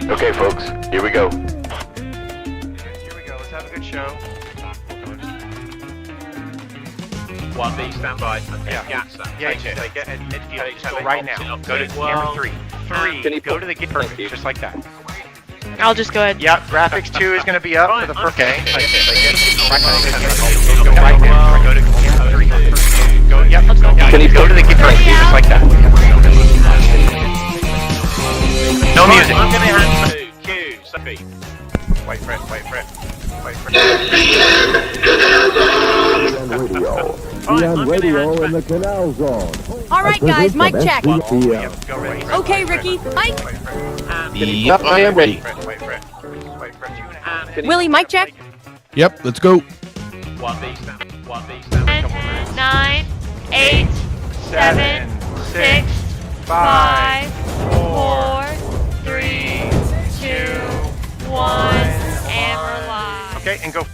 Okay, folks, here we go. Here we go. Let's have a good show. 1B, stand by. Yeah. Yacht, stand. Yeah, just go right now. Go to camera 3. 3, go to the gate. Perfect, just like that. I'll just go ahead. Yep, graphics 2 is going to be up for the first. Okay. Go Go right now. Go to camera 3. Go, yep, go to the gate first, just like that. No music. I'm going to hand to Q, Sophie. Wait for it. On radio in the Canal Zone. All right, guys, mic check. Go ready. Okay, Ricky, mic. Yep, I am ready. Wait for it. 2.5. Willie, mic check. Yep, let's go. 1B, stand. 1B, stand. 10, 9, 8, 7, 6, 5, 4, 3, 2, 1, and we're live. Okay, and go.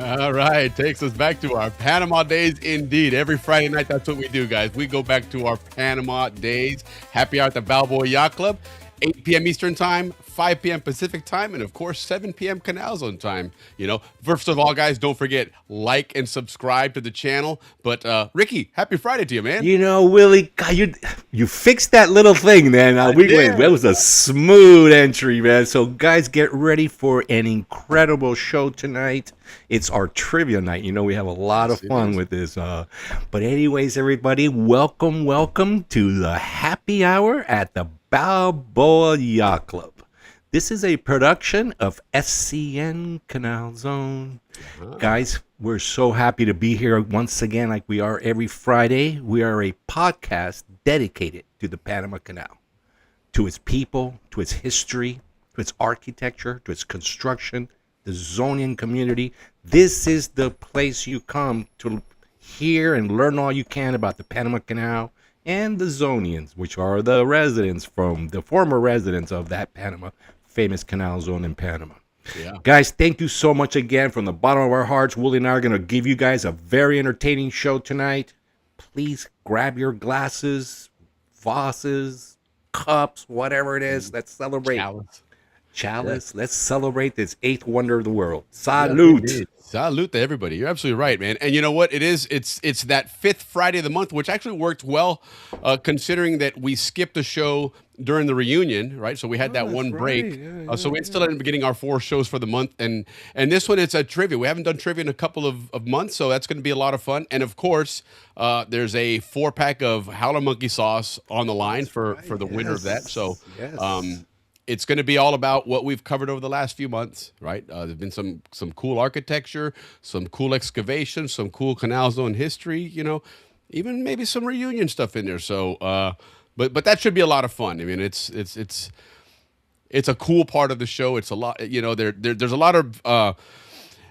All right, takes us back to our Panama days indeed. Every Friday night, that's what we do, guys. We go back to our Panama days. Happy hour at the Balboa Yacht Club, 8 p.m. Eastern Time, 5 p.m. Pacific Time, and of course, 7 p.m. Canal Zone time. You know, first of all, guys, don't forget, like and subscribe to the channel. But Ricky, happy Friday to you, man. You know, Willie, God, you fixed that little thing, man. did. That was a smooth entry, man. So, guys, get ready for an incredible show tonight. It's our trivia night. You know, we have a lot of fun with this. But anyways, everybody, welcome to the happy hour at the Balboa Yacht Club. This is a production of SCN Canal Zone. Guys, we're so happy to be here once again like we are every Friday. We are a podcast dedicated to the Panama Canal, to its people, to its history, to its architecture, to its construction, the Zonian community. This is the place you come to hear and learn all you can about the Panama Canal and the Zonians, which are the former residents of that famous canal zone in Panama. Yeah. Guys, thank you so much again from the bottom of our hearts. Willie and I are going to give you guys a very entertaining show tonight. Please grab your glasses, vases, cups, whatever it is. Let's celebrate. Chalice. Let's celebrate this eighth wonder of the world. Salute. Yeah, salute to everybody. You're absolutely right, man. And you know what? It's that fifth Friday of the month, which actually worked well, considering that we skipped a show during the reunion, right? So we had that one break. So we still ended up getting our 4 shows for the month. And this one, it's a trivia. We haven't done trivia in a couple of months, so that's going to be a lot of fun. And of course, there's a 4-pack of Howler Monkey Sauce on the line for the winner of that. So it's going to be all about what we've covered over the last few months, right? There's been some cool architecture, some cool excavations, some cool Canal Zone history, you know, even maybe some reunion stuff in there. So, but that should be a lot of fun. I mean, it's a cool part of the show. It's a lot, you know, there's a lot of,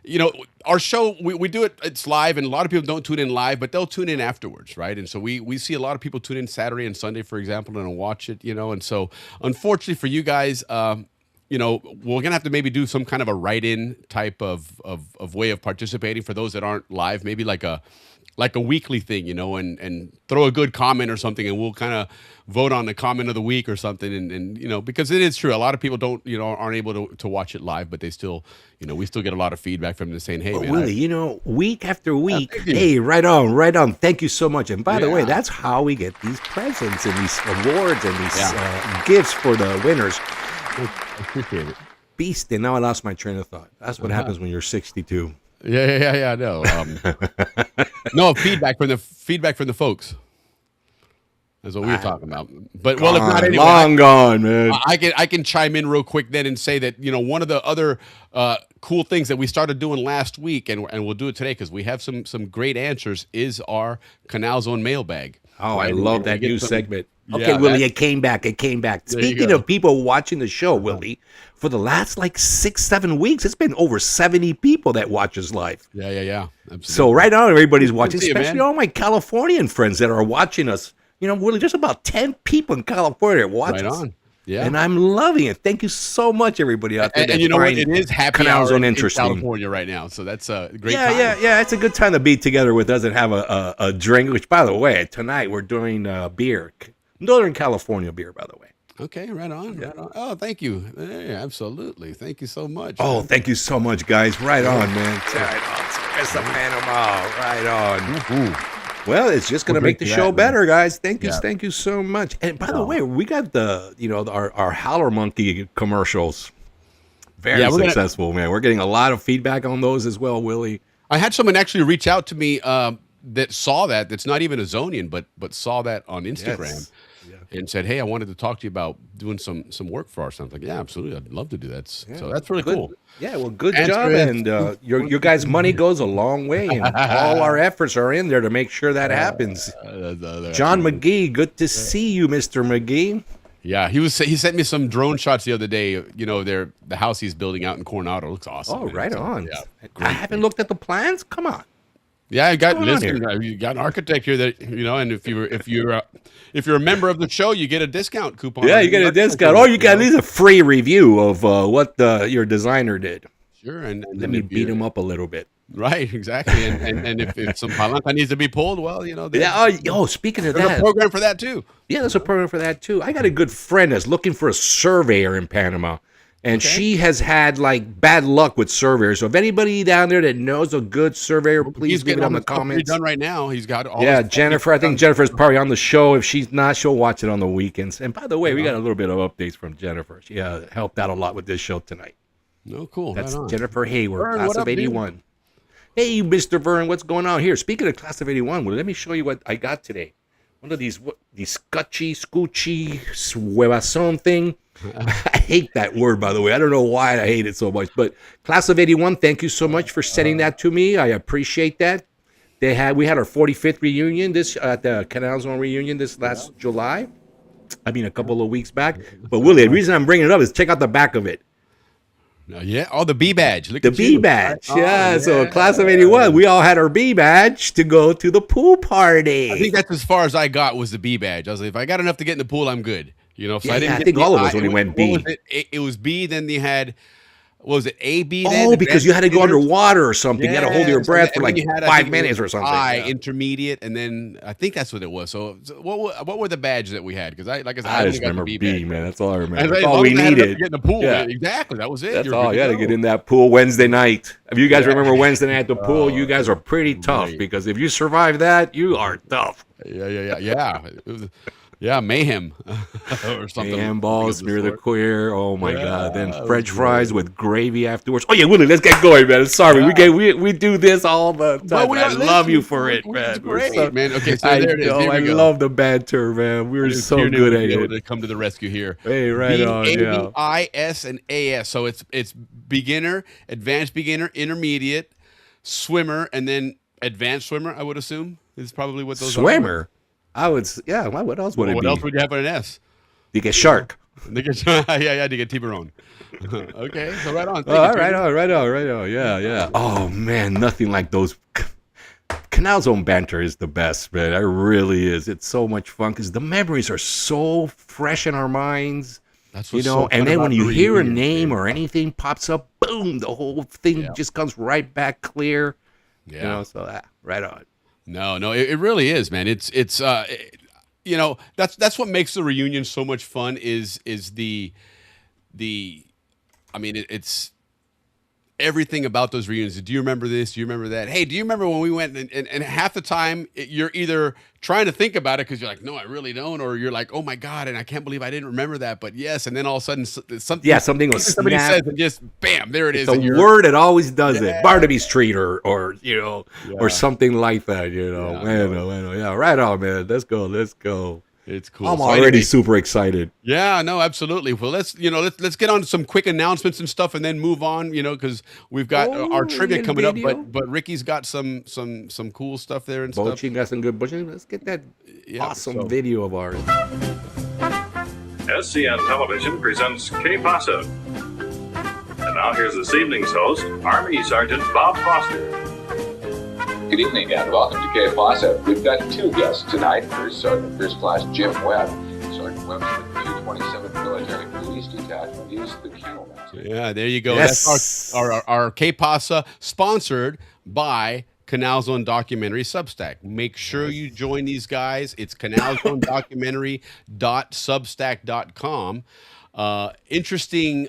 you know, our show, we do it, it's live, and a lot of people don't tune in live, but they'll tune in afterwards, right? And so we see a lot of people tune in Saturday and Sunday, for example, and watch it, you know. And so unfortunately for you guys, you know, we're gonna have to maybe do some kind of a write-in type of way of participating for those that aren't live, maybe like a weekly thing, you know, and throw a good comment or something, and we'll kind of vote on the comment of the week or something. And you know, because it is true, a lot of people aren't able to watch it live, but they still, you know, we still get a lot of feedback from them saying, hey, man, Willie, you know, week after week, hey, right on. Thank you so much. And by the way, that's how we get these presents and these awards and these gifts for the winners. I appreciate it. Beast, and now I lost my train of thought. That's what happens when you're 62. Yeah. No, no feedback from the folks. That's what we were talking about. But well, if not anyway, long gone, man. I can chime in real quick then and say that, you know, one of the other cool things that we started doing last week, and we'll do it today because we have some great answers, is our Canal Zone mailbag. Oh, right? I love that new segment. Okay, Yeah, Willie, it came back. Speaking of people watching the show, Willie, for the last like 6-7 weeks, it's been over 70 people that watch us live. Yeah. Absolutely. So right now, everybody's watching, see you, especially man. all my Californian friends that are watching us. You know, Willie, there's about 10 people in California that watch us. Right on. Yeah. And I'm loving it. Thank you so much, everybody out there. And you know what? It is happy Canal hour Zone in interesting. California right now, so that's a great time. Yeah. It's a good time to be together with us and have a drink. Which, by the way, tonight we're doing beer, Northern California beer, by the way. Okay, right on, right on. Oh, thank you. Yeah, absolutely. Thank you so much. Oh, man. thank you so much, guys. Right on, man. Right on. Cerveza Panama. Right on. Well, it's just gonna We'll make the drink to show that, man. better, guys. Thank you, Yeah. thank you so much. And by the way, we got our Howler Monkey commercials. Very Yeah, we're gonna- successful, man. We're getting a lot of feedback on those as well, Willie. I had someone actually reach out to me that saw that. That's not even a Zonian, but saw that on Instagram. Yes. And said, "Hey, I wanted to talk to you about doing some work for our son." Like, yeah, absolutely, I'd love to do that. So that's really Good. cool. Yeah, well, good Answer job, it. and your guys' money goes a long way, and all our efforts are in there to make sure that happens. John McGee, good to see you, Mr. McGee. Yeah, he sent me some drone shots the other day. You know, the house he's building out in Coronado looks awesome. Oh, man. right So, on. Yeah, I haven't looked at the plans. Come on. Yeah, I got What's going on listen. You got an architect here that and if you're a member of the show, you get a discount coupon. Yeah, you get a discount. Oh, you get at least a free review of what your designer did. Sure, and Let me beat him up a little bit. Right, exactly. And if some palanca needs to be pulled, well, Speaking of there's that, a program for that too. yeah, there's a program for that too. I got a good friend that's looking for a surveyor in Panama, and she has had like bad luck with surveyors. So if anybody down there that knows a good surveyor, please leave it on the comments. Done right now. He's got all. Yeah, his- Jennifer. I think Jennifer's probably on the show. If she's not, she'll watch it on the weekends. And by the way, we got a little bit of updates from Jennifer. She helped out a lot with this show tonight. No, cool. That's right on. Jennifer Hayward, Vern, class what of up, dude? 81. Hey, Mr. Vern, what's going on here? Speaking of class of 81, well, let me show you what I got today. One of these scoochie, huevazon thing. I hate that word, by the way. I don't know why I hate it so much. But class of 81, thank you so much for sending that to me. I appreciate that. We had our 45th reunion at the Canal Zone reunion this last July. I mean, a couple of weeks back. But Willie, the reason I'm bringing it up is check out the back of it. Yeah. Oh, the B badge. Look The at B you. badge. Oh, Yeah, so class of 81, we all had our B badge to go to the pool party. I think that's as far as I got was the B badge. I was like, if I got enough to get in the pool, I'm good. So Yeah, I didn't. I get think the all of us I. only What went B. was it? It was B. Then they had. What was it? A, B. Then Oh, because you had to go advanced underwater or something. You had to hold your Yes, breath for and like then you had, I 5 think it minutes was or something. I, Yeah. intermediate, and then I think that's what it was. So what were the badges that we had? Because I I only just got the remember B B, badge. man. That's all I remember. And That's as all long we as I had enough to needed. get in the pool. Yeah. Exactly. That was it. That's You were all. good You got to go. get in that pool Wednesday night. If you guys remember Wednesday night at the pool, you guys are pretty tough right. because if you survive that, you are tough. Yeah. It was, mayhem or something. Handballs, of smear the sort. queer. Oh my Yeah, God! Then that French was fries with gravy afterwards. Oh yeah, Willie, let's get going, man. Sorry, we do this all the time. Well, I love you for it, It's man. We're great, so- man. Okay, so I there it is. know, Here we I go. love the banter, man. We're Just so here good to at be able it. to come to the rescue here. Hey, right on, yeah. BABIS and AS. So it's beginner, advanced beginner, intermediate, swimmer, and then advanced swimmer. I would assume is probably what those Swimmer. I would. Yeah. What else would Are. it What be? else would you have on an S? You get shark. They get, yeah, they get Tiburon. Okay, so right on. Thank Oh, you, right Tony. on. Yeah. Oh man, nothing like those. Canal Zone banter is the best, man. It really is. It's so much fun because the memories are so fresh in our minds. That's You what's know, so and fun then about when the you hear a reunion, name man. or anything pops up, boom, the whole thing just comes right back clear. Yeah. You know, so right on. No, it really is, man. It's that's what makes the reunion so much fun is the I mean it's everything about those reunions. Do you remember this? Do you remember that? Hey, do you remember when we went and half the time you're either trying to think about it because you're like, no, I really don't, or you're like, oh my God, and I can't believe I didn't remember that, but yes, and then all of a sudden something Something will somebody snap. says and just bam, there it is. It's and a you're- word that always does it. Yeah. Barnaby's treat or Yeah. or something like that, you know. Yeah, Bueno. Yeah, right on, man. Let's go. It's cool. I'm So already anyway, super excited. yeah, no, absolutely. Well, let's get on to some quick announcements and stuff, and then move on. Because we've got our trivia in coming video? up, but Ricky's got some cool stuff there and stuff. Boching got some good bushing. Let's get that Yeah, awesome so- video of ours. SCN Television presents K Pasa. And now here's this evening's host, Army Sergeant Bob Foster. Good evening and welcome to K Plaza. We've got two guests tonight. First Sergeant First Class Jim Webb. Sergeant Webb with the 227th Military Police Detachment. He's the kennel master. Yeah, there you go. Yes. That's our K-Pasa, sponsored by Canal Zone Documentary Substack. Make sure you join these guys. It's canalzonedocumentary.substack.com. Interesting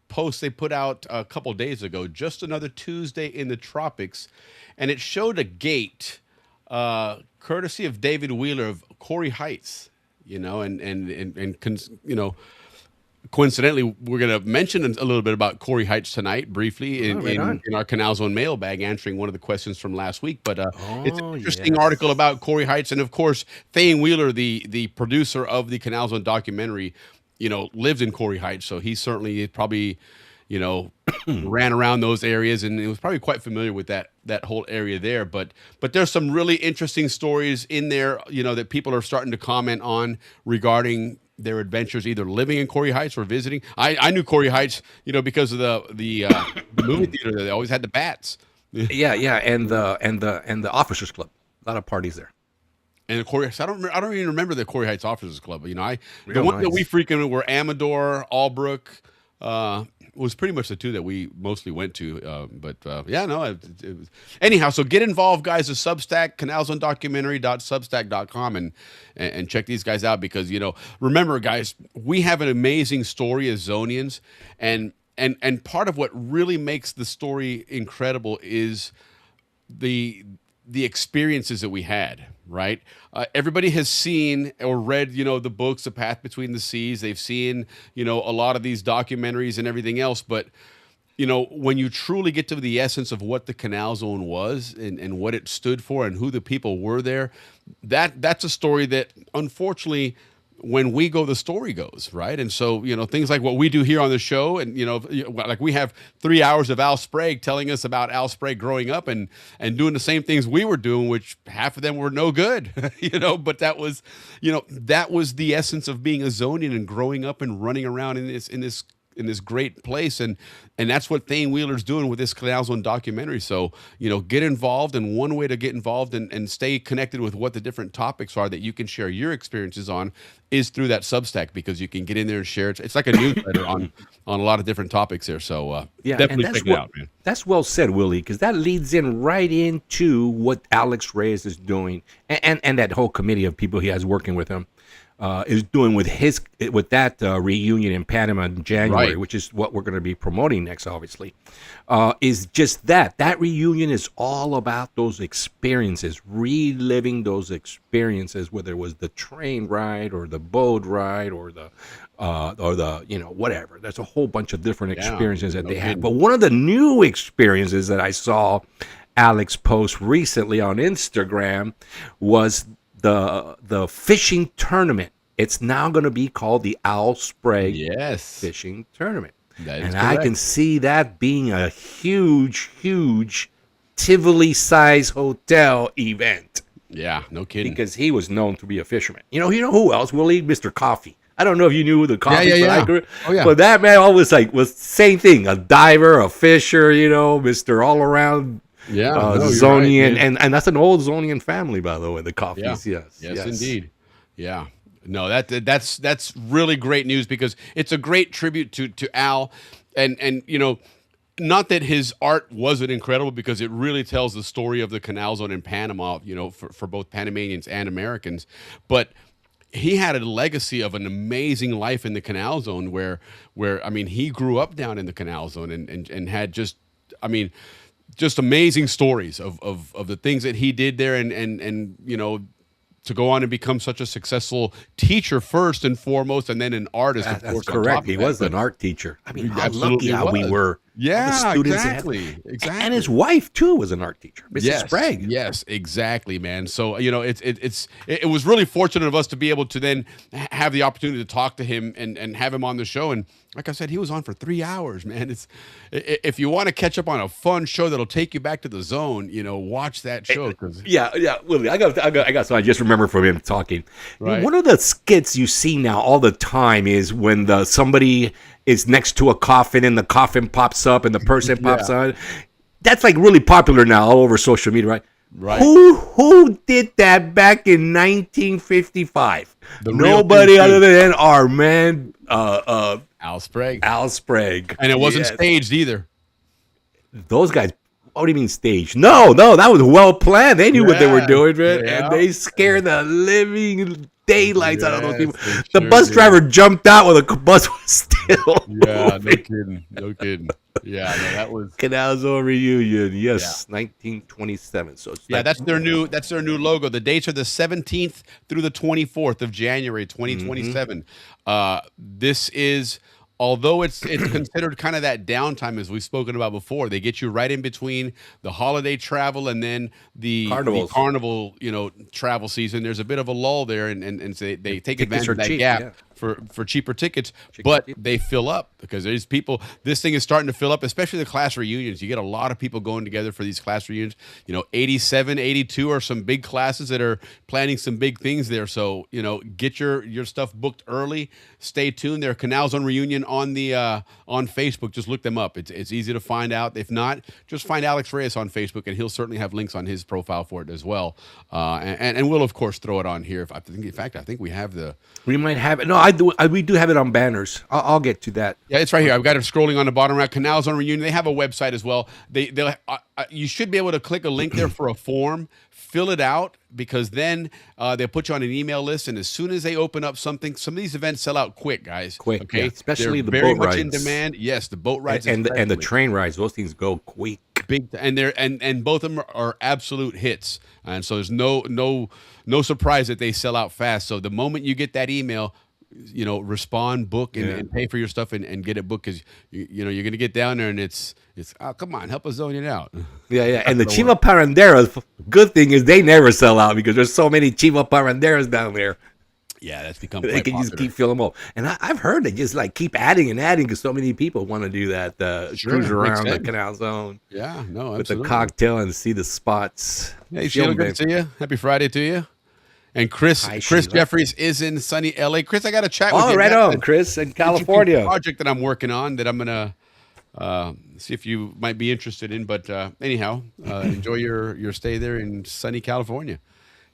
post they put out a couple days ago, just another Tuesday in the tropics, and it showed a gate courtesy of David Wheeler of Corey Heights, you know, coincidentally, we're going to mention a little bit about Corey Heights tonight briefly in our Canal Zone mailbag, answering one of the questions from last week. But it's an interesting article about Corey Heights. And, of course, Thane Wheeler, the producer of the Canal Zone documentary, you know, lived in Corey Heights. So he certainly probably, you know, ran around those areas and was probably quite familiar with that whole area there. But there's some really interesting stories in there, you know, that people are starting to comment on regarding their adventures, either living in Corey Heights or visiting. I knew Corey Heights, you know, because of the movie theater there. They always had the bats. Yeah, and the Officers Club. A lot of parties there. And the Corey Heights, I don't even remember the Corey Heights Officers Club. You know, the ones that we frequented were Amador, Albrook. Was pretty much the two that we mostly went to. Anyhow, so get involved, guys. The Substack, canalzonedocumentary.substack.com, and check these guys out, because, you know, remember, guys, we have an amazing story as Zonians, and part of what really makes the story incredible is the experiences that we had, right? Everybody has seen or read, you know, the books, The Path Between the Seas. They've seen, you know, a lot of these documentaries and everything else. But, you know, when you truly get to the essence of what the Canal Zone was and what it stood for and who the people were there, that's a story that, unfortunately, when we go, the story goes, right? And so, you know, things like what we do here on the show, and, you know, like we have 3 hours of Al Sprague telling us about Al Sprague growing up and doing the same things we were doing, which half of them were no good, you know, but that was the essence of being a Zonian and growing up and running around in this great place, and that's what Thane Wheeler's doing with this Canal Zone documentary. So, you know, get involved, and one way to get involved and stay connected with what the different topics are that you can share your experiences on is through that Substack, because you can get in there and share it. It's like a newsletter on a lot of different topics there. So definitely check it out, man. That's well said, Willie, because that leads in right into what Alex Reyes is doing, and that whole committee of people he has working with him. Is doing with that reunion in Panama in January, which is what we're going to be promoting next, obviously, is just that reunion is all about those experiences, reliving those experiences, whether it was the train ride or the boat ride or the you know, whatever. There's a whole bunch of different experiences that they had. But one of the new experiences that I saw Alex post recently on Instagram was the fishing tournament. It's now going to be called the Al Sprague Fishing Tournament. And I can see that being a huge Tivoli-size hotel event. Yeah, no kidding. Because he was known to be a fisherman. You know who else? Willie, Mr. Coffee. I don't know if you knew the Coffee, but that man always was same thing. A diver, a fisher, you know, Mr. All Around. Zonian, right, and that's an old Zonian family, by the way. The Coffees, yes, indeed, yeah. No, that's really great news, because it's a great tribute to Al, and you know, not that his art wasn't incredible, because it really tells the story of the Canal Zone in Panama, you know, for both Panamanians and Americans, but he had a legacy of an amazing life in the Canal Zone, where I mean, he grew up down in the Canal Zone and had just amazing stories of the things that he did there, and you know, to go on and become such a successful teacher first and foremost, and then an artist. That's correct. He was an art teacher. I mean, how lucky we were. Yeah, exactly. And his wife too was an art teacher, Mrs. Sprague. Yes, exactly, man. So, you know, it was really fortunate of us to be able to then have the opportunity to talk to him and have him on the show. And like I said, he was on for 3 hours, man. If you want to catch up on a fun show that'll take you back to the zone, you know, watch that show. Willie, I got something I just remember from him talking. Right. One of the skits you see now all the time is when somebody is next to a coffin and the coffin pops up and the person pops on. That's like really popular now all over social media, right? Right. Who did that back in 1955? Nobody other than our man Al Sprague. And it wasn't staged either. Those guys, what do you mean stage? No, that was well planned. They knew what they were doing, man. Yeah. And they scared the living daylights out of those people. Yes, The they bus sure driver jumped out while the bus was still Yeah, moving. no kidding. Yeah, no, that was. Canal Zone reunion, yes, 1927. So it's Yeah, like- that's their new logo. The dates are the 17th through the 24th of January, 2027. This is, although it's considered kind of that downtime as we've spoken about before, they get you right in between the holiday travel and then the carnival, travel season. There's a bit of a lull there, and so they take Tickets advantage are of that cheap, gap. yeah. For cheaper tickets, but they fill up because there's people. This thing is starting to fill up, especially the class reunions. You get a lot of people going together for these class reunions. 87, 82 are some big classes that are planning some big things there. So get your stuff booked early. Stay tuned. There are Canal Zone reunion on the on Facebook. Just look them up. It's easy to find out. If not, just find Alex Reyes on Facebook, and he'll certainly have links on his profile for it as well. And we'll of course throw it on here. I think we have the. We might have it. No, we do have it on banners. I'll get to that. Yeah, it's right here. I've got it scrolling on the bottom right. Canal Zone reunion. They have a website as well. You should be able to click a link there for a form, fill it out, because then they'll put you on an email list. And as soon as they open up something, some of these events sell out quick, guys. Quick, okay, yeah. Especially they're the very boat much in rides. demand. Yes, the boat rides and the especially. train rides. Those things go quick. Big, and they're and both of them are absolute hits. And so there's no surprise that they sell out fast. So the moment you get that email, respond, book, and pay for your stuff and get it booked, because you're going to get down there and it's come on, help us Zonian out. Yeah. And the Chiva Paranderos, good thing is they never sell out because there's so many Chiva Paranderos down there. Yeah, that's become They quite can just popular. keep filling them up. And I've heard they just like keep adding and adding because so many people want to do that. Sure, Cruise makes around the sense. Canal Zone Yeah, no, with absolutely. the cocktail and see the spots. Hey, Sheila, good to see you. Happy Friday to you. And Chris Hi, Sheila. Jeffries is in sunny LA. Chris, I got to chat with you. Oh, right That's on, Chris, in California. Project that I'm working on that I'm gonna see if you might be interested in. But anyhow, enjoy your stay there in sunny California.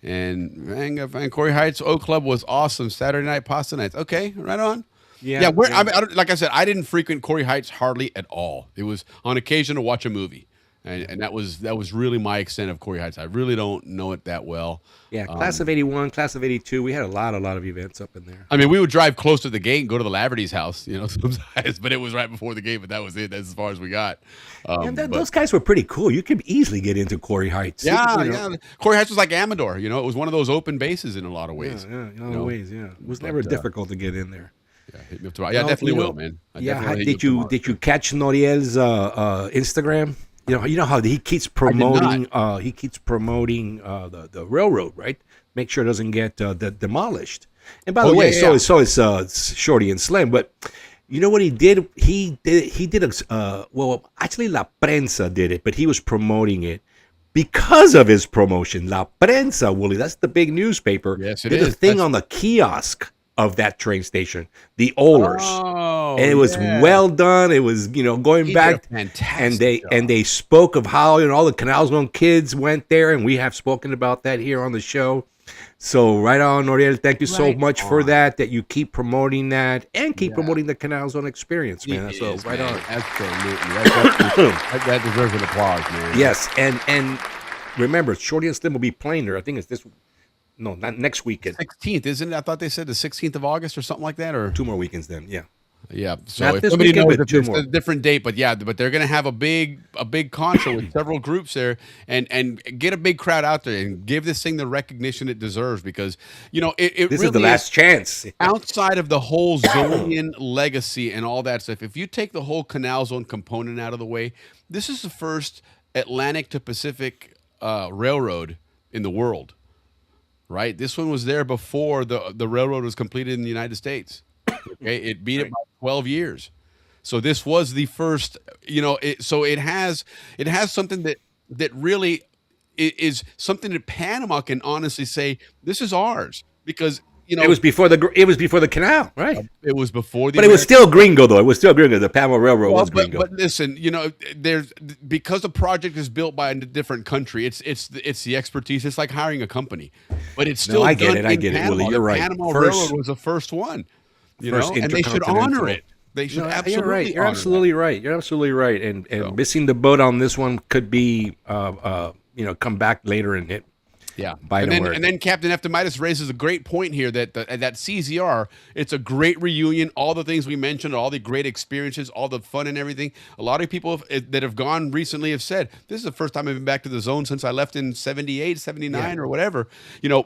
And man, Corey Heights Oak Club was awesome. Saturday night pasta nights. Okay, right on. Yeah. Like I said, I didn't frequent Corey Heights hardly at all. It was on occasion to watch a movie. And that was really my extent of Corey Heights. I really don't know it that well. Yeah, class of 81, class of 82. We had a lot of events up in there. I mean, we would drive close to the gate and go to the Laverty's house, sometimes, but it was right before the gate, but that was it. That's as far as we got. Those guys were pretty cool. You could easily get into Corey Heights. Yeah. Corey Heights was like Amador. It was one of those open bases in a lot of ways. Yeah, in a lot of ways, yeah. It was never difficult to get in there. Yeah, hit me up tomorrow. I definitely will, man. Did you catch Noriel's Instagram? You know how he keeps promoting. He keeps promoting the railroad, right? Make sure it doesn't get demolished. And by the way, so is Shorty and Slim. But you know what he did? He did actually La Prensa did it, but he was promoting it because of his promotion. La Prensa, Willie, that's the big newspaper. Yes, it did is. a thing on the kiosk of that train station, the Ollers. Oh, And it was well done. It was, going back, and they spoke of how all the Canal Zone kids went there, and we have spoken about that here on the show. So right on, Noriel. Thank you so much for that. That you keep promoting that and keep promoting the Canal Zone experience, man. So right on, absolutely. That deserves an applause, man. Yes, and remember, Shorty and Slim will be playing there. I think it's this. No, not next weekend. 16th, isn't it? I thought they said the 16th of August or something like that, or 2 more weekends then. Yeah. Yeah. So Not if this somebody weekend, knows but if 2 it's more. a different date, but they're going to have a big concert with several groups there, and get a big crowd out there and give this thing the recognition it deserves, because it This really is the last chance. outside of the whole Zonian legacy and all that stuff. If you take the whole Canal Zone component out of the way, this is the first Atlantic to Pacific railroad in the world. Right, this one was there before the railroad was completed in the United States. Okay, it beat it by 12 years. So this was the first. So it has something that really is something that Panama can honestly say this is ours, because it was before the canal, right? It was before the. But it was still Gringo, though. It was still Gringo. The Panama Railroad was Gringo. But listen, there's because the project is built by a different country. It's the expertise. It's like hiring a company, but it's still. I get done it. I in get it, Panama. Willie. You're The right. Panama First- Railroad was the first one. First and they should honor it. They should No, absolutely. you're right. You're honor absolutely right. You're absolutely right. And missing the boat on this one could be, come back later and hit. Yeah, Bite a word. and then Captain Eftimitis raises a great point here that that CZR, it's a great reunion. All the things we mentioned, all the great experiences, all the fun and everything. A lot of people that have gone recently have said, this is the first time I've been back to the zone since I left in 78, 79 or whatever.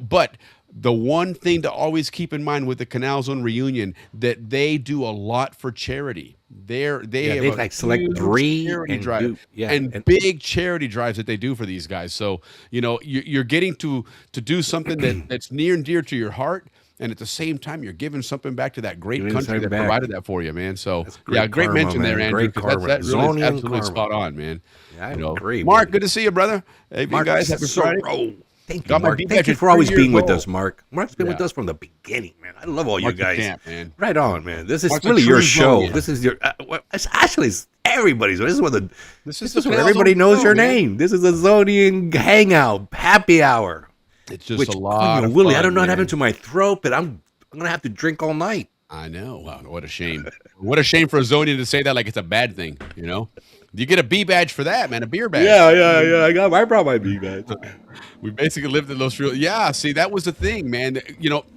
But the one thing to always keep in mind with the Canal Zone reunion, that they do a lot for charity. They have like select 3 charity drive and big charity drives that they do for these guys. So you're getting to do something that's near and dear to your heart, and at the same time you're giving something back to that great country that provided that for you, man. So great karma, mention man. there, Andrew. Great karma. That's really Zonian absolutely karma. spot on, man. Yeah, I agree. Mark, good to see you, brother. Hey, Mark, you guys, happy Friday. Thank you, Got my Mark. beat Thank back you at for always 3 being years with old. us, Mark. Mark's been with us from the beginning, man. I love all Mark's you guys. the champ, man. Right on, man. This is Mark's a really true your show. Zonian. This is your. It's everybody's. This is what This is the when Canal everybody Zone knows show, your man. name. This is a Zonian hangout, happy hour. It's just a lot of Willie, fun, I don't know what man. happened to my throat, but I'm gonna have to drink all night. I know. Wow, what a shame. What a shame for a Zonian to say that like it's a bad thing, You get a B badge for that, man, a beer badge. Yeah. I brought my B badge. We basically lived in those real. Yeah, see, that was the thing, man.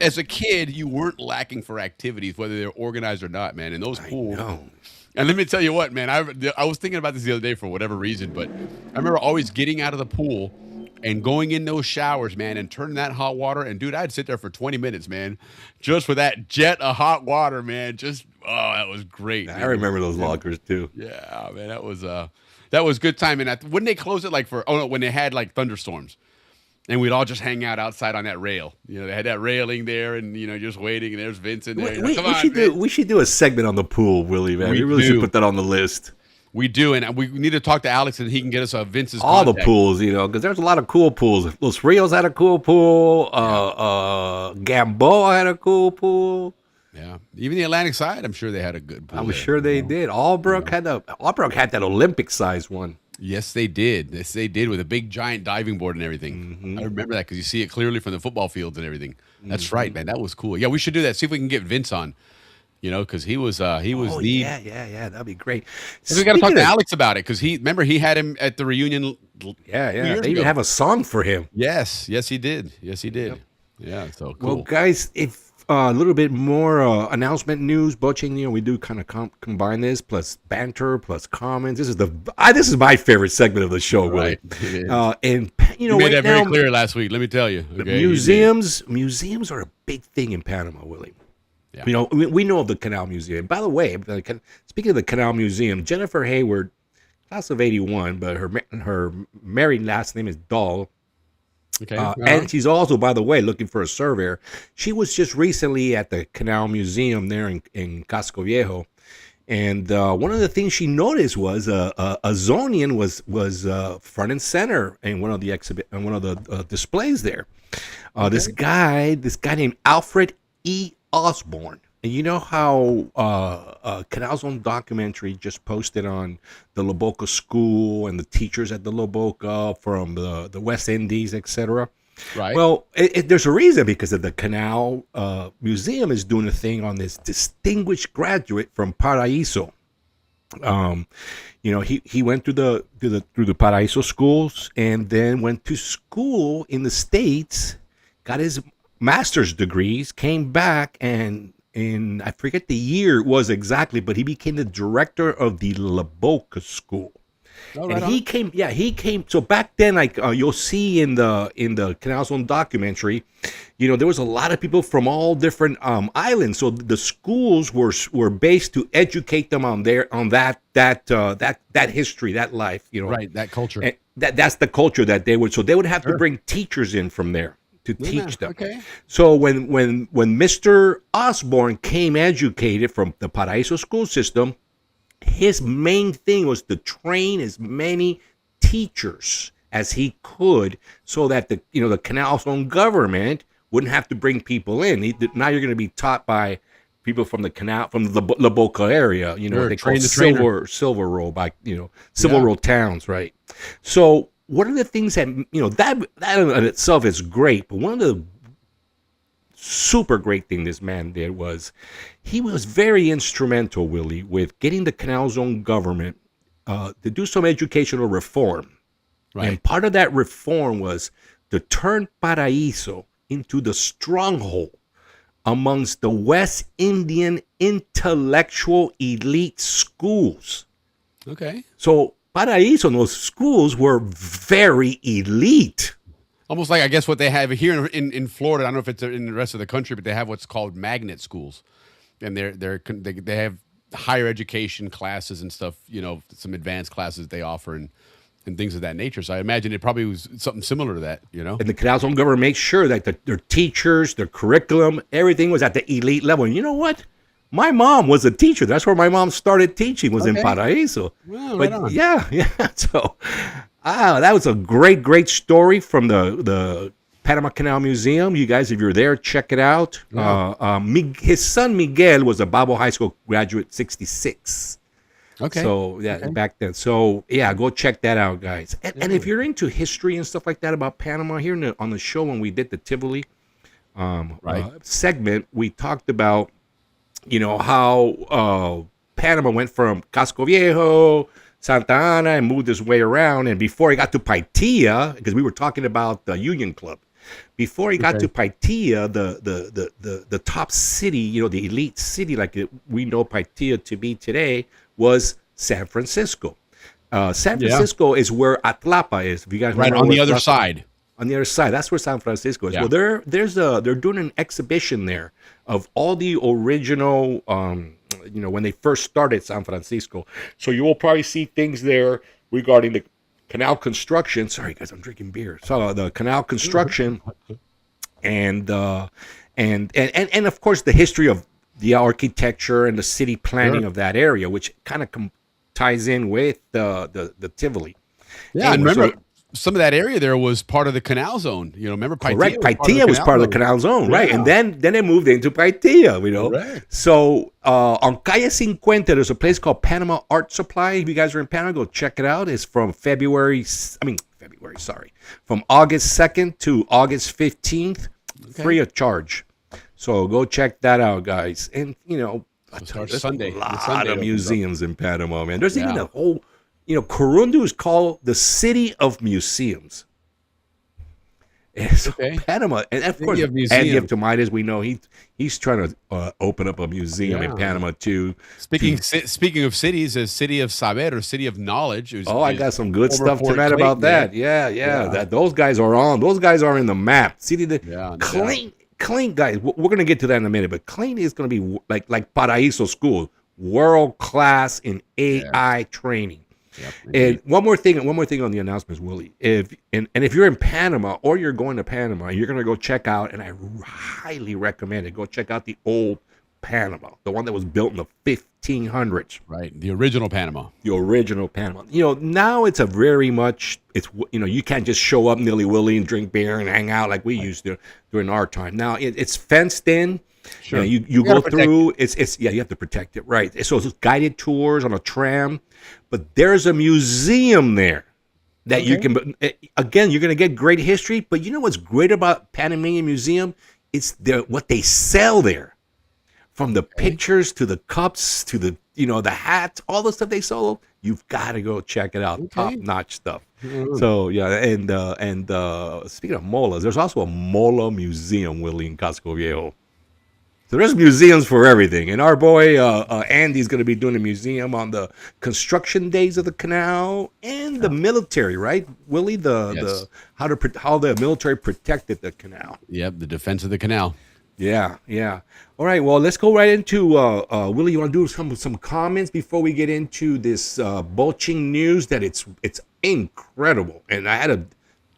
As a kid, you weren't lacking for activities, whether they're organized or not, man. And those pools. And let me tell you what, man. I was thinking about this the other day for whatever reason, but I remember always getting out of the pool and going in those showers, man, and turning that hot water. And dude, I'd sit there for 20 minutes, man, just for that jet of hot water, man. That was great. I remember those lockers too. Yeah, man, that was good time. And wouldn't they close it when they had like thunderstorms, and we'd all just hang out outside on that rail. They had that railing there, and just waiting. And there's Vince in there. We should do a segment on the pool, Willie, man. We really should put that on the list. We do, and we need to talk to Alex, and he can get us Vince's all contact. the pools, because there's a lot of cool pools. Los Rios had a cool pool. Gamboa had a cool pool. Yeah, even the Atlantic side, I'm sure they had a good pool. I'm sure they did. Albrook had that Olympic size one. Yes, they did. Yes, they did, with a big giant diving board and everything. Mm-hmm. I remember that because you see it clearly from the football fields and everything. That's right, man. That was cool. Yeah, we should do that. See if we can get Vince on. Because he was yeah, that'd be great. We got to talk to Alex about it because he had him at the reunion. Yeah. They even have a song for him. Yes, he did. Yep. Yeah, so cool. Well, guys, if a little bit more announcement news, butching, we do kind of combine this plus banter plus comments. This is my favorite segment of the show, right? And you made that very clear last week. Let me tell you, okay? Museums are a big thing in Panama, Willie. Yeah. We know of the Canal Museum. By the way, speaking of the Canal Museum, Jennifer Hayward, class of 81, but her married last name is Dahl. Okay. And she's also, by the way, looking for a surveyor. She was just recently at the Canal Museum there in Casco Viejo. And one of the things she noticed was a Zonian was front and center in one of the displays there. This guy named Alfred E. Osborne. And you know how Canal Zone documentary just posted on the La Boca School and the teachers at the La Boca from the West Indies, etc. Right. Well, there's a reason, because of the Canal Museum is doing a thing on this distinguished graduate from Paraíso. He went through the Paraíso schools and then went to school in the States, got his master's degrees, came back, and I forget the year it was exactly, but he became the director of the La Boca School. And he came. So back then, like you'll see in the Canal Zone documentary, there was a lot of people from all different islands. So the schools were based to educate them on that history, that life. Right, that culture. And that's the culture that they would. So they would have to bring teachers in from there to teach them. Okay. So when Mr. Osborne came educated from the Paraíso school system, his main thing was to train as many teachers as he could, so that the Canal Zone government wouldn't have to bring people in. Now you're going to be taught by people from the La Boca area. They call silver roll by silver roll towns, right? So one of the things that that in itself is great, but one of the super great thing this man did was he was very instrumental, Willie, with getting the Canal Zone government to do some educational reform. Right. And part of that reform was to turn Paraíso into the stronghold amongst the West Indian intellectual elite schools. Okay. So Paraíso, those schools were very elite. Almost like, I guess, what they have here in Florida. I don't know if it's in the rest of the country, but they have what's called magnet schools, and they have higher education classes and stuff. You know, some advanced classes they offer and things of that nature. So I imagine it probably was something similar to that. You know, and the Canal Zone government makes sure that their teachers, their curriculum, everything was at the elite level. And you know what? My mom was a teacher. That's where my mom started teaching. Was in Paraíso. Well, right on. Yeah. So. That was a great story from the Panama Canal Museum. You guys, if you're there, check it out. Yeah. His son Miguel was a Balboa High School graduate, 66. Okay. So back then. So yeah, go check that out, guys. And if you're into history and stuff like that about Panama, here on the show when we did the Tivoli segment, we talked about how Panama went from Casco Viejo, Santa Ana, and moved his way around. And before he got to Paitilla, because we were talking about the Union Club, before he got to Paitilla, the top city, the elite city like we know Paitilla to be today, was San Francisco. San Francisco is where Atlapa is. If you guys right on the other side. On the other side, that's where San Francisco is. Yeah. Well, they're doing an exhibition there of all the original, when they first started San Francisco. So you will probably see things there regarding the canal construction. Sorry, guys, I'm drinking beer. So the canal construction, and of course the history of the architecture and the city planning of that area, which kind of ties in with the Tivoli. Yeah, and remember. Some of that area there was part of the Canal Zone. Remember Paitilla? Correct. Paitilla was part of the Canal Zone, right? Yeah. And then it moved into Paitilla, Correct. So on Calle 50, there's a place called Panama Art Supply. If you guys are in Panama, go check it out. It's from from August 2nd to August 15th, free of charge. So go check that out, guys. And, there's Sunday. a lot Sunday of museums in Panama, man. There's even Yeah. a whole... Corundu is called the city of museums. And so Panama, and of course, Andy of Tomidas, we know he's trying to open up a museum in Panama too. Speaking of cities, a city of saber or city of knowledge. I got some good stuff tonight about that. Yeah. That those guys are on. Those guys are in the map. Clean guys. We're gonna get to that in a minute, but Clean is gonna be like Paraíso School, world class in AI training. Yep, and one more thing on the announcements, Willie. If you're in Panama or you're going to Panama, you're going to go check out, and I highly recommend it. Go check out the old Panama, the one that was built in the 1500s. Right, the original Panama. The original Panama. Now it's you can't just show up nilly-willy and drink beer and hang out like we used to during our time. Now it's fenced in. Sure. You go through. You have to protect it, right? So it's guided tours on a tram, but there's a museum there that you can. Again, you're going to get great history, but you know what's great about Panamanian Museum? It's what they sell there, from the pictures to the cups to the the hats, all the stuff they sold. You've got to go check it out. Top notch stuff. Mm-hmm. So and speaking of molas, there's also a mola museum, Willie, in Casco Viejo. So there's museums for everything, and our boy Andy's going to be doing a museum on the construction days of the canal and the military, right, Willie? How the military protected the canal. Yep, the defense of the canal. Yeah. All right, well, let's go right into Willie. You want to do some comments before we get into this bulging news that it's incredible, and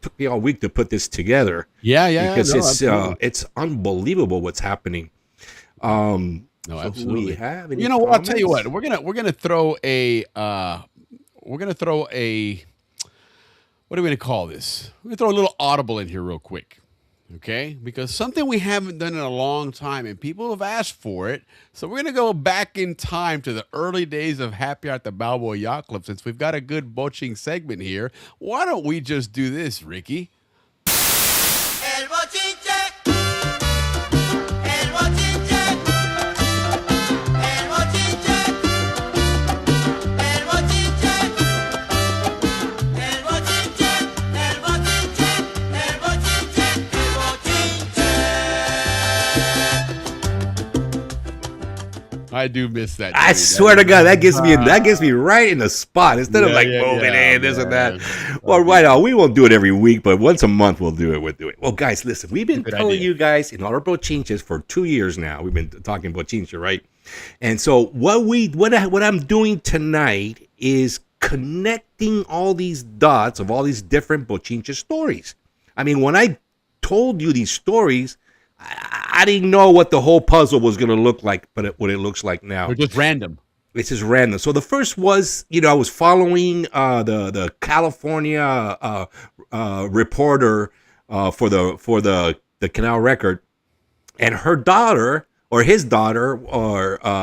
took me all week to put this together. Yeah, because it's unbelievable what's happening. No, absolutely. We have any what? I'll tell you comments? what. We're gonna throw a what are we gonna call this? We're gonna throw a little audible in here real quick, okay? Because something we haven't done in a long time, and people have asked for it. So we're gonna go back in time to the early days of Happy Hour at the Balboa Yacht Club. Since we've got a good boching segment here, why don't we just do this, Ricky? El bochinche. I do miss that. I dude. swear to God, that gets me right in the spot instead of like moving in this and that. Well, right now we won't do it every week, but once a month we'll do it. Well, guys, listen, we've been telling you guys in our bochinches for 2 years now. We've been talking bochinche, right? And so what I'm doing tonight is connecting all these dots of all these different bochinche stories. I mean, when I told you these stories, I didn't know what the whole puzzle was going to look like, but what it looks like now. They're just random. It's just random. So the first was, I was following the California reporter for the Canal Record, and her daughter or his daughter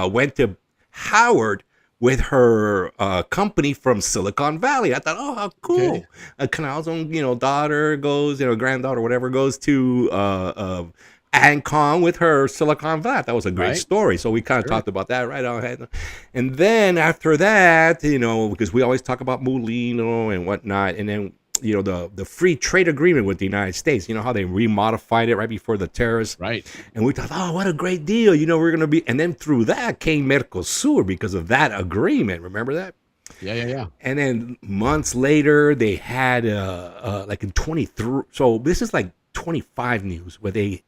went to Howard with her company from Silicon Valley. I thought, oh, how cool. Okay. Canal's own, daughter goes, granddaughter, whatever, goes to ANCON with her Silicon Valley. That was a great story. So we kind of talked about that right on. And then after that, because we always talk about Molino and whatnot, and then, the free trade agreement with the United States, how they remodified it right before the tariffs. Right. And we thought, oh, what a great deal. We're going to be, and then through that came Mercosur because of that agreement. Remember that? Yeah. And then months later, they had like in 23. So this is like 25 news where they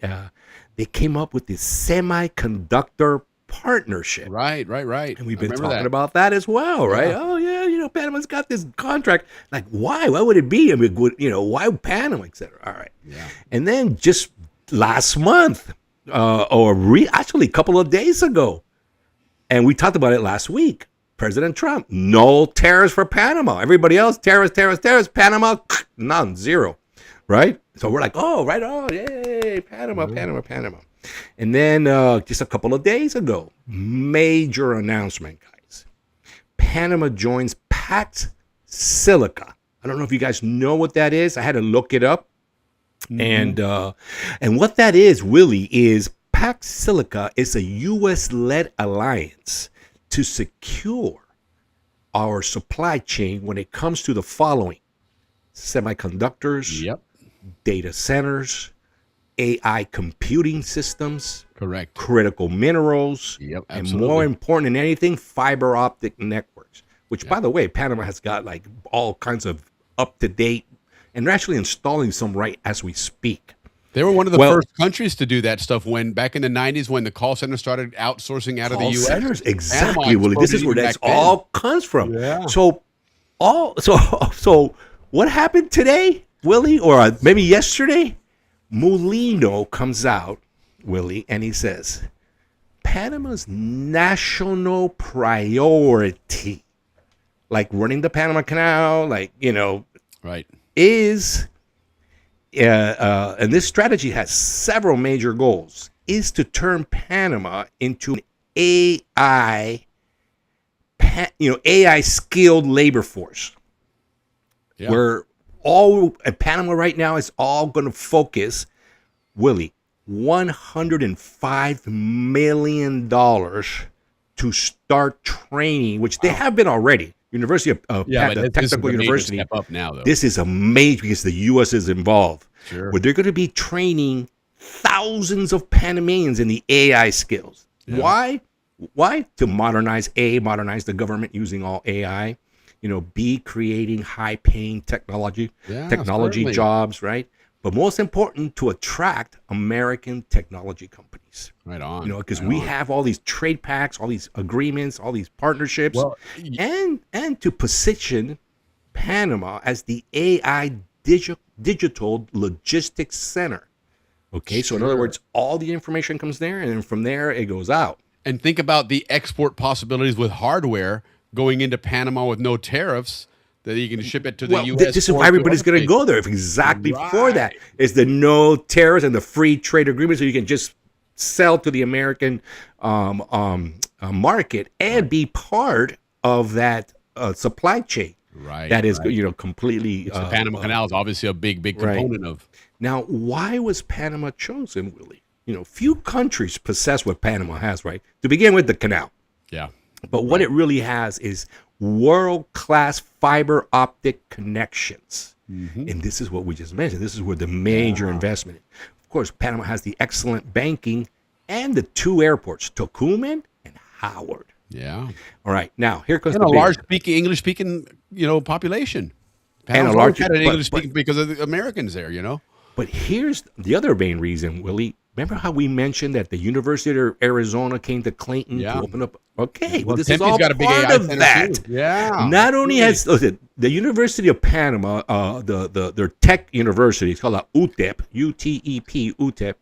came up with this semiconductor partnership. Right. And we've been talking about that as well, right? Yeah. Oh yeah, Panama's got this contract. Like, why? What would it be? I mean, why Panama, etc. All right. Yeah. And then just last month, actually a couple of days ago, and we talked about it last week. President Trump, no tariffs for Panama. Everybody else, tariffs. Panama, none, zero. Right? So we're like, oh, right on, yay, Panama. And then just a couple of days ago, major announcement, guys. Panama joins Pax Silica. I don't know if you guys know what that is. I had to look it up. Mm-hmm. And what that is, Willie, is Pax Silica is a U.S.-led alliance to secure our supply chain when it comes to the following: semiconductors, data centers, AI computing systems, correct, critical minerals, and absolutely. More important than anything, fiber optic networks, which by the way, Panama has got like all kinds of up-to-date, and they're actually installing some right as we speak. They were one of the first countries to do that stuff when back in the 90s when the call center started outsourcing out of the U.S. Centers, exactly, Willie. This is where that all comes from. Yeah. So what happened today, Willie, or maybe yesterday? Molino comes out, Willie, and he says, Panama's national priority, like running the Panama Canal, is, and this strategy has several major goals, is to turn Panama into an AI skilled labor force. Yeah. Where Panama right now is all going to focus, Willie, $105 million to start training, which they have been already. University of Technical University. Step up now, though. This is a major because the U.S. is involved. Sure. Where they're going to be training thousands of Panamanians in the AI skills. Yeah. Why? To modernize the government using all AI. B, creating high-paying technology jobs, right? But most important, to attract American technology companies. Right on. Because we have all these trade pacts, all these agreements, all these partnerships, and to position Panama as the AI digital logistics center. Okay, so in other words, all the information comes there, and then from there it goes out. And think about the export possibilities with hardware going into Panama with no tariffs, that you can ship it to the U.S. This is why everybody's going to go there. Exactly for that is the no tariffs and the free trade agreement, so you can just sell to the American market and be part of that supply chain. Right. That is, completely. The Panama Canal is obviously a big component of. Now, why was Panama chosen, Willie? Few countries possess what Panama has, right? To begin with, the canal. Yeah. But what it really has is world-class fiber optic connections. Mm-hmm. And this is what we just mentioned. This is where the major investment is. Of course, Panama has the excellent banking and the two airports, Tocumen and Howard. Yeah. All right, now here comes And the a big large one. English speaking, population. And a Panama's large- always had an but- English speaking because of the Americans there, But here's the other main reason, Willie. Remember how we mentioned that the University of Arizona came to Clayton Yeah. to open up? Okay, well, this Tempe's is all got a big part AI of center that. too. Yeah. Not only has listen, the University of Panama, their tech university, it's called UTEP, UTEP, UTEP.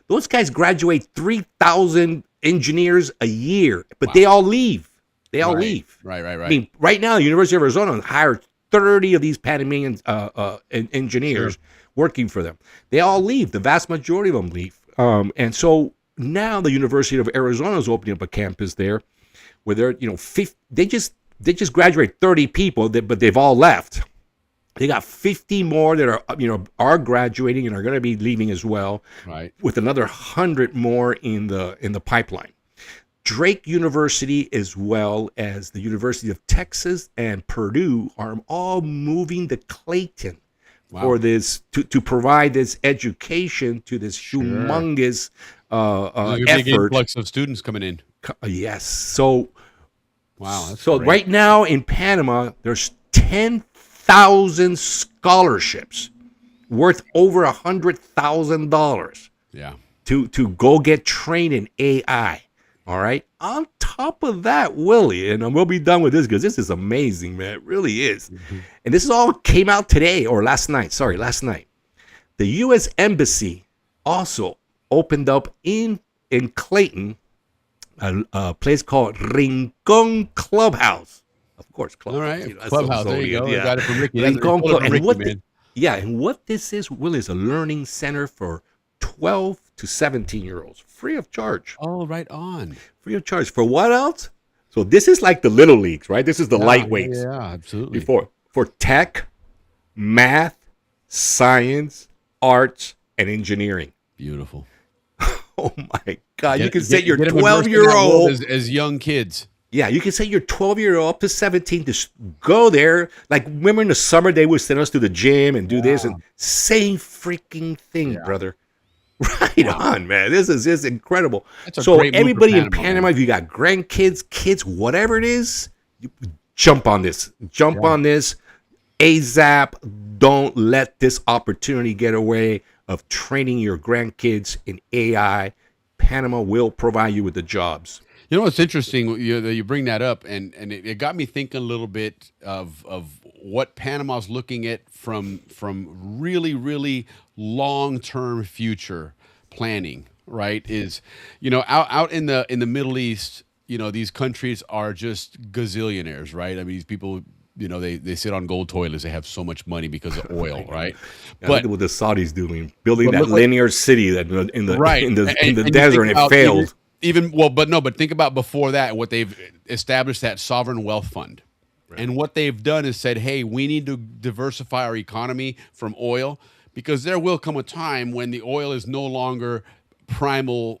Those guys graduate 3,000 engineers a year, but they all leave. They all leave. Right. I mean, right now, the University of Arizona hired 30 of these Panamanian engineers working for them. They all leave. The vast majority of them leave. And so now the University of Arizona is opening up a campus there where they're, they just graduate 30 people, but they've all left. They got 50 more that are graduating and are going to be leaving as well. Right. With another 100 more in the pipeline. Drake University, as well as the University of Texas and Purdue, are all moving to Clayton for this to provide this education to this humongous Big effort. influx of students coming in. Yes. So wow. That's so great. right now in Panama, there's 10,000 scholarships worth over $100,000. Yeah. To go get trained in AI. All right. On top of that, Willie, and we'll be done with this because this is amazing, man. It really is. And this is all came out today or last night. Sorry, last night. The U.S. Embassy also opened up in Clayton a place called Rincon Clubhouse. Of course, Clubhouse. All right. You know, that's Clubhouse. so There you go. Zonian, You got it from Ricky. Rincon That's- and Ricky, what man. and what this is, Willie, is a learning center for 12 to 17-year-olds, free of charge. Oh, right on. Free of charge. For what else? So this is like the little leagues, right? This is the lightweights. Yeah, absolutely. For tech, math, science, arts, and engineering. Beautiful. Oh my God. You can Get set your them immersed in that world 12-year-old. as young kids. Yeah, you can say your 12-year-old up to 17 to go there. Like, remember in the summer, they would send us to the gym and do this. And same freaking thing, brother. Right on, man. This is just incredible. That's a So great move for everybody in Panama, Panama, man. if you got grandkids, kids, whatever it is, you jump on this. Jump on this. ASAP. Don't let this opportunity get away of training your grandkids in AI. Panama will provide you with the jobs. You know what's interesting? You bring that up, and it got me thinking a little bit of what Panama's looking at from really, really long-term future planning. Right? Is out in the Middle East, these countries are just gazillionaires, right? I mean, these people. They sit on gold toilets. They have so much money because of oil, right? But look at what the Saudis doing, building that look what- linear city that in the right in the And you desert, think and it about failed. but think about before that, what they've established, that sovereign wealth fund. And what they've done is said, hey, we need to diversify our economy from oil, because there will come a time when the oil is no longer primal,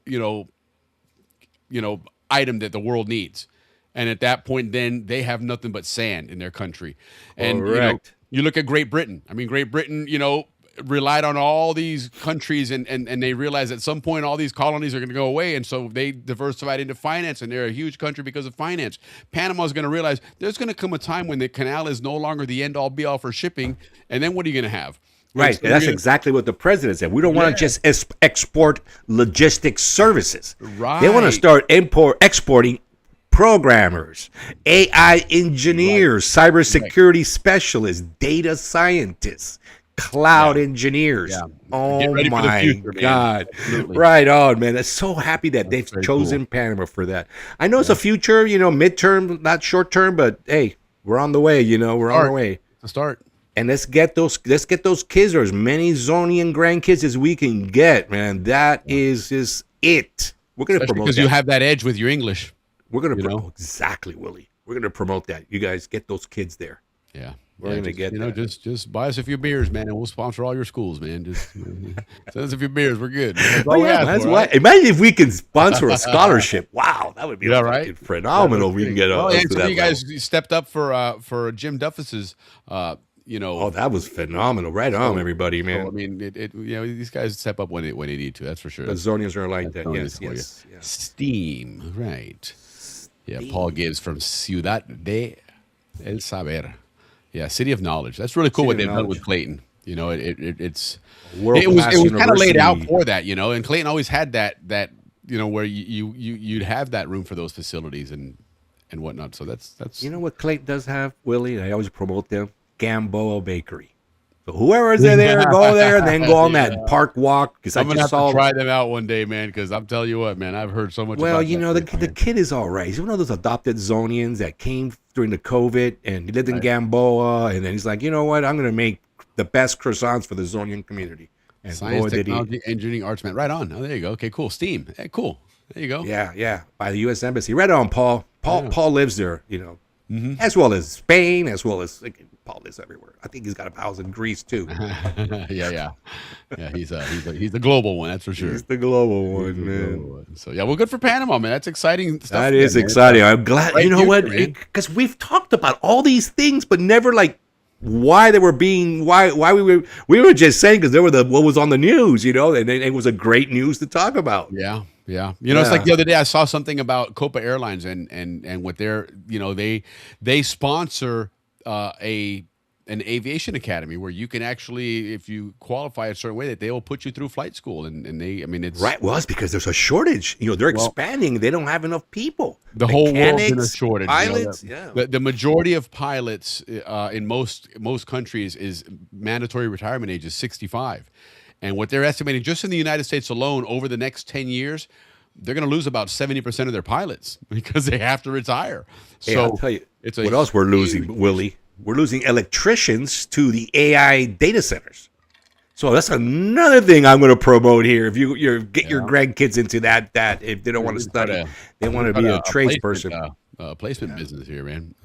item that the world needs. And at that point, then they have nothing but sand in their country. And Correct. you look at Great Britain. I mean, Great Britain, relied on all these countries, and they realized at some point all these colonies are going to go away, and so they diversified into finance, and they're a huge country because of finance. Panama is going to realize there's going to come a time when the canal is no longer the end-all be-all for shipping, and then what are you going to have? Right, So that's you're- exactly what the president said. We don't want to just export logistics services. Right. They want to start exporting programmers, AI engineers, cybersecurity specialists, data scientists, cloud engineers. Yeah. Oh Get ready for the my future, man. God. Absolutely. Right on, man. I'm so happy that they've very chosen cool. Panama for that. I know it's a future, midterm, not short term, but hey, we're on the way, we're on the way. To start. And let's get those kids, or as many Zonian grandkids as we can get, man. That is just it. We're gonna Especially promote because that. you have that edge with your English. We're gonna promote exactly, Willie. We're gonna promote that. You guys get those kids there. Yeah. We're gonna get that. just buy us a few beers, man, and we'll sponsor all your schools, man. Just send us a few beers. We're good. That's all Oh, we yeah, ask that's for, why. right? Imagine if we can sponsor a scholarship. Wow, that would be Yeah, a right? fucking phenomenal. We can get Well, up and to some that of you level. guys stepped up for Jim Duffus's, Oh, that was phenomenal. Right on, everybody, man. So, I mean, these guys step up when they need to. That's for sure. The Zonians are like that. Zonians Yes, for you. yes, yes. Steam, right? Yeah, Paul Gibbs from Ciudad de El Saber. Yeah, City of Knowledge. That's really cool City what of they've done Knowledge. with Clayton. You know, it's World-class it was kind of laid out university. for that. You know, and Clayton always had that you know where you'd have that room for those facilities and whatnot. So that's You know what Clayton does have, Willie? I always promote them. Gamboa Bakery. So whoever is there, go there and then go on that park walk. Because I I'm gonna just have saw. to try them out one day, man. Because I'm telling you what, man, I've heard so much. Well, about you that know, the place, kid is all right. He's one of those adopted Zonians that came during the COVID and he lived in Gamboa. And then he's like, you know what? I'm going to make the best croissants for the Zonian community. And Science, boy, did he. technology, engineering, arts, man. Right on. Oh, there you go. Okay, cool. STEAM. Hey, cool. There you go. Yeah. By the U.S. Embassy. Right on, Paul. Paul lives there, you know, as well as Spain, as well as Paul lives everywhere. I think he's got a house in Greece too. yeah. He's the global one. That's for sure. He's the global one, He's the man. global one. So yeah, well, good for Panama, man. That's exciting stuff. That is man. exciting. I'm glad. Bright You know what? future, man. Because we've talked about all these things, but never like why they were being why we were just saying because they were what was on the news, you know, and it was a great news to talk about. Yeah. You know, it's like the other day I saw something about Copa Airlines and what they're, you know, they sponsor an aviation academy where you can actually, if you qualify a certain way, that they will put you through flight school. And they, I mean, it's Right. Well, it's because there's a shortage. You know, they're expanding. They don't have enough people. the whole world's in a Mechanics, shortage. Pilots, you know, yeah. The majority of pilots in most countries is mandatory retirement age is 65. And what they're estimating just in the United States alone over the next 10 years, they're going to lose about 70% of their pilots because they have to retire. Hey, So I'll tell you, it's a what else we're losing, huge- Willie? We're losing electricians to the AI data centers. So that's another thing I'm going to promote here. If you get your grandkids into that if they don't want to study, they want to be a tradesperson. Placement business here, man.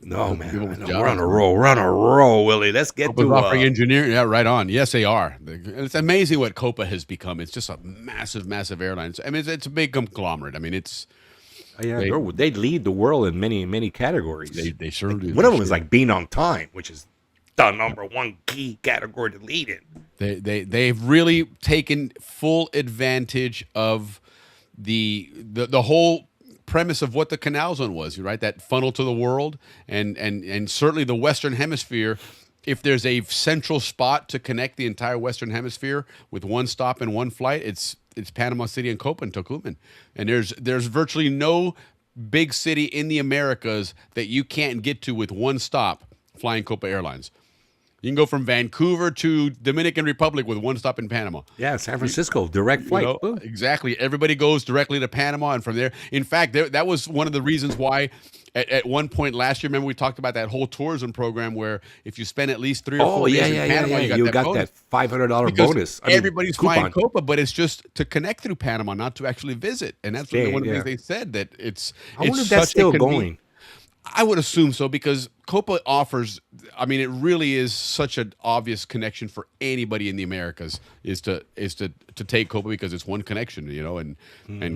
No, man. People I with know. jobs. We're on a roll. We're on a roll, Willie. Let's get Copa's to offering engineering. Yeah, right on. Yes, they are. It's amazing what Copa has become. It's just a massive airline. I mean, it's a big conglomerate. I mean, it's they lead the world in many categories. they sure do. One of them is like being on time, which is the number one key category to lead in. They've really taken full advantage of the whole premise of what the Canal Zone was, right? That funnel to the world, and certainly the Western Hemisphere. If there's a central spot to connect the entire Western Hemisphere with one stop and one flight, it's Panama City and Copa and Tocumen. And there's virtually no big city in the Americas that you can't get to with one stop flying Copa Airlines. You can go from Vancouver to Dominican Republic with one stop in Panama. Yeah, San Francisco, direct flight. You know, exactly. Everybody goes directly to Panama, and from there. In fact, that was one of the reasons why at one point last year, remember we talked about that whole tourism program where if you spend at least 3 or 4 days in Panama, you got bonus. that $500 Because bonus. everybody's flying coupon. Copa, but it's just to connect through Panama, not to actually visit. And that's one of the things they said, that it's. I wonder it's if that's such a still conven- going. I would assume so, because Copa offers, I mean, it really is such an obvious connection for anybody in the Americas is to take Copa, because it's one connection, you know, and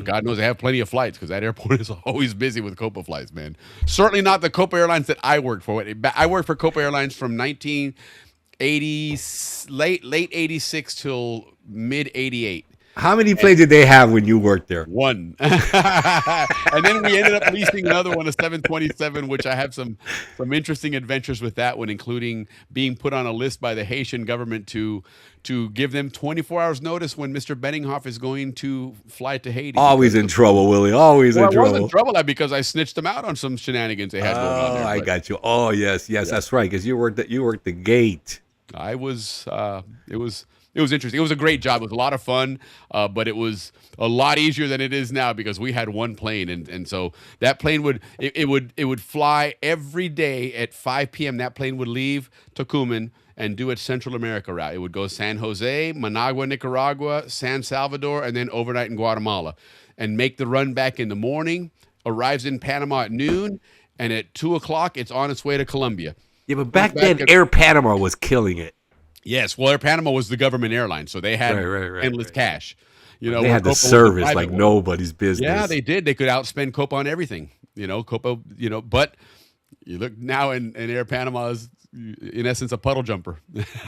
God knows they have plenty of flights, because that airport is always busy with Copa flights, man. Certainly not the Copa Airlines that I worked for. I worked for Copa Airlines from 1980, late 86 till mid 88. How many planes did they have when you worked there? One. And then we ended up leasing another one, a 727, which I have some interesting adventures with that one, including being put on a list by the Haitian government to give them 24 hours notice when Mr. Benninghoff is going to fly to Haiti. Always in trouble, Willie. Always in I trouble. was in trouble because I snitched them out on some shenanigans they had going on there. I got you. Oh, yes, that's right, because you worked the gate. I was it was interesting. It was a great job. It was a lot of fun, but it was a lot easier than it is now, because we had one plane, and so that plane would fly every day at 5 p.m. That plane would leave Tocumen and do its Central America route. It would go San Jose, Managua, Nicaragua, San Salvador, and then overnight in Guatemala, and make the run back in the morning. Arrives in Panama at noon, and at 2:00 it's on its way to Colombia. Yeah, but back then, Air Panama was killing it. Yes, well, Air Panama was the government airline, so they had Right, endless cash. You know, They had the Copa was service private like one. nobody's business. Yeah, they did. They could outspend Copa on everything. You know, Copa. You know, but you look now, and Air Panama is in essence a puddle jumper.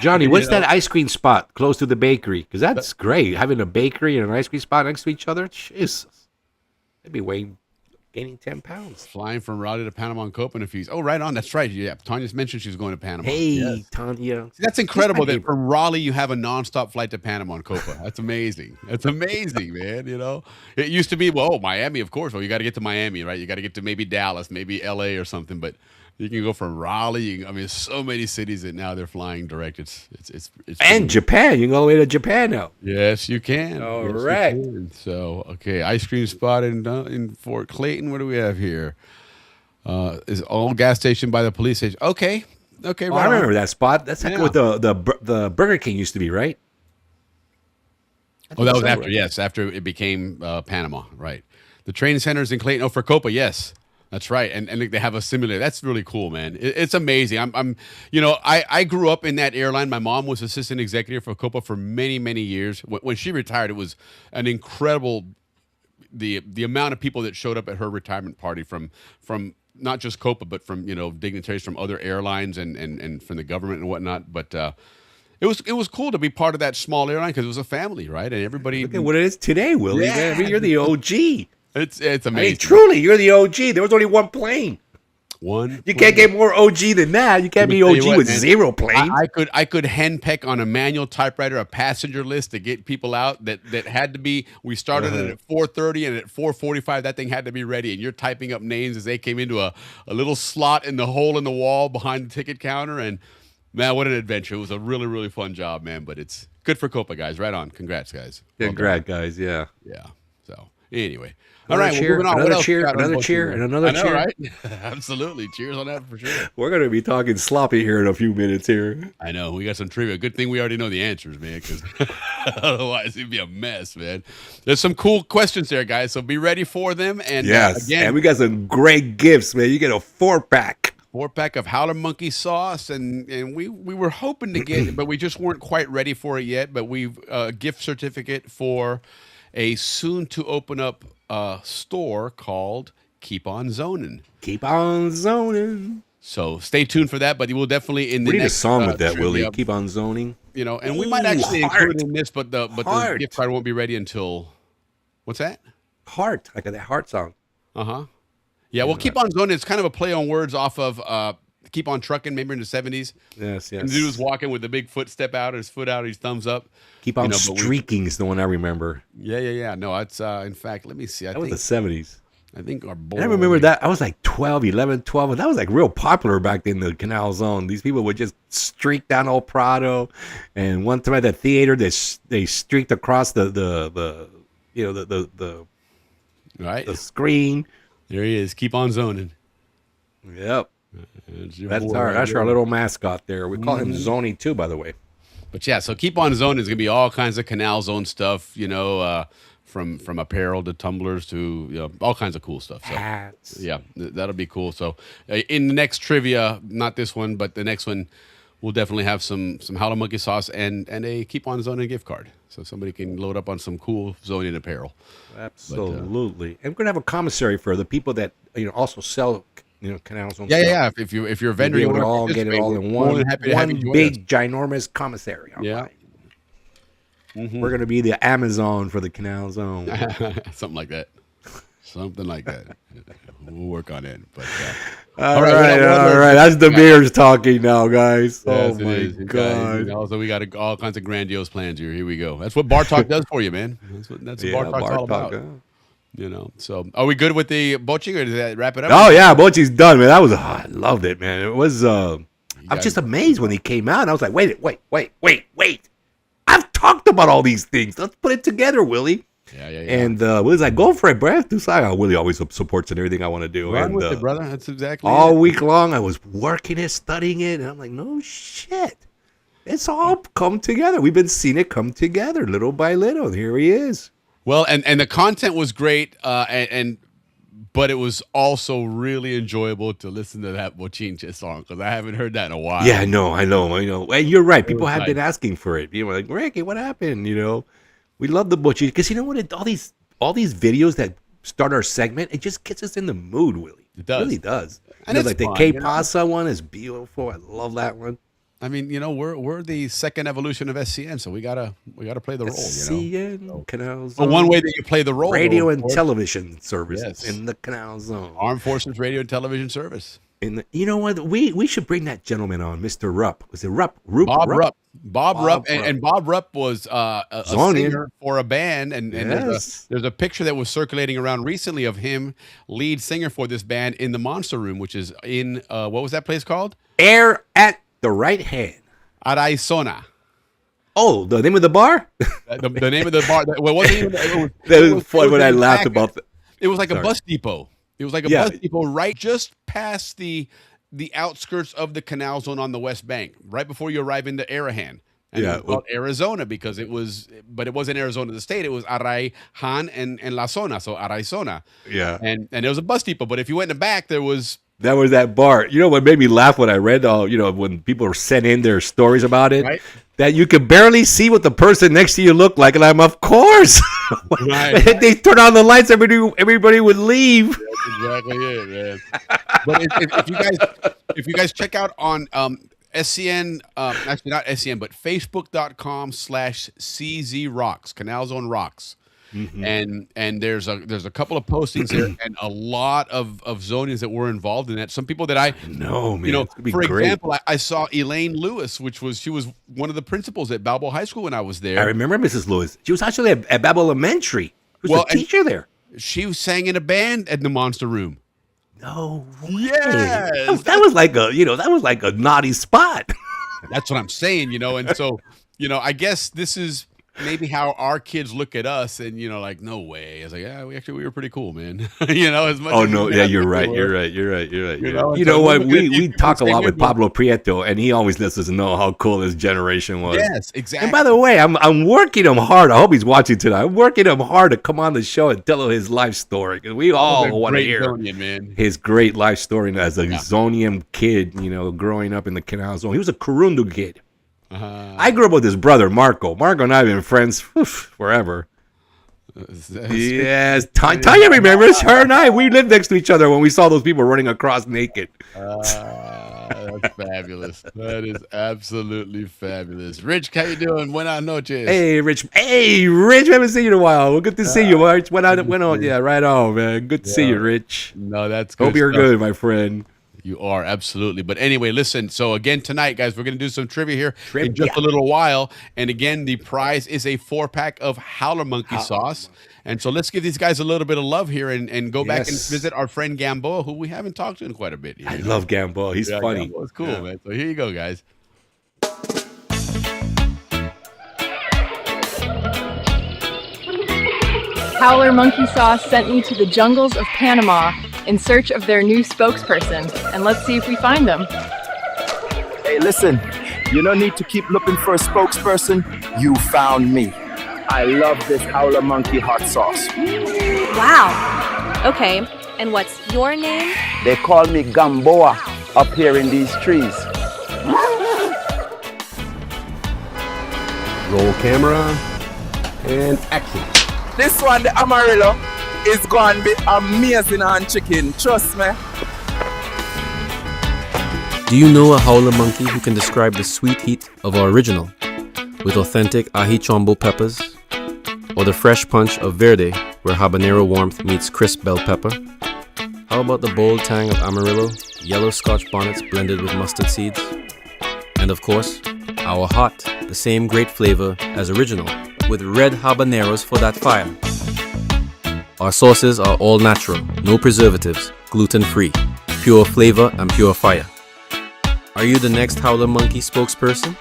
Johnny, what's You know? that ice cream spot close to the bakery? Because that's great. Having a bakery and an ice cream spot next to each other. Jesus. They'd be waiting gaining 10 pounds. Flying from Raleigh to Panama and Copa in a few. Oh, right on. That's right. Yeah, Tanya's mentioned she's going to Panama. Hey, Yes. Tanya. See, that's incredible that from Raleigh you have a nonstop flight to Panama and Copa. That's amazing. That's amazing, man. You know, it used to be, well, Miami, of course. Well, you got to get to Miami, right? You got to get to maybe Dallas, maybe LA or something. But you can go from Raleigh. I mean, so many cities that now they're flying direct. It's and Japan. You can go all the way to Japan now. Yes, you can. All Yes, you right. can. So, okay, ice cream spot in Fort Clayton. What do we have here? Is all gas station by the police station. Okay. Okay, Oh, right I remember on. that spot. That's like Yeah. what the Burger King used to be, right? Oh, that was so, after. right? Yes, after it became Panama. Right. The train centers in Clayton. Oh, for Copa. Yes, that's right. And they have a simulator. That's really cool, man. It's amazing. I grew up in that airline. My mom was assistant executive for Copa for many, many years. When she retired, it was an incredible the amount of people that showed up at her retirement party from not just Copa, but from dignitaries from other airlines and from the government and whatnot. But it was cool to be part of that small airline because it was a family, right? And everybody. Look at what it is today, Willie. Yeah. Man. I mean, you're the OG. It's amazing. I mean, truly, you're the OG. There was only one plane. You can't get more OG than that. You can't be OG with zero planes. I could henpeck on a manual typewriter a passenger list to get people out that had to be. We started it at 4:30 and at 4:45 that thing had to be ready. And you're typing up names as they came into a little slot in the hole in the wall behind the ticket counter. And man, what an adventure! It was a really, really fun job, man. But it's good for Copa, guys. Right on. Congrats, guys. Congrats, guys. Yeah. Yeah. So anyway. Another All right, cheer, moving on. What another else cheer, we got on another the cheer, book and here? another I know, cheer. right? Absolutely. Cheers on that for sure. We're going to be talking sloppy here in a few minutes here. I know. We got some trivia. Good thing we already know the answers, man, because otherwise it'd be a mess, man. There's some cool questions there, guys, so be ready for them. And Yes, again, and we got some great gifts, man. You get a 4-pack. 4-pack of Howler Monkey sauce, and we were hoping to get it, but we just weren't quite ready for it yet. But we've a gift certificate for a soon-to-open-up store called Keep On Zonin'. Keep on zoning. So stay tuned for that, but you will definitely in the We need next a song with that, trivia, Willie. Keep on zoning. And we might actually include it in this, but the gift card won't be ready until what's that? Heart, like that heart song. Yeah, well, Keep On Zoning. It's kind of a play on words off of Keep On Trucking, maybe in the 70s. Yes. And the dude was walking with the big footstep out, his foot out, his thumbs up. Keep on streaking is the one I remember. Yeah. No, it's in fact, let me see. That was the 70s. I think our boy. I remember that. I was like 12, 11, 12. And that was like real popular back in the Canal Zone. These people would just streak down Old Prado. And one time at the theater, they streaked across the screen. There he is. Keep on zoning. Yep. That's our little mascot there. We call him Zony too, by the way. But yeah, so Keep On Zoning is gonna be all kinds of Canal Zone stuff, from apparel to tumblers to all kinds of cool stuff. So, hats. Yeah, that'll be cool. So in the next trivia, not this one, but the next one, we'll definitely have some Howler Monkey sauce and a Keep On Zoning gift card, so somebody can load up on some cool Zonian apparel. Absolutely. And we're gonna have a commissary for the people that also sell Canal Zone. Yeah. If you're a vendor, you want to all get it all in one big ginormous commissary. Yeah. We're going to be the Amazon for the Canal Zone. Something like that. We'll work on it. But all right. That's the beers talking now, guys. Yes, oh my God. Also, we got all kinds of grandiose plans here. Here we go. That's what Bar Talk does for you, man. That's what Bar Talk's all about. So are we good with the boching, or does that wrap it up? Oh yeah, boching's done, man. I loved it, man. It was. I was just amazed when he came out. And I was like, wait. I've talked about all these things. Let's put it together, Willie. Yeah. And Willie's like, go for it, Brad. Willie always supports in everything I want to do. Run with it, brother. That's exactly all week long. I was working it, studying it, and I'm like, no shit. It's all come together. We've been seeing it come together little by little. And here he is. Well, and the content was great, but it was also really enjoyable to listen to that Bochinche song, because I haven't heard that in a while. Yeah, I know. And you're right. People have been asking for it. People are like, Ricky, what happened? We love the Bochinche, because you know what? All these videos that start our segment, it just gets us in the mood, Willie. It does. It really does. And it's like fun, the K Pasa one is beautiful. I love that one. I mean, we're the second evolution of SCN, so we gotta play the role. SCN, Canal Zone. Well, one way that you play the role, radio though, and television services in the Canal Zone. Armed Forces Radio and Television Service. You know what? We should bring that gentleman on, Mr. Rupp. Was it Rupp? Bob Rupp. Bob Rupp. And Bob Rupp was a Zonian. singer for a band, and there's a picture that was circulating around recently of him, lead singer for this band, in the Monster Room, which is in what was that place called? Air at the Right Hand. Araizona. Oh, the name of the bar? the name of the bar. Well, wasn't even. That was fun when I laughed about that. It was like a bus depot. It was like a bus depot right just past the outskirts of the Canal Zone on the West Bank, right before you arrive into Arahan. And it was called Arizona because it wasn't Arizona the state. It was Araihan and La Zona, so Araizona. Yeah. And there was a bus depot, but if you went in the back, there was... That was that bar. You know what made me laugh when I read, when people sent in their stories about it? Right. That you could barely see what the person next to you looked like, and I'm, of course. Right. They turn on the lights, everybody would leave. That's exactly it, man. But if you guys check out on SCN, actually not SCN, but Facebook.com/CZ Rocks, Canal Zone Rocks. Mm-hmm. And there's a couple of postings there and a lot of Zonians that were involved in that. Some people that I know, man. For example, I saw Elaine Lewis, she was one of the principals at Balboa High School when I was there. I remember Mrs. Lewis. She was actually at Balboa Elementary. She was a teacher there. She sang in a band at the Monster Room. No way. Yes. That was like a naughty spot. That's what I'm saying, and so, I guess this is maybe how our kids look at us, and like, no way. I was like, yeah, we were pretty cool, man. As much. Oh no, yeah, you're right. You're right. You know what? We talk a lot with Pablo Prieto, and he always lets us know how cool his generation was. Yes, exactly. And by the way, I'm working him hard. I hope he's watching tonight. I'm working him hard to come on the show and tell his life story, because we all want to hear his great life story as a Zonian kid. Growing up in the Canal Zone, he was a Kurundu kid. I grew up with his brother, Marco. Marco and I have been friends forever. Yes. Tanya remembers. Her and I, we lived next to each other when we saw those people running across naked. That's fabulous. That is absolutely fabulous. Rich, how you doing? Buenas noches. Hey, Rich. We haven't seen you in a while. Well, good to see you. Went on. Yeah, right on, man. Good to see you, Rich. No, that's good. Hope you're good, my friend. You are, absolutely. But anyway, listen. So again, tonight, guys, we're going to do some trivia here in just a little while. And again, the prize is a 4-pack of Howler Monkey sauce. And so let's give these guys a little bit of love here and go back and visit our friend Gamboa, who we haven't talked to in quite a bit. I love Gamboa. He's funny. Gamboa's cool, man. So here you go, guys. Howler Monkey Sauce sent me to the jungles of Panama in search of their new spokesperson, and let's see if we find them. Hey, listen, you don't need to keep looking for a spokesperson. You found me. I love this Howler Monkey hot sauce. Wow. Okay, and what's your name? They call me Gamboa up here in these trees. Roll camera and action. This one, the Amarillo, is going to be amazing on chicken. Trust me. Do you know a howler monkey who can describe the sweet heat of our original with authentic ají chombo peppers, or the fresh punch of verde where habanero warmth meets crisp bell pepper? How about the bold tang of Amarillo, yellow Scotch bonnets blended with mustard seeds? And of course, our hot, the same great flavor as original, with red habaneros for that fire. Our sauces are all natural, no preservatives, gluten-free, pure flavor and pure fire. Are you the next Howler Monkey spokesperson?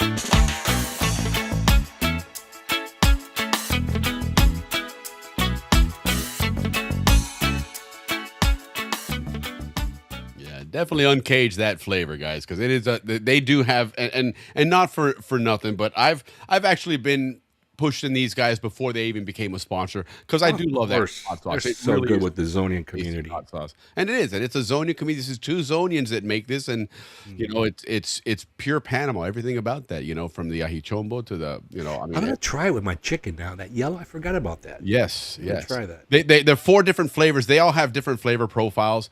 Definitely uncage that flavor, guys, because it is they do have and not for nothing, but I've actually been pushing these guys before they even became a sponsor because I do love that hot sauce. They're so good with the Zonian community. Hot sauce, and it is, and it's a Zonian community. This is 2 Zonians that make this, and you know, it's pure Panama. Everything about that, you know, from the ajichombo to the, you know, I mean, I'm gonna try it with my chicken now. That yellow, I forgot about that. Yes, I'm gonna yes. try that. They're 4 different flavors. They all have different flavor profiles.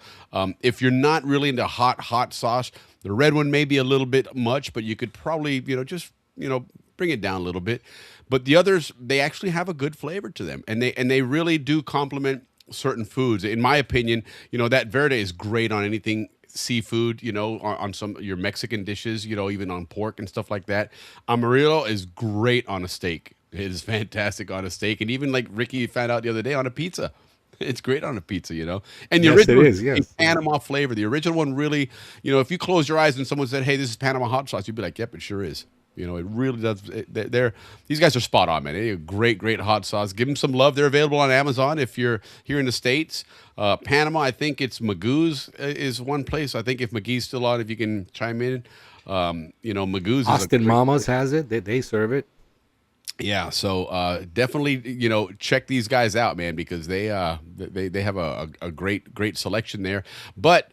If you're not really into hot sauce, the red one may be a little bit much, but you could probably, you know, just, you know, bring it down a little bit. But the others, they actually have a good flavor to them, and they really do complement certain foods. In my opinion, you know, that verde is great on anything seafood, you know, on some your Mexican dishes, you know, even on pork and stuff like that. Amarillo is great on a steak. It is fantastic on a steak, and even like Ricky found out the other day, on a pizza. It's great on a pizza, you know. And the original is a Panama flavor. The original one really, you know, if you close your eyes and someone said, "Hey, this is Panama hot sauce," you'd be like, "Yep, it sure is." You know, it really does. These guys are spot on, man. They're great hot sauce. Give them some love. They're available on Amazon if you're here in the States. Panama, I think it's Magoo's is one place. I think if McGee's still on, if you can chime in. You know, Magoo's. Austin Mamas has it. They serve it. Yeah, so definitely, you know, check these guys out, man, because they have a great selection there. But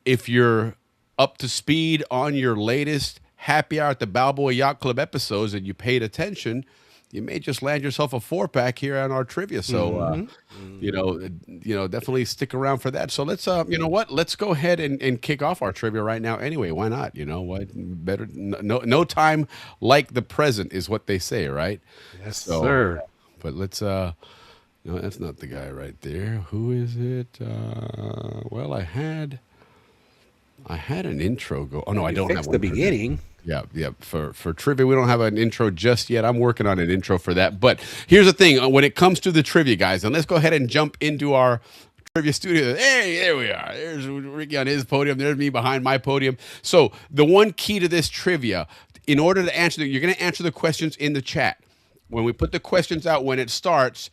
if you're up to speed on your latest Happy Hour at the Balboa Yacht Club episodes and you paid attention, you may just land yourself a 4-pack here on our trivia. So, you know, definitely stick around for that. So let's, you know what? Let's go ahead and kick off our trivia right now. Anyway, why not? You know what? Better no time like the present is what they say, right? Yes, sir. But let's. No, that's not the guy right there. Who is it? Well, I had an intro go. Oh no, I don't have one. The beginning. Yeah. For trivia, we don't have an intro just yet. I'm working on an intro for that. But here's the thing: when it comes to the trivia, guys, and let's go ahead and jump into our trivia studio. Hey, there we are. There's Ricky on his podium. There's me behind my podium. So the one key to this trivia, in order to answer, you're going to answer the questions in the chat. When we put the questions out, when it starts,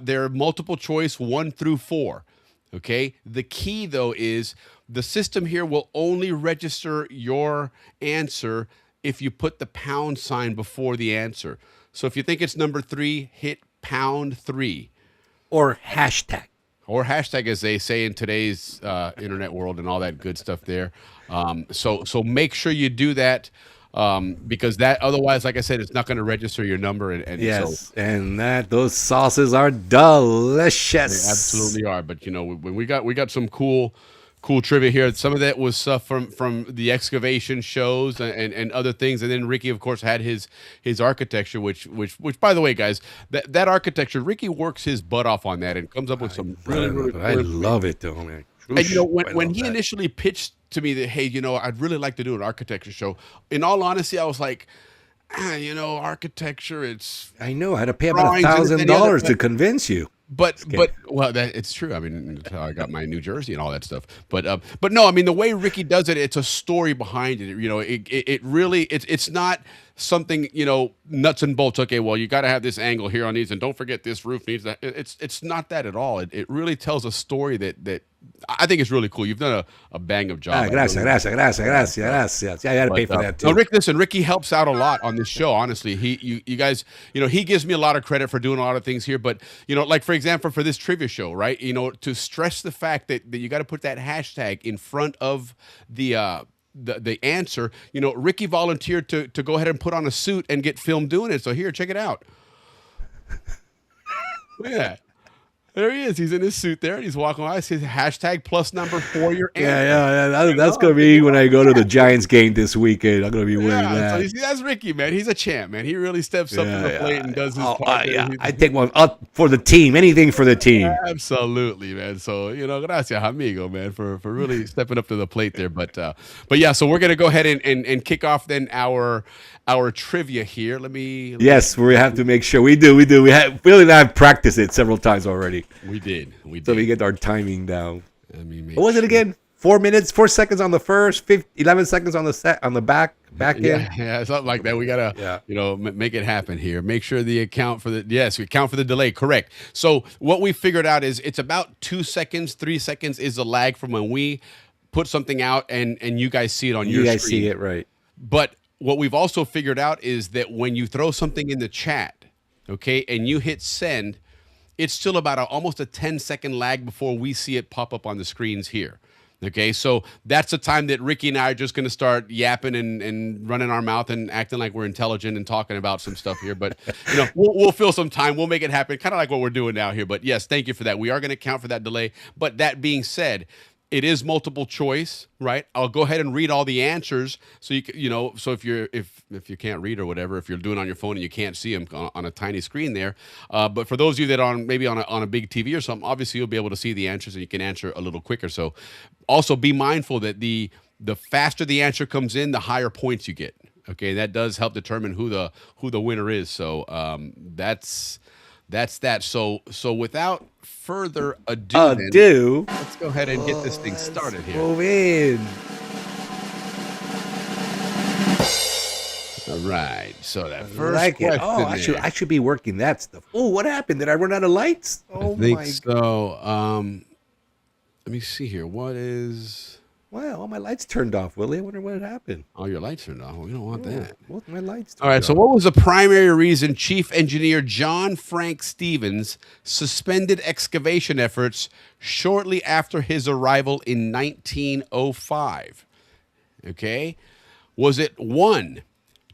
there are multiple choice 1 through 4. Okay. The key though is the system here will only register your answer if you put the pound sign before the answer. So if you think it's number 3, hit #3. Or hashtag. Or hashtag, as they say in today's internet world and all that good stuff there. So make sure you do that. Because that otherwise, like I said, it's not going to register your number. And yes, and those sauces are delicious. They absolutely are. But you know, when we got some cool trivia here. Some of that was stuff from the excavation shows and other things. And then Ricky, of course, had his architecture, which by the way, guys, that architecture, Ricky works his butt off on that and comes up with some really I love it though, man. And you know, when he initially pitched to me that, hey, you know, I'd really like to do an architecture show. In all honesty, I was like, you know, architecture, it's. I know. I had to pay about $1,000 to convince you. But well, it's true. I mean, I got my New Jersey and all that stuff. But no, I mean, the way Ricky does it, it's a story behind it. You know, it really it's not something, you know, nuts and bolts. Okay, well, you got to have this angle here on these, and don't forget this roof needs that. It's not that at all. It really tells a story that I think is really cool. You've done a bang of job. Gracias. Yeah, I got to pay for that too. No, Ricky helps out a lot on this show. Honestly, you guys, you know, he gives me a lot of credit for doing a lot of things here. But you know, like for example, for this trivia show, right? You know, to stress the fact that you got to put that hashtag in front of the answer. You know, Ricky volunteered to go ahead and put on a suit and get filmed doing it. So here, check it out. Look at that. There he is. He's in his suit there, and he's walking by. It says hashtag +number for your answer. Yeah. That's going to be when I go to the Giants game this weekend. I'm going to be wearing that. So you see, that's Ricky, man. He's a champ, man. He really steps up to the plate and does his part. I take one up for the team. Anything for the team. Absolutely, man. So, you know, gracias, amigo, man, for really stepping up to the plate there. But yeah, so we're going to go ahead and kick off then our trivia here. Yes, we have to make sure we do. We really have practiced it several times already. We did. So we get our timing down. What was it again? 4 minutes, 4 seconds on the first, 11 seconds on the back end. Yeah, something like that. We gotta, you know, make it happen here. Make sure we account for the delay. Correct. So what we figured out is it's about 2 seconds, 3 seconds is the lag from when we put something out and you guys see it on your screen. You guys see it, right? But what we've also figured out is that when you throw something in the chat, okay, and you hit send, it's still about almost a 10-second lag before we see it pop up on the screens here. Okay, so that's the time that Ricky and I are just going to start yapping and running our mouth and acting like we're intelligent and talking about some stuff here. But, we'll fill some time. We'll make it happen, kind of like what we're doing now here. But, yes, thank you for that. We are going to count for that delay. But that being said, it is multiple choice, right? I'll go ahead and read all the answers, so so if you can't read or whatever, if you're doing it on your phone and you can't see them on a tiny screen there, but for those of you that are maybe on a big TV or something, obviously you'll be able to see the answers and you can answer a little quicker. So, also be mindful that the faster the answer comes in, the higher points you get. Okay, that does help determine who the winner is. So that's that. So without further ado, let's go ahead and get this thing started here. Move in. All right. So that first question. Oh, I should be working that stuff. Oh, what happened? Did I run out of lights? Oh, I think so. Let me see here. What is? Wow, all my lights turned off, Willie. I wonder what happened. Oh, your lights turned off. We don't want that. Both my lights turned All right, so what was the primary reason Chief Engineer John Frank Stevens suspended excavation efforts shortly after his arrival in 1905? Okay. Was it 1,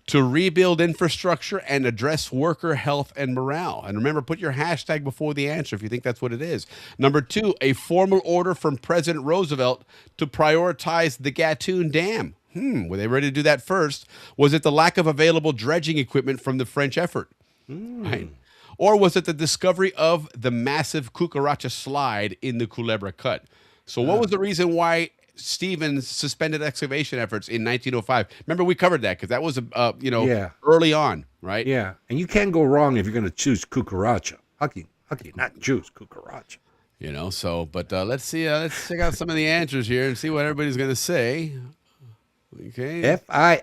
to rebuild infrastructure and address worker health and morale? And remember, put your hashtag before the answer if you think that's what it is. Number 2, a formal order from President Roosevelt to prioritize the Gatun Dam. Were they ready to do that first? Was it the lack of available dredging equipment from the French effort? Right. Or was it the discovery of the massive Cucaracha slide in the Culebra Cut? So what was the reason why Stevens suspended excavation efforts in 1905? Remember, we covered that because that was early on, right? Yeah, and you can't go wrong if you're going to choose Cucaracha. How can you not choose Cucaracha? But let's see. Let's check out some of the answers here and see what everybody's going to say. Okay. FIF. I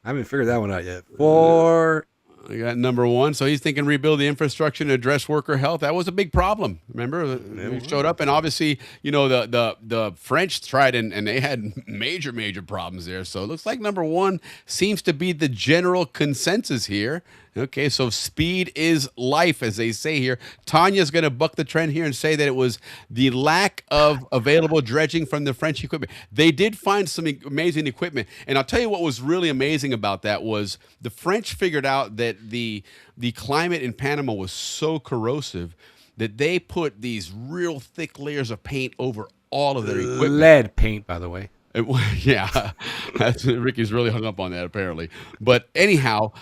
haven't figured that one out yet. 4. We got number 1. So he's thinking rebuild the infrastructure and address worker health. That was a big problem. Remember, we showed up, and obviously, the French tried, and they had major problems there. So it looks like number 1 seems to be the general consensus here. Okay, so speed is life, as they say here. Tanya's going to buck the trend here and say that it was the lack of available dredging from the French equipment. They did find some amazing equipment, and I'll tell you what was really amazing about that was the French figured out that the climate in Panama was so corrosive that they put these real thick layers of paint over all of their equipment. Lead paint, by the way. Yeah, Ricky's really hung up on that apparently. But anyhow,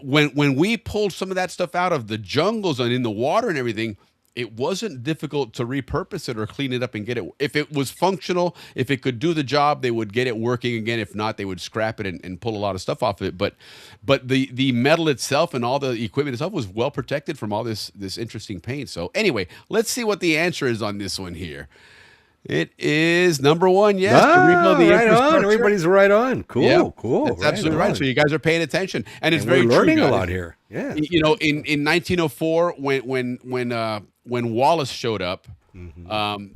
when we pulled some of that stuff out of the jungles and in the water and everything, it wasn't difficult to repurpose it or clean it up and get it. If it was functional, if it could do the job, they would get it working again. If not, they would scrap it and pull a lot of stuff off of it. But the metal itself and all the equipment itself was well protected from all this interesting paint. So anyway, let's see what the answer is on this one here. It is number 1, yes. To rebuild the right on. Everybody's right on. Cool, yeah, cool. That's absolutely right. So you guys are paying attention, and it's and very we're learning true, a lot here. Yeah. In 1904, when Wallace showed up,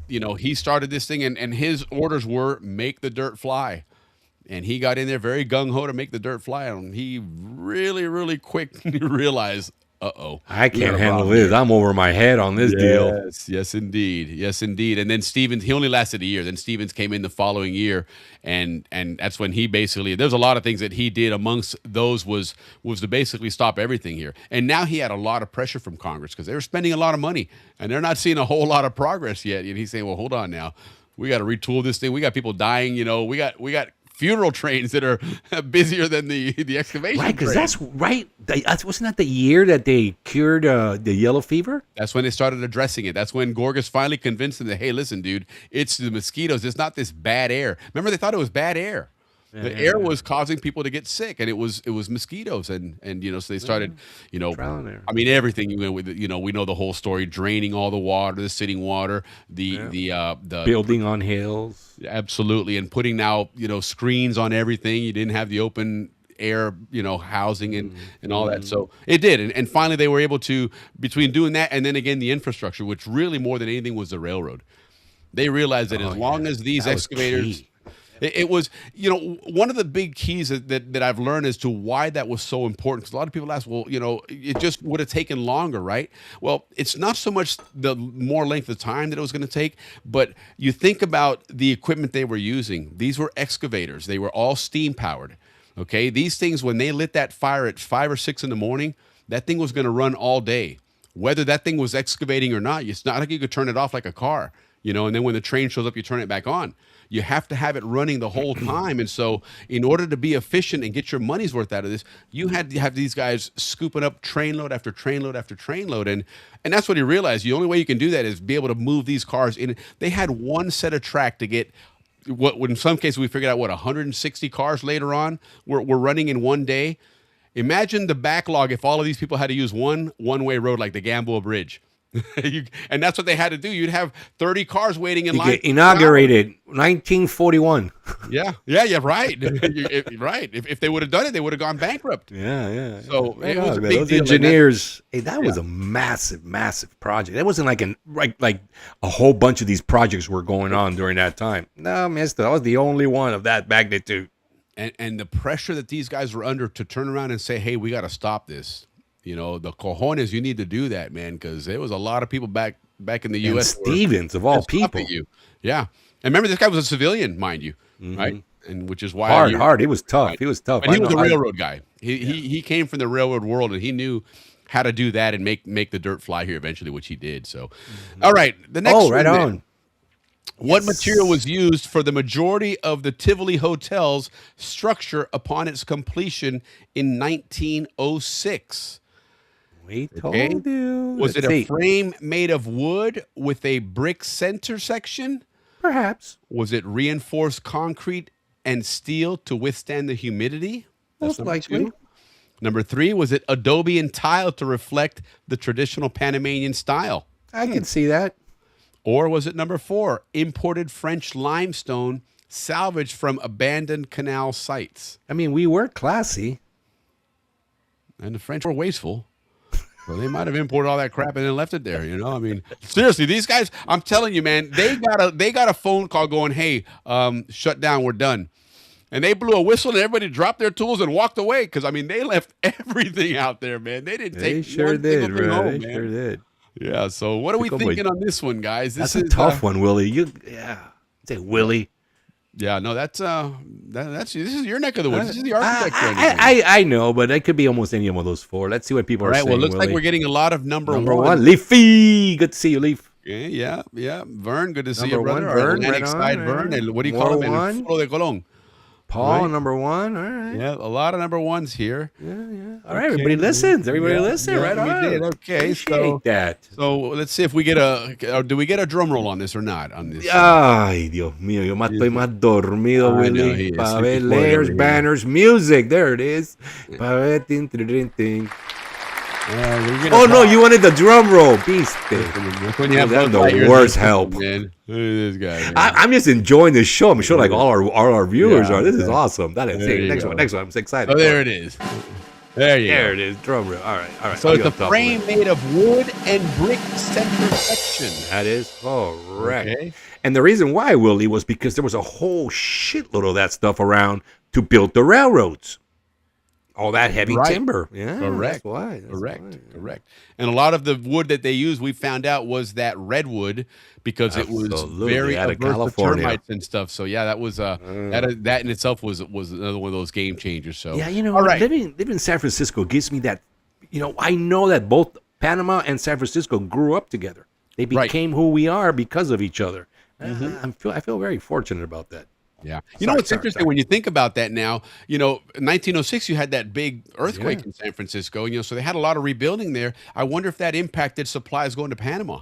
he started this thing, and his orders were make the dirt fly. And he got in there very gung-ho to make the dirt fly, and he really quick realized, I can't handle this. I'm over my head on this deal. Yes, indeed. And then Stevens, he only lasted a year. Then Stevens came in the following year, and that's when he basically, there's a lot of things that he did. Amongst those was to basically stop everything here. And now he had a lot of pressure from Congress because they were spending a lot of money, and they're not seeing a whole lot of progress yet. And he's saying, well, hold on now. We got to retool this thing. We got people dying. We got funeral trains that are busier than the excavation. Right, because that's right. Wasn't that the year that they cured the yellow fever? That's when they started addressing it. That's when Gorgas finally convinced them that, hey, listen, dude, it's the mosquitoes. It's not this bad air. Remember, they thought it was bad air. The air was causing people to get sick, and it was mosquitoes, and so they started, I mean, everything. We know the whole story: draining all the water, the sitting water, the building on hills, absolutely, and putting now screens on everything. You didn't have the open air, housing and all that. So it did, and finally they were able to, between doing that and then again the infrastructure, which really more than anything was the railroad. They realized that as long as these excavators. It was, you know, one of the big keys that I've learned as to why that was so important. Because a lot of people ask, well, you know, it just would have taken longer, right? Well, it's not so much the more length of time that it was going to take, but you think about the equipment they were using. These were excavators. They were all steam powered. Okay, these things, when they lit that fire at 5 or 6 in the morning, that thing was going to run all day. Whether that thing was excavating or not, it's not like you could turn it off like a car, you know, and then when the train shows up, you turn it back on. You have to have it running the whole time. And so in order to be efficient and get your money's worth out of this, you had to have these guys scooping up train load after train load after train load. And that's what he realized. The only way you can do that is be able to move these cars in. They had one set of track to get what in some cases we figured out 160 cars later on were running in one day. Imagine the backlog if all of these people had to use one-way road like the Balboa Bridge. And that's what they had to do. You'd have 30 cars waiting in line. Get inaugurated 1941. Yeah, right. Right. If they would have done it, they would have gone bankrupt. Yeah. So it was a big those deal. engineers. Hey, that was a massive project. That wasn't like a whole bunch of these projects were going on during that time. No, mister, I was the only one of that magnitude. And the pressure that these guys were under to turn around and say, hey, we got to stop this. You know, the cojones, you need to do that, man, because there was a lot of people back in the U.S. Stevens, of all people. You. Yeah. And remember, this guy was a civilian, mind you, right? And which is why hard. He was tough. He was tough. But he was a railroad guy. He came from the railroad world, and he knew how to do that and make the dirt fly here eventually, which he did. So, all right, the next. Oh, right on. What material was used for the majority of the Tivoli Hotel's structure upon its completion in 1906? We told you. Was it a frame made of wood with a brick center section? Perhaps. Was it reinforced concrete and steel to withstand the humidity? Most likely. 2. Number 3, was it adobe and tile to reflect the traditional Panamanian style? I can see that. Or was it number 4, imported French limestone salvaged from abandoned canal sites? I mean, we were classy. And the French were wasteful. So they might have imported all that crap and then left it there, you know? I mean, seriously, these guys, I'm telling you, man, they got a phone call going, hey, shut down, we're done. And they blew a whistle and everybody dropped their tools and walked away because, I mean, they left everything out there, man. They didn't take sure one single thing home, They man. sure did. Yeah, so what are we thinking on this one, guys? That's a tough one, Willie. Say Willie. Yeah, no, that's this is your neck of the woods. This is the architect. I know, but it could be almost any one of those 4. Let's see what people are saying. Well, it looks Willie. like we're getting a lot of number one. Number 1, Leafy. Good to see you, Leaf. Yeah. Vern, good to see Number you, brother. 1, Vern, Atlantic side, Vern. And what do you call him? El Foro de Colón. Paul, right? number 1. All right. Yeah, a lot of number 1s here. Yeah. All right, everybody listens. Everybody listen. Right on. We did. Okay, so let's see if we get do we get a drum roll on this or not? On this. Ay, Dios mío, yo estoy más dormido, Willie. Pa ver, layers, banners, music. There it is. Pa ver, ting, ting, ting, ting. Oh no, you wanted the drum roll, beast. When you have the worst help, man. Look at this guy. Man. I'm just enjoying this show. I'm sure like all our viewers are. This is awesome. That is next one. I'm so excited. Oh, there it is. There it is. Drum roll. All right. So it's a frame made of wood and brick center section. That is correct. Okay. And the reason why, Willie, was because there was a whole shitload of that stuff around to build the railroads. All that heavy timber. Yeah, correct. That's why. Correct. And a lot of the wood that they used, we found out, was that redwood because it was very averse to termites and stuff. So yeah, that was that in itself was another one of those game changers. So yeah, you know, living in San Francisco gives me that. You know, I know that both Panama and San Francisco grew up together. They became who we are because of each other. Mm-hmm. I feel very fortunate about that. Yeah. You know what's interesting when you think about that now, you know, in 1906, you had that big earthquake in San Francisco, you know, so they had a lot of rebuilding there. I wonder if that impacted supplies going to Panama.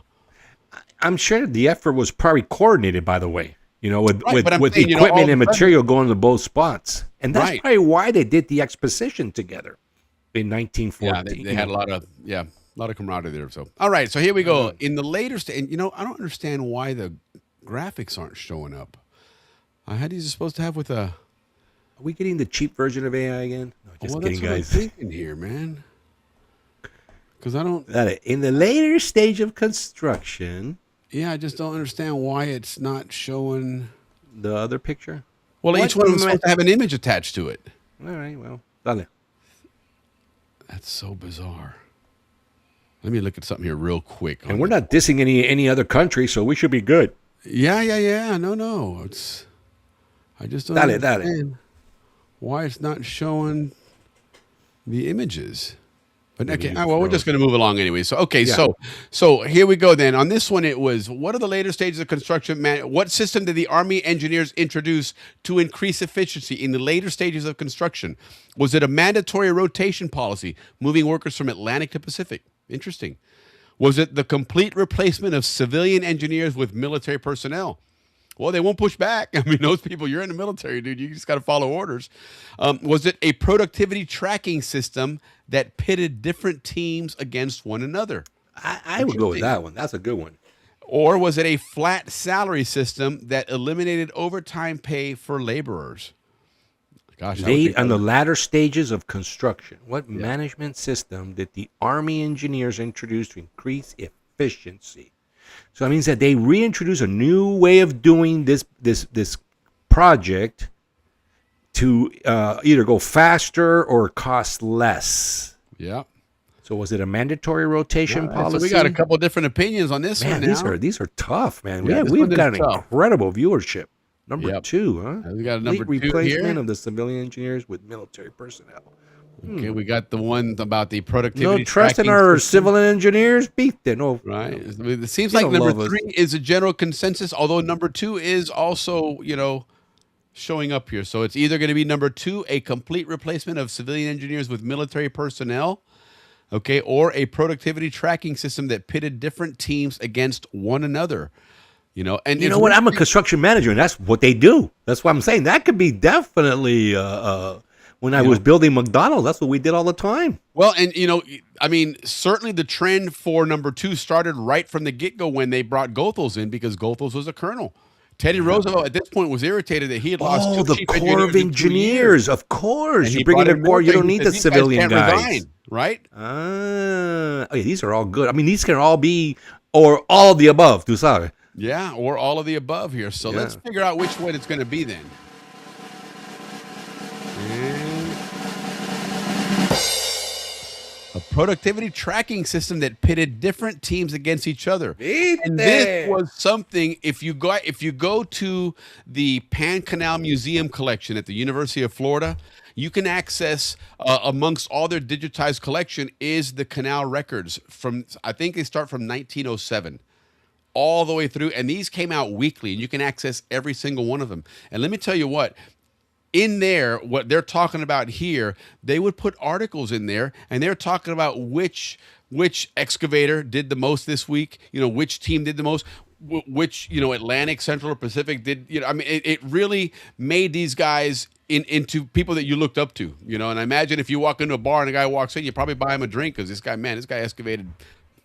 I'm sure the effort was probably coordinated, by the way, you know, with equipment and material going to both spots. And that's probably why they did the exposition together in 1914. Yeah, they had a lot of camaraderie there. So, all right. So here we go. In the later and you know, I don't understand why the graphics aren't showing up. How do you supposed to have with a? Are we getting the cheap version of AI again? No, just kidding, guys. That's what I'm thinking here, man. Because I don't. In the later stage of construction. Yeah, I just don't understand why it's not showing the other picture. Well, What each one of them is supposed to have an image attached to it. All right, well, dale. That's so bizarre. Let me look at something here real quick. And we're not dissing any other country, so we should be good. Yeah. No. I just don't understand why it's not showing the images. But okay, well, we're just going to move along anyway. So okay, so here we go then. On this one, it was what are the later stages of construction? What system did the Army engineers introduce to increase efficiency in the later stages of construction? Was it a mandatory rotation policy, moving workers from Atlantic to Pacific? Interesting. Was it the complete replacement of civilian engineers with military personnel? Well, they won't push back. I mean, those people, you're in the military, dude. You just got to follow orders. Was it a productivity tracking system that pitted different teams against one another? I would go with that one. That's a good one. Or was it a flat salary system that eliminated overtime pay for laborers? Gosh, late on the latter stages of construction, what management system did the Army engineers introduce to increase efficiency? So that means that they reintroduce a new way of doing this project to either go faster or cost less. Yeah. So was it a mandatory rotation policy? So we got a couple different opinions on this one now. These are tough, man. Yeah, We've got an incredible viewership. Number 2, huh? We got a number 2 replacement here of the civilian engineers with military personnel. Okay, we got the one about the productivity. No trust in our civil engineers? Beat them. No, right. It seems like number 3 is a general consensus, although number 2 is also, showing up here. So it's either going to be number 2, a complete replacement of civilian engineers with military personnel, okay, or a productivity tracking system that pitted different teams against one another. And you know what? I'm a construction manager, and that's what they do. That's what I'm saying. That could be definitely when I was building McDonald's, that's what we did all the time. Well, and certainly the trend for number 2 started right from the get-go when they brought Goethals in, because Goethals was a colonel. Teddy Roosevelt at this point was irritated that he had lost two the chief Corps of Engineers, of course. You bring in the Corps, you don't need the civilian guys. Resign, right? These are all good. I mean, these can all be, or all of the above, tu sabes. Yeah, or all of the above here. So let's figure out which one it's going to be then. A productivity tracking system that pitted different teams against each other. And this was something, if you go to the Canal Museum collection at the University of Florida, you can access, amongst all their digitized collection, is the Canal records from, I think they start from 1907. All the way through, and these came out weekly, and you can access every single one of them. And let me tell you what, in there, what they're talking about here, they would put articles in there, and they're talking about which excavator did the most this week, which team did the most, which, Atlantic, Central, or Pacific did, it really made these guys into people that you looked up to, and I imagine if you walk into a bar and a guy walks in, you probably buy him a drink, because this guy excavated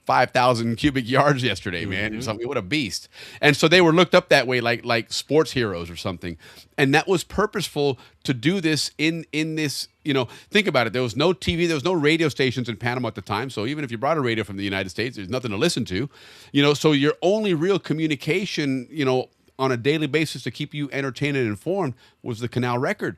5,000 cubic yards yesterday, man. Something, what a beast. And so they were looked up that way, like sports heroes or something. And that was purposeful to do this in this, think about it. There was no TV, there was no radio stations in Panama at the time. So even if you brought a radio from the United States, there's nothing to listen to, so your only real communication, on a daily basis to keep you entertained and informed was the Canal record.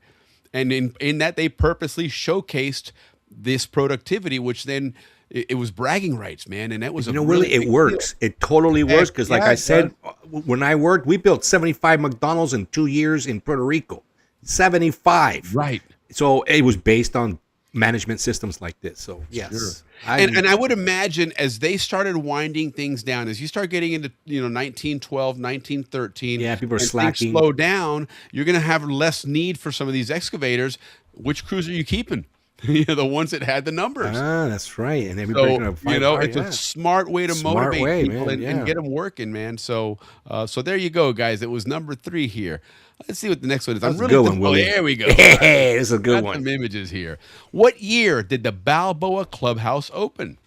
And in that, they purposely showcased this productivity, which then it was bragging rights, man. And that was really it works. It totally works, because like I said, when I worked, we built 75 McDonald's in 2 years in Puerto Rico. 75. Right. So it was based on management systems like this. So yes. Sure. And I would imagine as they started winding things down, as you start getting into 1912, 1913, people are slacking, slow down, you're going to have less need for some of these excavators. Which crews are you keeping? The ones that had the numbers. That's right. And everybody it's a smart way to motivate people and get them working, man. So there you go, guys. It was number 3 here. Let's see what the next one is. That's a good one, Willie. There we go. Hey, this is a good one. Some images here. What year did the Balboa Clubhouse open?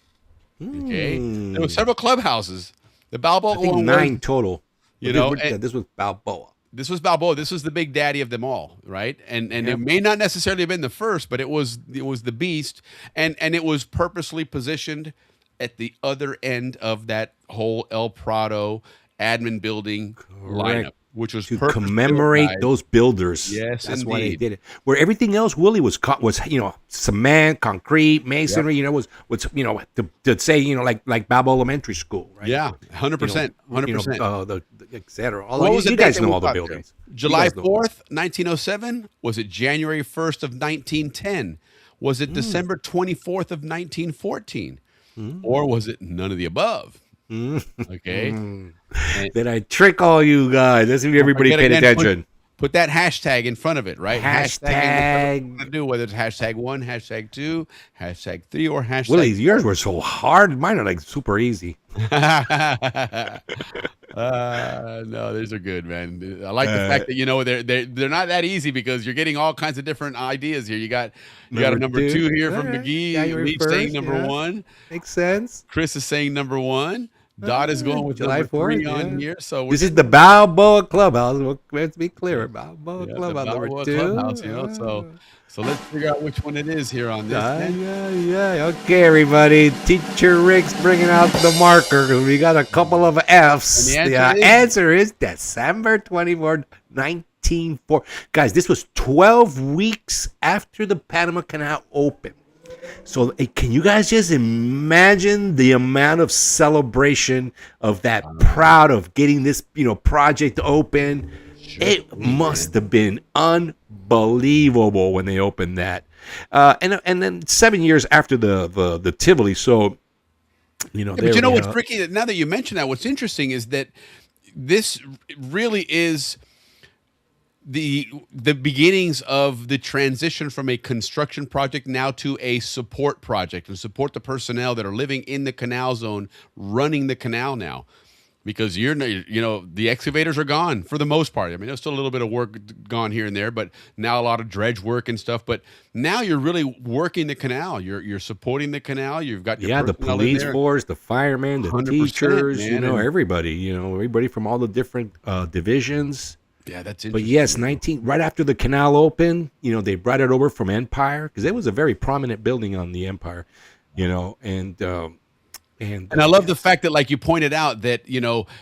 Okay, there were several clubhouses. The Balboa, I think 9 total. This was Balboa. This was Balboa. This was the big daddy of them all, right? And it may not necessarily have been the first, but it was the beast, and it was purposely positioned at the other end of that whole El Prado admin building lineup. which was to purpose-built, commemorate guys. those builders. Yes, that's why they indeed. did it. Where everything else, Willie, was cement, concrete, masonry. Yep. Was to say like Balboa Elementary School, right? Yeah, 100%, 100%. The et cetera. What was the you date guys that know we all the got buildings. there? July You guys know. 4th, 1907? Was it January 1st of 1910? Was it December 24th of 1914? Or was it none of the above? Okay. Did I trick all you guys? Let's see if everybody paid attention. Put that hashtag in front of it, right? Hashtag. Do whether it's hashtag 1, hashtag 2, hashtag 3, or hashtag. Willie, yours were so hard. Mine are like super easy. No, these are good, man. I like the fact that they're not that easy because you're getting all kinds of different ideas here. You got a number 2 here from McGee. Leach saying number 1. Makes sense. Chris is saying number 1. Dot is going with July number 3 4th, on here. So this is the Balboa Clubhouse. Let's be clear, Balboa Clubhouse number 2. Clubhouse, so let's figure out which one it is here on this. Yeah. Okay, everybody. Teacher Rick's bringing out the marker because we got a couple of F's. And the answer is December 24th, 1904. Guys, this was 12 weeks after the Panama Canal opened. So can you guys just imagine the amount of celebration of that proud of getting this project open? It must have been unbelievable when they opened that. And then 7 years after the Tivoli. So but you know what's tricky? Now that you mention that, what's interesting is that this really is the beginnings of the transition from a construction project now to a support project, and support the personnel that are living in the canal zone, running the canal now, because the excavators are gone for the most part. I mean, there's still a little bit of work gone here and there, but now a lot of dredge work and stuff. But now you're really working the canal. You're supporting the canal. You've got your the police force, the firemen, the teachers, man, everybody, everybody from all the different divisions. Yeah, that's interesting. But yes, right after the canal opened, they brought it over from Empire because it was a very prominent building on the Empire, and I love the fact that, like you pointed out, that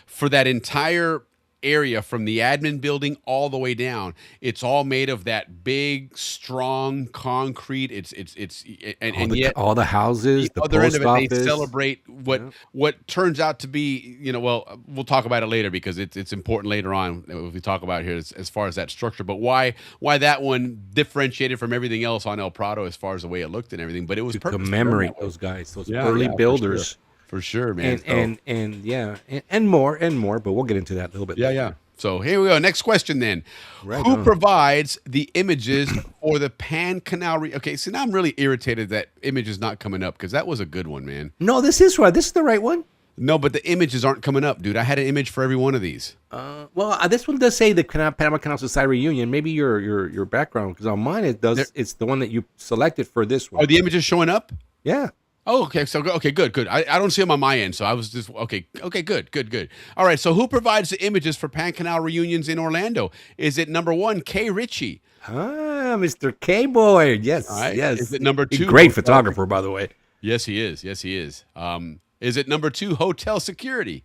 for that entire area from the admin building all the way down, it's all made of that big, strong concrete. Yet all the houses, the other end post of it, office. they celebrate what turns out to be, we'll talk about it later because it's important later on if we talk about here as far as that structure. But why that one differentiated from everything else on El Prado as far as the way it looked and everything. But it was to commemorate those guys, those early for builders. Sure. For sure, man. And more, but we'll get into that a little bit later. Yeah. So here we go. Next question then. Right Who on. provides the images for the Pan Canal? Okay, so now I'm really irritated that image is not coming up because that was a good one, man. No, this is right. This is the right one. No, but the images aren't coming up, dude. I had an image for every one of these. This one does say the Panama Canal Society reunion. Maybe your background, because on mine it does. It's the one that you selected for this one. Are the images showing up? Yeah. Oh, okay. So, okay, good. I don't see them on my end, so I was just okay. Good. All right. So, who provides the images for Pan Canal reunions in Orlando? Is it number 1, Kay Ritchie? Mr. K Boy. Yes, right. yes. Is it number 2? Great photographer, by the way. Yes, he is. Is it number 2, Hotel Security?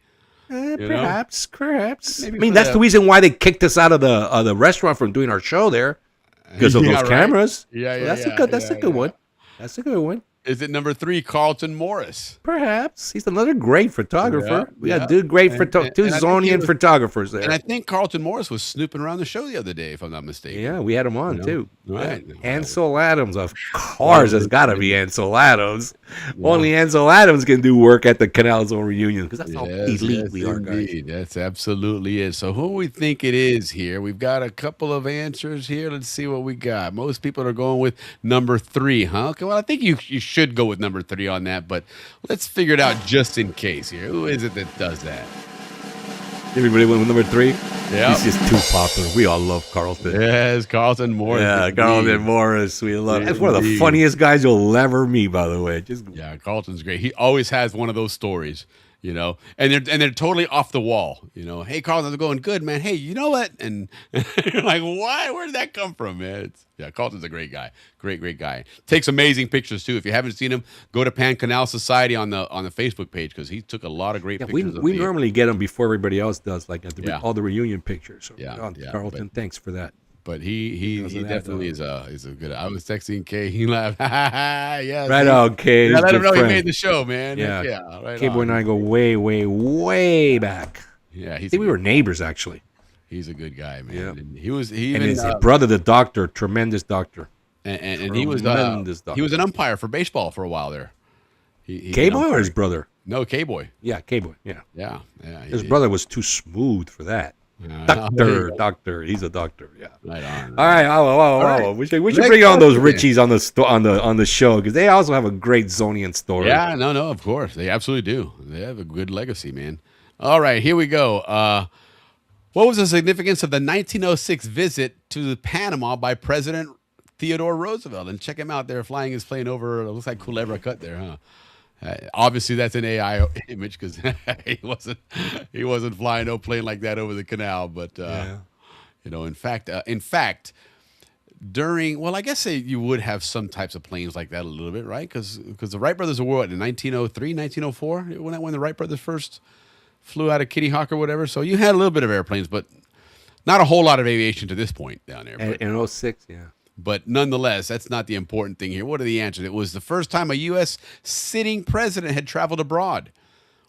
Perhaps. Maybe I mean, that's the reason why they kicked us out of the restaurant from doing our show there, because of those cameras. Yeah. So that's a good one. That's a good one. Is it number 3, Carlton Morris? Perhaps. He's another great photographer. We got two Zonian photographers there. And I think Carlton Morris was snooping around the show the other day, if I'm not mistaken. Yeah, we had him on too. Right. Ansel Adams, of course, it's got to be Ansel Adams. Yeah. Only Ansel Adams can do work at the Canal Zone reunion because that's how elite we are, guys. That's absolutely it. So who we think it is here? We've got a couple of answers here. Let's see what we got. Most people are going with number 3, huh? Okay, well, I think you should go with number 3 on that, but let's figure it out just in case here. Who is it that does that? Everybody went with number 3? Yeah. He's just too popular. We all love Carlton. Yes, Carlton Morris. Yeah, Carlton Morris. We love him. That's one of the funniest guys you'll ever meet, by the way. Yeah, Carlton's great. He always has one of those stories. you know, and they're totally off the wall, you know. Hey, Carlton's going good, man. Hey, you know what? And you're like, why? Where did that come from, man? Carlton's a great guy, great guy. Takes amazing pictures too. If you haven't seen him, go to Canal Society on the Facebook page because he took a lot of great pictures. We normally get him before everybody else does, like at all the reunion pictures. So, yeah, Carlton, thanks for that. But he definitely is a good. I was texting Kay. He laughed. Yeah, right on, Kay. Yeah, let him know he made the show, man. Yeah. Right K-Boy and I go way back. Yeah, I think we were neighbors actually. He's a good guy, man. Yeah. And his brother, the doctor, tremendous doctor. And he was an umpire for baseball for a while there. K-Boy or his brother? No, K-Boy. Yeah, K-Boy. Yeah. His brother was too smooth for that. Doctor. He's a doctor. Yeah. Right on. All right. Oh. We should bring on those Richies on the show because they also have a great Zonian story. Yeah. No. Of course, they absolutely do. They have a good legacy, man. All right, here we go. What was the significance of the 1906 visit to Panama by President Theodore Roosevelt? And check him out there flying his plane over. It looks like Culebra Cut there, huh? Obviously, that's an AI image because he wasn't flying no plane like that over the canal. But in fact, I guess you would have some types of planes like that a little bit, right? Because the Wright brothers were what, in 1903, 1904 when the Wright brothers first flew out of Kitty Hawk or whatever. So you had a little bit of airplanes, but not a whole lot of aviation to this point down there. In 06, yeah. But nonetheless, that's not the important thing here. What are the answers? It was the first time a U.S. sitting president had traveled abroad.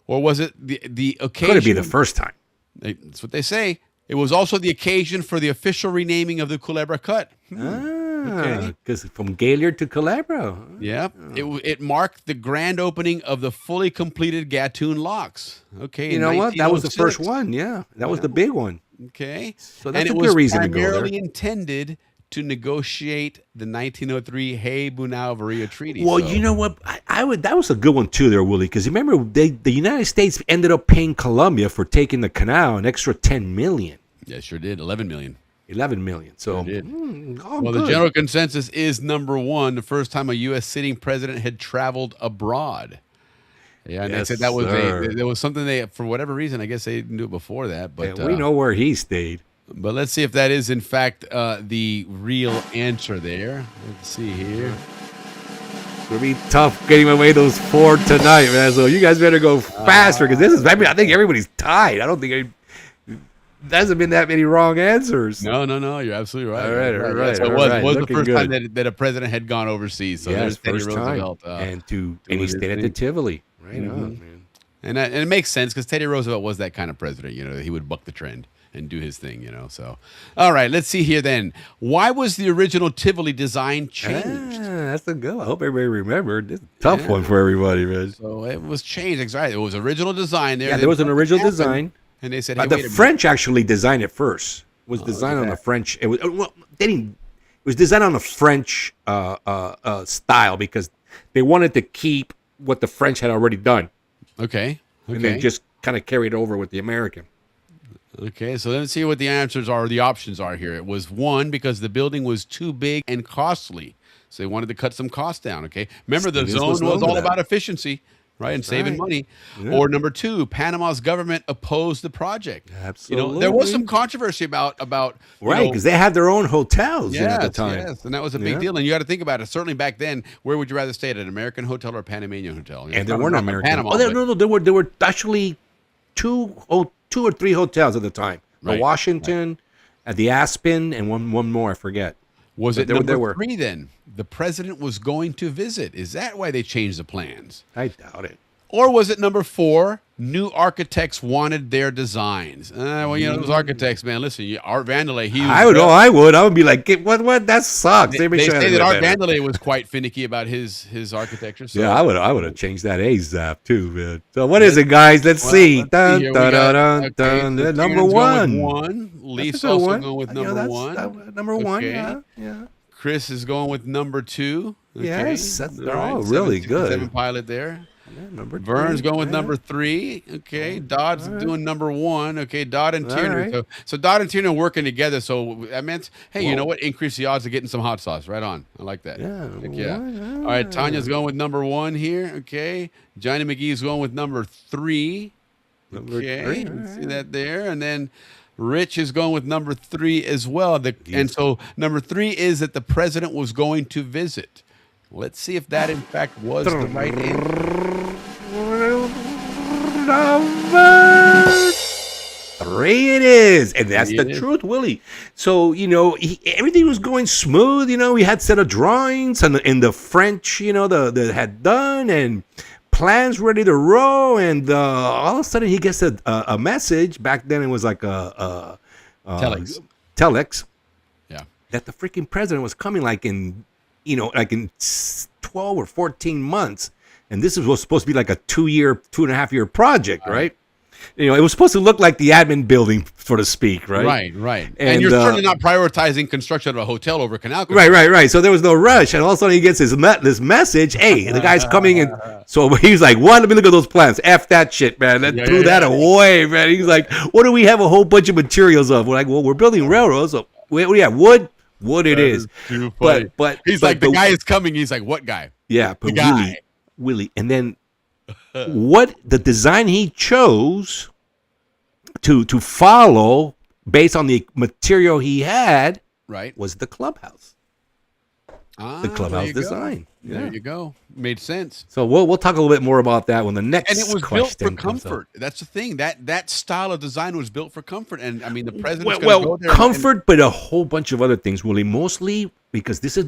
Or was it the occasion? Could it be the first time? That's what they say. It was also the occasion for the official renaming of the Culebra Cut. Because from Gaylord to Culebra. Yeah. It marked the grand opening of the fully completed Gatun locks. Okay. You know what? That was the first one. Yeah. That was the big one. Okay. So that's a good reason to go there. And it was primarily intended to negotiate the 1903 Hay-Bunau-Varia Treaty. Well, you know what? I would. That was a good one too, there, Willie. Because remember, the United States ended up paying Colombia for taking the canal an extra $10 million. Yeah, sure did. 11 million. 11 million. So, did. Well, the general consensus is number one: the first time a U.S. sitting president had traveled abroad. Yeah, and they said that was there was something they, for whatever reason, I guess they didn't do it before that. But we know where he stayed. But let's see if that is, in fact, the real answer there. Let's see here. It's going to be tough getting away those 4 tonight, man. So you guys better go faster because I think everybody's tied. I don't think there hasn't been that many wrong answers. No. You're absolutely right. All right. So it was the first time that a president had gone overseas. So there's Teddy Roosevelt. And he stayed at the Tivoli. Right on, man. And it makes sense because Teddy Roosevelt was that kind of president. You know, he would buck the trend and do his thing, So, all right, let's see here then. Why was the original Tivoli design changed? That's a good one. I hope everybody remembered. It's a tough one for everybody, man. So it was changed. Right. It was original design there. Yeah, there was an original design. And they said, the French actually designed it first. It was designed on the French. It was designed on the French style because they wanted to keep what the French had already done. Okay. And then just kind of carry it over with the American. Okay, so let's see what the answers are, the options are here. It was 1, because the building was too big and costly. So they wanted to cut some costs down, okay? Remember, the zone was all about efficiency, right, and saving money. Yeah. Or number 2, Panama's government opposed the project. Absolutely. There was some controversy about right, because they had their own hotels at the time. Yes, and that was a big deal. And you got to think about it. Certainly back then, where would you rather stay, at an American hotel or a Panamanian hotel? And there weren't American. Panama, there were actually two or three hotels at the time. The Washington, the Aspen, and one more, I forget. Was it number 3 then? The president was going to visit. Is that why they changed the plans? I doubt it. Or was it number 4? New architects wanted their designs. Those architects, man. Listen, Art Vandelay. I would be like, what? That sucks. They say that Art Vandelay was quite finicky about his architecture. So. Yeah, I would have changed that ASAP too, man. So what is it, guys? Let's see. Number 1. Lee's also going with number 1. Number 1. Yeah. Chris is going with number 2. Okay. Yes, they're all really good. 7 pilot there. Number Vern's three. going with Yeah. number 3. Okay. Dodd's doing number 1. Okay. Dodd and All Tiernan. right. So Dodd and Tiernan working together. So that meant, hey, you Whoa. know what? Increase the odds of getting some hot sauce. Right on. I like that. Yeah. Heck yeah. All All right. Tanya's going with number 1 here. Okay. Johnny McGee's going with number 3. Number Okay. 3. You see that there. And then Rich is going with number 3 as well. And so number 3 is that the president was going to visit. Let's see if that, in fact, was the right answer. Number 3 it is. And that's the truth, Willie. So, everything was going smooth. We had set of drawings and the French, that had done and plans ready to roll. And all of a sudden he gets a message. Back then it was like a telex. Yeah. That the freaking president was coming like in 12 or 14 months. And this was supposed to be like a 2.5 year project, right? It was supposed to look like the admin building, so to speak, right? Right. And you're certainly not prioritizing construction of a hotel over Canal. Right. So there was no rush. And all of a sudden he gets this message, hey, the guy's coming in. So he's like, let me look at those plans. F that shit, man. Threw that away, man. He's like, what do we have a whole bunch of materials of? We're like, well, we're building railroads. So we have wood. Wood it is. But he's like, the guy is coming. He's like, what guy? Yeah, but the guy. Willie. And then what the design he chose to follow based on the material he had was the clubhouse. The clubhouse design. There you go. Made sense. So we'll talk a little bit more about that when the next and it was built for comfort. Up. That's the thing. That style of design was built for comfort. And I mean, the president's go there comfort, but a whole bunch of other things, Willie. Mostly because this is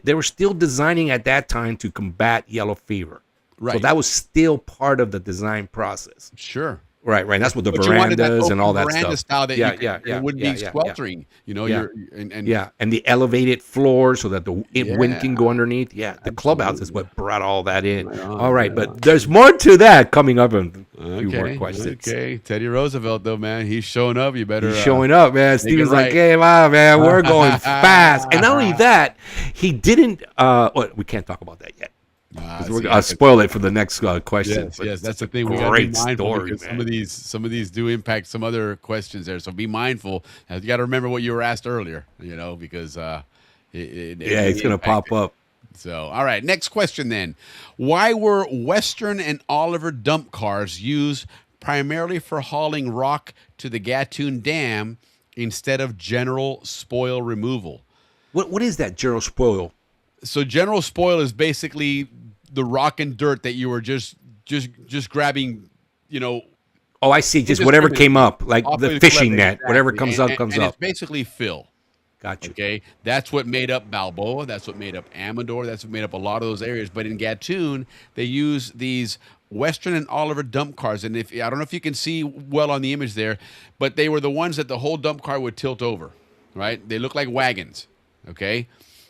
they were still designing at that time to combat yellow fever. Right. So that was still part of the design process. Sure. Right. That's what the verandas and all that stuff. Style that it wouldn't be sweltering. And the elevated floor so that the wind can go underneath. Yeah, the clubhouse is what brought all that in. All right, but there's more to that coming up in a few more questions. Okay, Teddy Roosevelt though, man, he's showing up. You better. He's showing up, man. Steven's like, hey, wow, man, we're going fast. And not only that, he didn't. We can't talk about that yet. I'll spoil it for the next question. Yes, that's the thing. We got to be mindful because some of these do impact some other questions there. So be mindful. You got to remember what you were asked earlier. Because it's going to pop up. So all right, next question then. Why were Western and Oliver dump cars used primarily for hauling rock to the Gatun Dam instead of general spoil removal? What is that general spoil? So general spoil is basically the rock and dirt that you were just grabbing, Oh, I see. Just whatever came up, like the fishing net, whatever comes up, comes up. It's basically fill. Gotcha. Okay, that's what made up Balboa. That's what made up Amador. That's what made up a lot of those areas. But in Gatun, they use these Western and Oliver dump cars, and I don't know if you can see well on the image there, but they were the ones that the whole dump car would tilt over. Right? They look like wagons. Okay.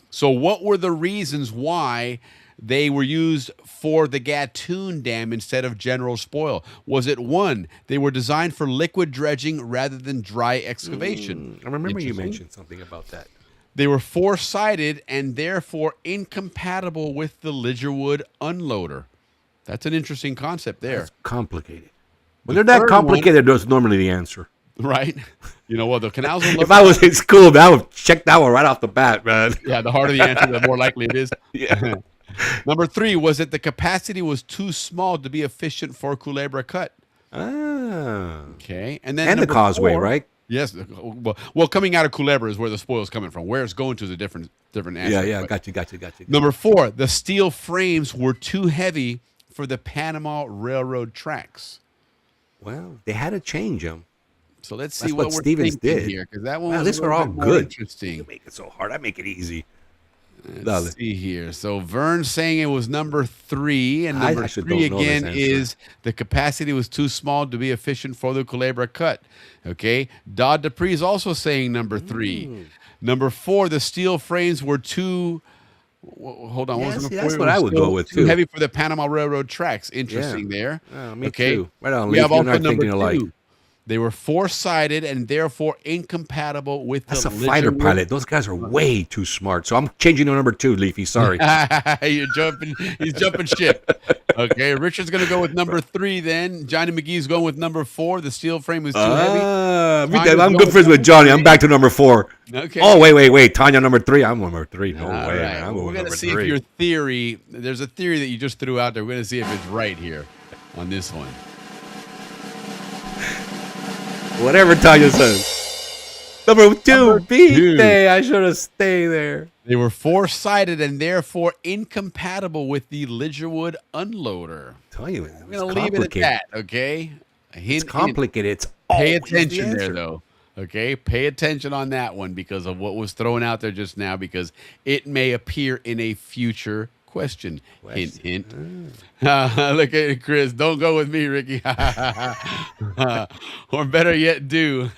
So what were the reasons why they were used for the Gatun Dam instead of general spoil? Was it one, they were designed for liquid dredging rather than dry excavation? I remember you mentioned something about that. They were four-sided and therefore incompatible with the Lidgerwood unloader. That's an interesting concept there. That's complicated. When they're that complicated, that's normally the answer. Right? The canals. If I was in school, I would check that one right off the bat, man. Yeah, the harder the answer, the more likely it is. Yeah. Number 3 was that the capacity was too small to be efficient for Culebra Cut. Ah. Okay, and then the causeway, 4, right? Yes. Well, coming out of Culebra is where the spoil is coming from. Where it's going to is a different answer. Yeah. Got you. Number 4, the steel frames were too heavy for the Panama Railroad tracks. Well, they had to change them. So let's see That's what what we're Stevens thinking did here, because that one was these are all good. Interesting. You make it so hard. I make it easy. Let's see here. So Vern's saying it was number 3, and number 3 again is the capacity was too small to be efficient for the Culebra Cut. Okay. Dodd Dupree is also saying number 3. Number 4, the steel frames were too. Hold on. That's what I would go with too. Too heavy for the Panama Railroad tracks. Interesting there. Me too. Right on. We have also number thinking 2. Alike. They were four-sided and therefore incompatible with That's the a fighter pilot. Those guys are way too smart. So I'm changing to number 2, Leafy. Sorry. You're jumping. He's jumping ship. Okay, Richard's going to go with number 3 then. Johnny McGee's going with number 4. The steel frame was too heavy. I'm good friends with Johnny. I'm back to number 4. Okay. Oh, wait. Tanya, number 3. I'm number 3. No way, man. I'm We're going going to number see 3. if your theory, there's a theory that you just threw out there. We're going to see if it's right here on this one. Whatever Tanya says. Number 2, beat day. I should have stayed there. They were four-sided and therefore incompatible with the Lidgerwood unloader. Tell you, I'm going to leave it at that, okay? It's complicated. It's pay attention there, though. Okay, pay attention on that one because of what was thrown out there just now, because it may appear in a future question. Hint, hint. Look at Chris. Don't go with me, Ricky. Or better yet, do. Look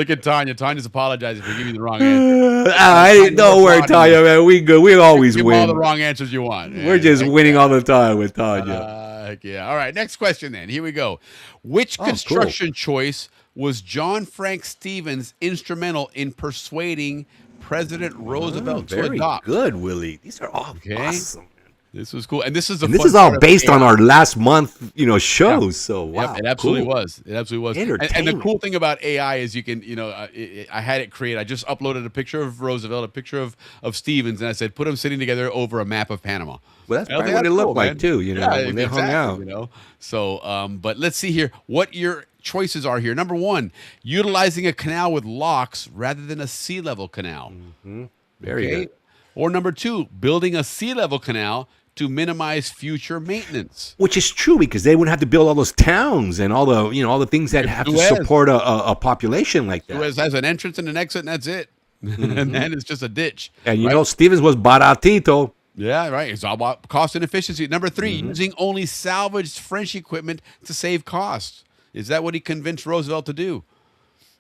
at Tanya. Tanya's apologizing for giving you the wrong answer. Don't worry, Tanya, man. We good. We always give win. all the wrong answers you want. We're just winning all the time with Tanya. Heck yeah. All right, next question then. Here we go. Which construction choice was John Frank Stevens instrumental in persuading President Roosevelt to adopt? Very good, Willie. These are all awesome. This was cool, and this is all based on our last month, shows. Yeah. So wow, yep, it absolutely was. It absolutely was. And the cool thing about AI is you can, I had it create. I just uploaded a picture of Roosevelt, a picture of Stevens, and I said put them sitting together over a map of Panama. Well, that's probably what it looked like too. When they hung out. So, but let's see here what your choices are here. Number 1, utilizing a canal with locks rather than a sea level canal. Mm-hmm. Very good. Or number 2, building a sea level canal to minimize future maintenance. Which is true, because they wouldn't have to build all those towns and all the all the things that have to support a population like that. Suez has an entrance and an exit, and that's it. Mm-hmm. And then it's just a ditch. And Stevens was baratito. Yeah, right. It's all about cost and efficiency. Number 3, using only salvaged French equipment to save costs. Is that what he convinced Roosevelt to do?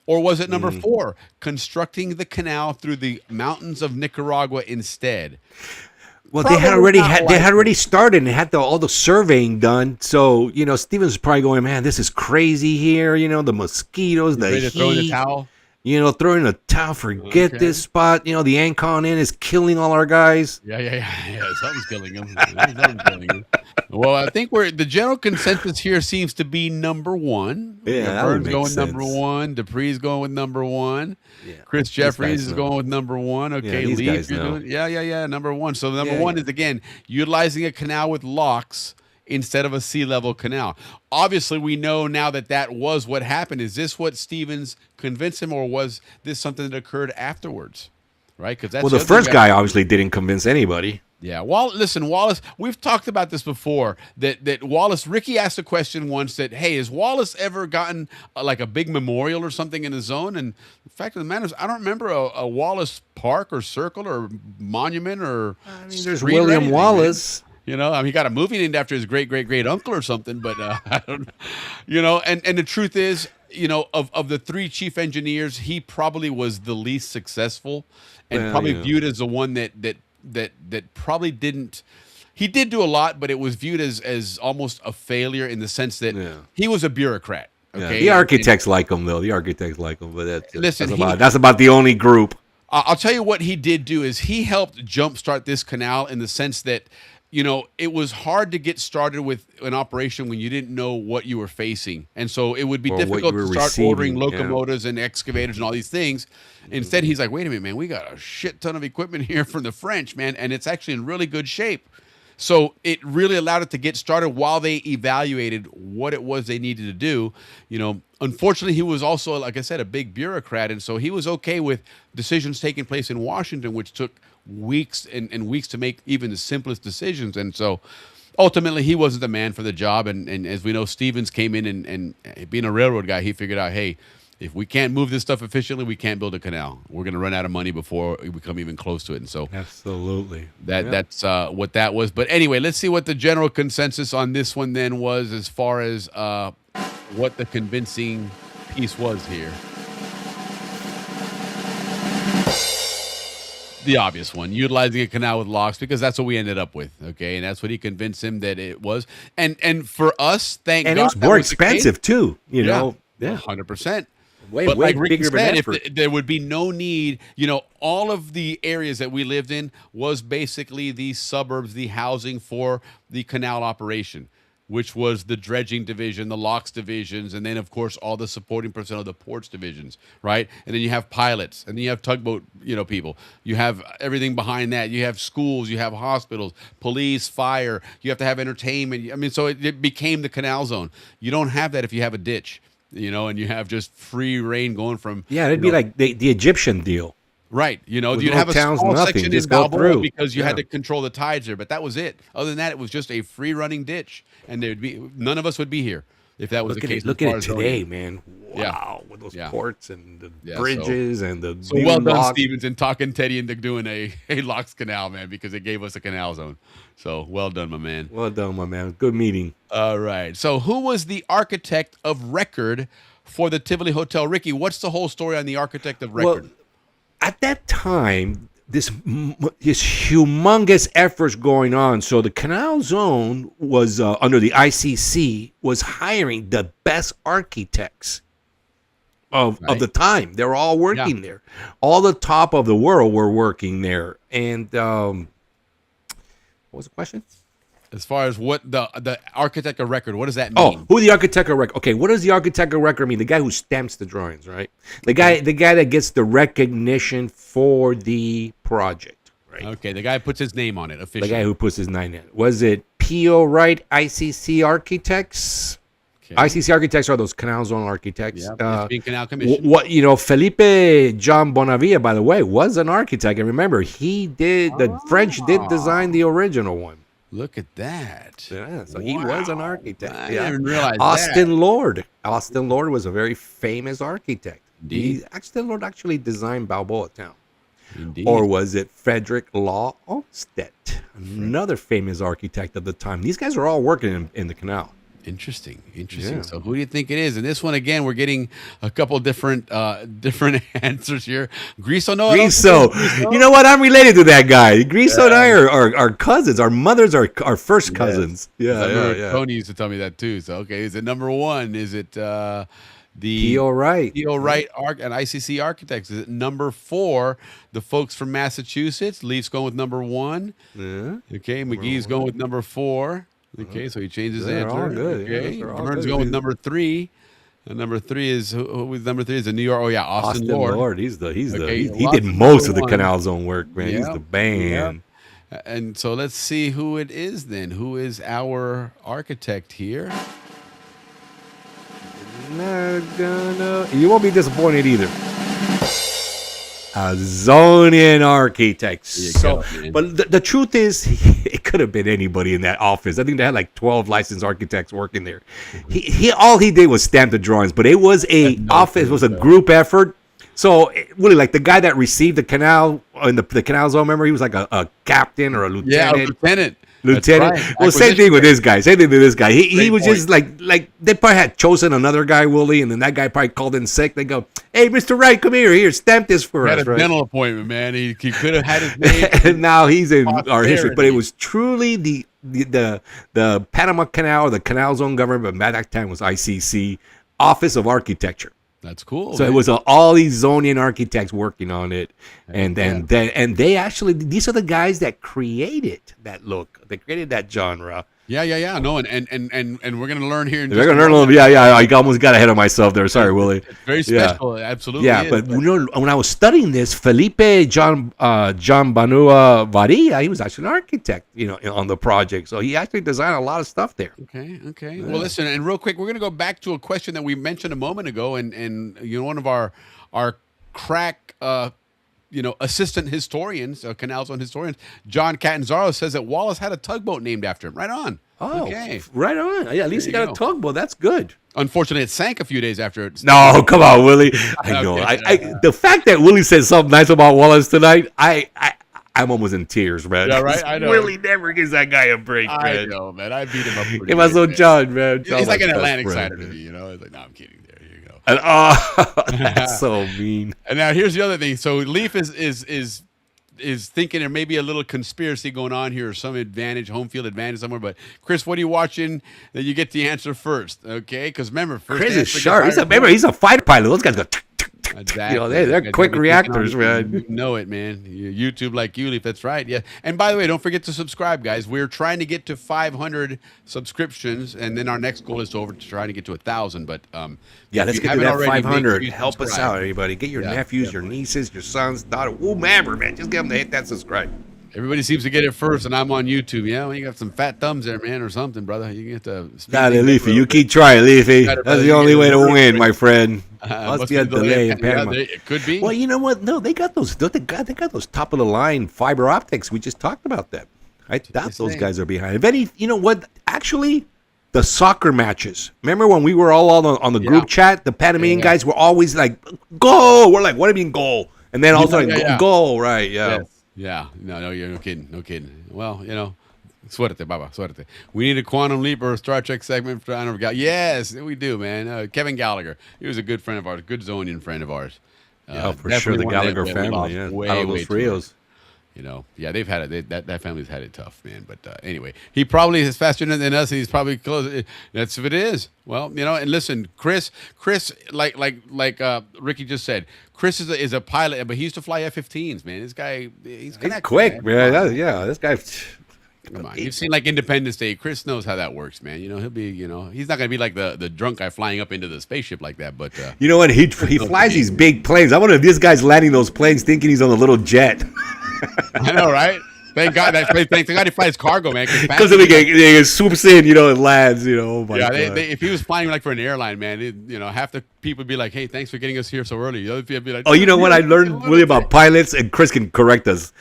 Or was it number 4, constructing the canal through the mountains of Nicaragua instead? Well, they had already started and had all the surveying done. So, Stevens was probably going, man, this is crazy here. The mosquitoes, the heat. Throw in the towel? Throwing a towel, forget this spot. The Ancon Inn is killing all our guys. Yeah. Something's killing them. Well, I think the general consensus here seems to be number 1. Yeah, Burns going number 1. Dupree's going with number 1. Yeah. Chris Jeffries is going with number 1. Okay, yeah, Leaf, you're doing. Yeah. Number 1. So number 1 is again utilizing a canal with locks instead of a sea level canal. Obviously, we know now that was what happened. Is this what Stevens convinced him, or was this something that occurred afterwards? Right? Because the first guy obviously didn't convince anybody. Yeah. Listen, Wallace, we've talked about this before, that Wallace, Ricky asked a question once that, hey, has Wallace ever gotten like a big memorial or something in the zone? And the fact of the matter is, I don't remember a Wallace park or circle or monument or there's William Wallace. Man. He got a movie named after his great uncle or something, but I don't know. And the truth is, of the 3 chief engineers, he probably was the least successful and probably viewed as the one that probably didn't. He did do a lot, but it was viewed as almost a failure in the sense that he was a bureaucrat. Okay, the architects like him though. The architects like him, but that's about the only group. I'll tell you what he did do is he helped jumpstart this canal in the sense that it was hard to get started with an operation when you didn't know what you were facing, and so it would be difficult to start ordering locomotives and excavators and all these things. Instead, he's like, wait a minute, man, we got a shit ton of equipment here from the French, man, and it's actually in really good shape. So it really allowed it to get started while they evaluated what it was they needed to do. Unfortunately, he was also, like I said, a big bureaucrat, and so he was okay with decisions taking place in Washington, which took weeks and weeks to make even the simplest decisions. And so ultimately, he wasn't the man for the job. And as we know, Stevens came in and being a railroad guy, he figured out, hey, if we can't move this stuff efficiently, we can't build a canal. We're going to run out of money before we come even close to it. And so absolutely, that's what that was. But anyway, let's see what the general consensus on this one then was as far as what the convincing piece was here. The obvious one, utilizing a canal with locks, because that's what we ended up with, okay? And that's what he convinced him that it was. And for us, thank God. And it was more expensive, too, Yeah, 100%. way like Ricky bigger of an said, effort. there would be no need. All of the areas that we lived in was basically the suburbs, the housing for the canal operation, which was the dredging division, the locks divisions, and then, of course, all the supporting personnel of the ports divisions, right? And then you have pilots, and then you have tugboat, people. You have everything behind that. You have schools, you have hospitals, police, fire. You have to have entertainment. I mean, so it became the canal zone. You don't have that if you have a ditch, and you have just free reign going from... Yeah, it'd be like the Egyptian deal. Right. You'd no have a towns, small nothing, section in just go Balboa through. because you had to control the tides there, but that was it. Other than that, it was just a free running ditch, and there'd be none of us would be here if that was the case. Look at it today, man. Wow, Yeah. with those ports and the so bridges and the So well done, Stevens, and talking Teddy into doing a locks canal, man, because it gave us a canal zone. So well done, my man. Well done, my man. Good meeting. All right. So who was the architect of record for the Tivoli Hotel? Ricky, what's the whole story on the architect of record? Well, at that time, this humongous efforts going on. So the Canal Zone was under the ICC was hiring the best architects of the time. They were all working there. All the top of the world were working there. And what was the question? As far as what the architect of record, what does that mean? Oh, who the architect of record? Okay, what does the architect of record mean? The guy who stamps the drawings, right? The guy that gets the recognition for the project, right? Okay, the guy who puts his name on it officially. The guy who puts his name in it. Was it P.O. Wright ICC Architects? Okay. ICC Architects are those Canal Zone architects. Yeah, Canal Commission. Felipe John Bonavia, by the way, was an architect. And remember, the French did design the original one. Look at that. Yeah, so he was an architect. I didn't realize Austin Lord. Austin Lord was a very famous architect. Indeed. Austin Lord actually designed Balboa Town. Indeed. Or was it Frederick Law Olmsted, another famous architect of the time? These guys are all working in the canal. Interesting. Yeah. So who do you think it is? And this one, again, we're getting a couple different answers here. Griso, no. Griso. You know what? I'm related to that guy. Griso and I are cousins. Our mothers are first cousins. Yeah. Tony used to tell me that too. So, okay, is it number one? Is it the P.O. Wright? P.O. Wright and ICC Architects. Is it number 4? The folks from Massachusetts. Leaf's going with number 1. Yeah. Okay, McGee's going with number 4. Okay, so he changed his answer. All good. Okay, Yeah, Vern's going with number 3. And number 3 is who was number 3 is the New York. Oh yeah, Austin Lord. He did most of the Canal Zone work, man. Yeah. He's the band. Yeah. And so let's see who it is then. Who is our architect here? You won't be disappointed either. Zonian Architects. So, but the truth is, it could have been anybody in that office. I think they had like 12 licensed architects working there. All he did was stamp the drawings, but it was office, it was a group effort. So really, like the guy that received the canal in the Canal Zone, remember, he was like a captain or a lieutenant. Yeah, a lieutenant. Right. Well, same thing with this guy. He was just like they probably had chosen another guy, Willie, and then that guy probably called in sick. They go, "Hey, Mr. Wright, come here, stamp this for us." He had a dental appointment, man. He could have had his name. And now he's in our history. But it was truly the Panama Canal, or the Canal Zone government, but by that time was ICC Office of Architecture. That's cool. So it was all these Zonian architects working on it, and they actually, these are the guys that created that look. They created that genre. Yeah. No, and we're gonna learn here. We're gonna learn a little bit. Yeah. I almost got ahead of myself there. Sorry, Willie. It's very special. Yeah. Absolutely. Yeah, but when I was studying this, Felipe John Banua Varia, he was actually an architect, on the project. So he actually designed a lot of stuff there. Okay. Yeah. Well, listen, and real quick, we're gonna go back to a question that we mentioned a moment ago, and one of our crack. Assistant historians, Canal Zone historians, John Catanzaro says that Wallace had a tugboat named after him. Right on. Oh, okay. Right on. Yeah, at least he got a tugboat. That's good. Unfortunately, it sank a few days after it. No, come on, Willie. I know. The fact that Willie said something nice about Wallace tonight, I'm almost in tears, man. Yeah, right. I know. Willie never gives that guy a break, man. I know, man. I beat him up pretty good. It was John, man. He's like an Atlantic sider to me, It's like, no, I'm kidding. And, that's so mean. And now here's the other thing. So Leaf is is thinking there may be a little conspiracy going on here or some home field advantage somewhere. But Chris, what are you watching that you get the answer first? Okay, because remember, Chris is sharp. He's a fighter pilot. Those guys go. Exactly. They're quick reactors, man. You know it, man. YouTube like you, Leaf. That's right. Yeah. And by the way, don't forget to subscribe, guys. We're trying to get to 500 subscriptions, and then our next goal is to try to get to 1,000. But let's get to that 500. Help us out, everybody. Get your nephews, your nieces, your sons, daughter, whomever, man. Just get them to hit that subscribe. Everybody seems to get it first, and I'm on YouTube. Yeah, well, you got some fat thumbs there, man, or something, brother. You get to. Leafy, you keep trying, Leafy. That's the only way to win, my friend. Must be a delay in Panama. It could be. Well, you know what? No, they got those. They got those top of the line fiber optics. We just talked about that. I doubt those guys are behind. If any, you know what? Actually, the soccer matches. Remember when we were all on the group chat? The Panamanian guys were always like, "Goal!" We're like, "What do you mean goal?" And then all of a sudden, goal, right? Yeah. Yes. Yeah, no, you're no kidding. Well, suerte, baba, suerte. We need a Quantum Leap or a Star Trek segment for honor of God. Yes, we do, man. Kevin Gallagher, he was a good friend of ours, good Zonian friend of ours. For sure, the Gallagher family, way those Rios. They've had it. That family's had it tough, man. But anyway, he probably is faster than us. And he's probably close. That's if it is. Well, and listen, Chris, like Ricky just said, Chris is a pilot, but he used to fly F-15s, man. This guy, he's quick, man. This guy. Come on, you've seen like Independence Day. Chris knows how that works, man. He'll be, he's not gonna be like the drunk guy flying up into the spaceship like that. But you know what? He flies these big planes. I wonder if this guy's landing those planes thinking he's on a little jet. I know, right? Thank God he flies cargo, man. Because he swoops in, and lands, Oh my God. If he was flying like for an airline, man, half the people would be like, "Hey, thanks for getting us here so early." The other people would be like, "Oh, you know what? I learned really about pilots, and Chris can correct us.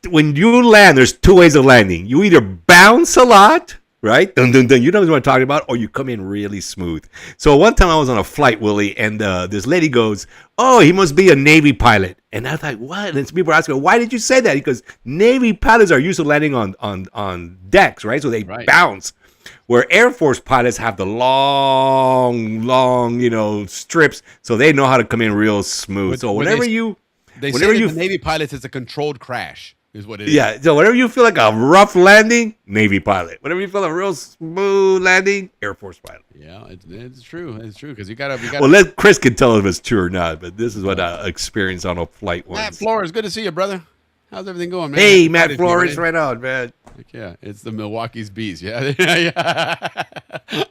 When you land, there's two ways of landing. You either bounce a lot, right? Dun, dun, dun. You know what I'm talking about? Or you come in really smooth. So one time I was on a flight, Willie, and this lady goes, "Oh, he must be a Navy pilot." And I was like, "What?" And people were asking, "Why did you say that?" Because Navy pilots are used to landing on decks, right? So they bounce. Where Air Force pilots have the long, strips, so they know how to come in real smooth. So whenever you... They say the Navy pilots is a controlled crash, is what it is. Yeah, so whenever you feel like a rough landing, Navy pilot. Whenever you feel a real smooth landing, Air Force pilot. Yeah, it's true. It's true because you gotta. Well, Chris can tell if it's true or not, but this is what I experienced on a flight once. Matt Flores, good to see you, brother. How's everything going, man? Hey, Matt Flores, right on, man. Yeah, it's the Milwaukee's Bees. Yeah,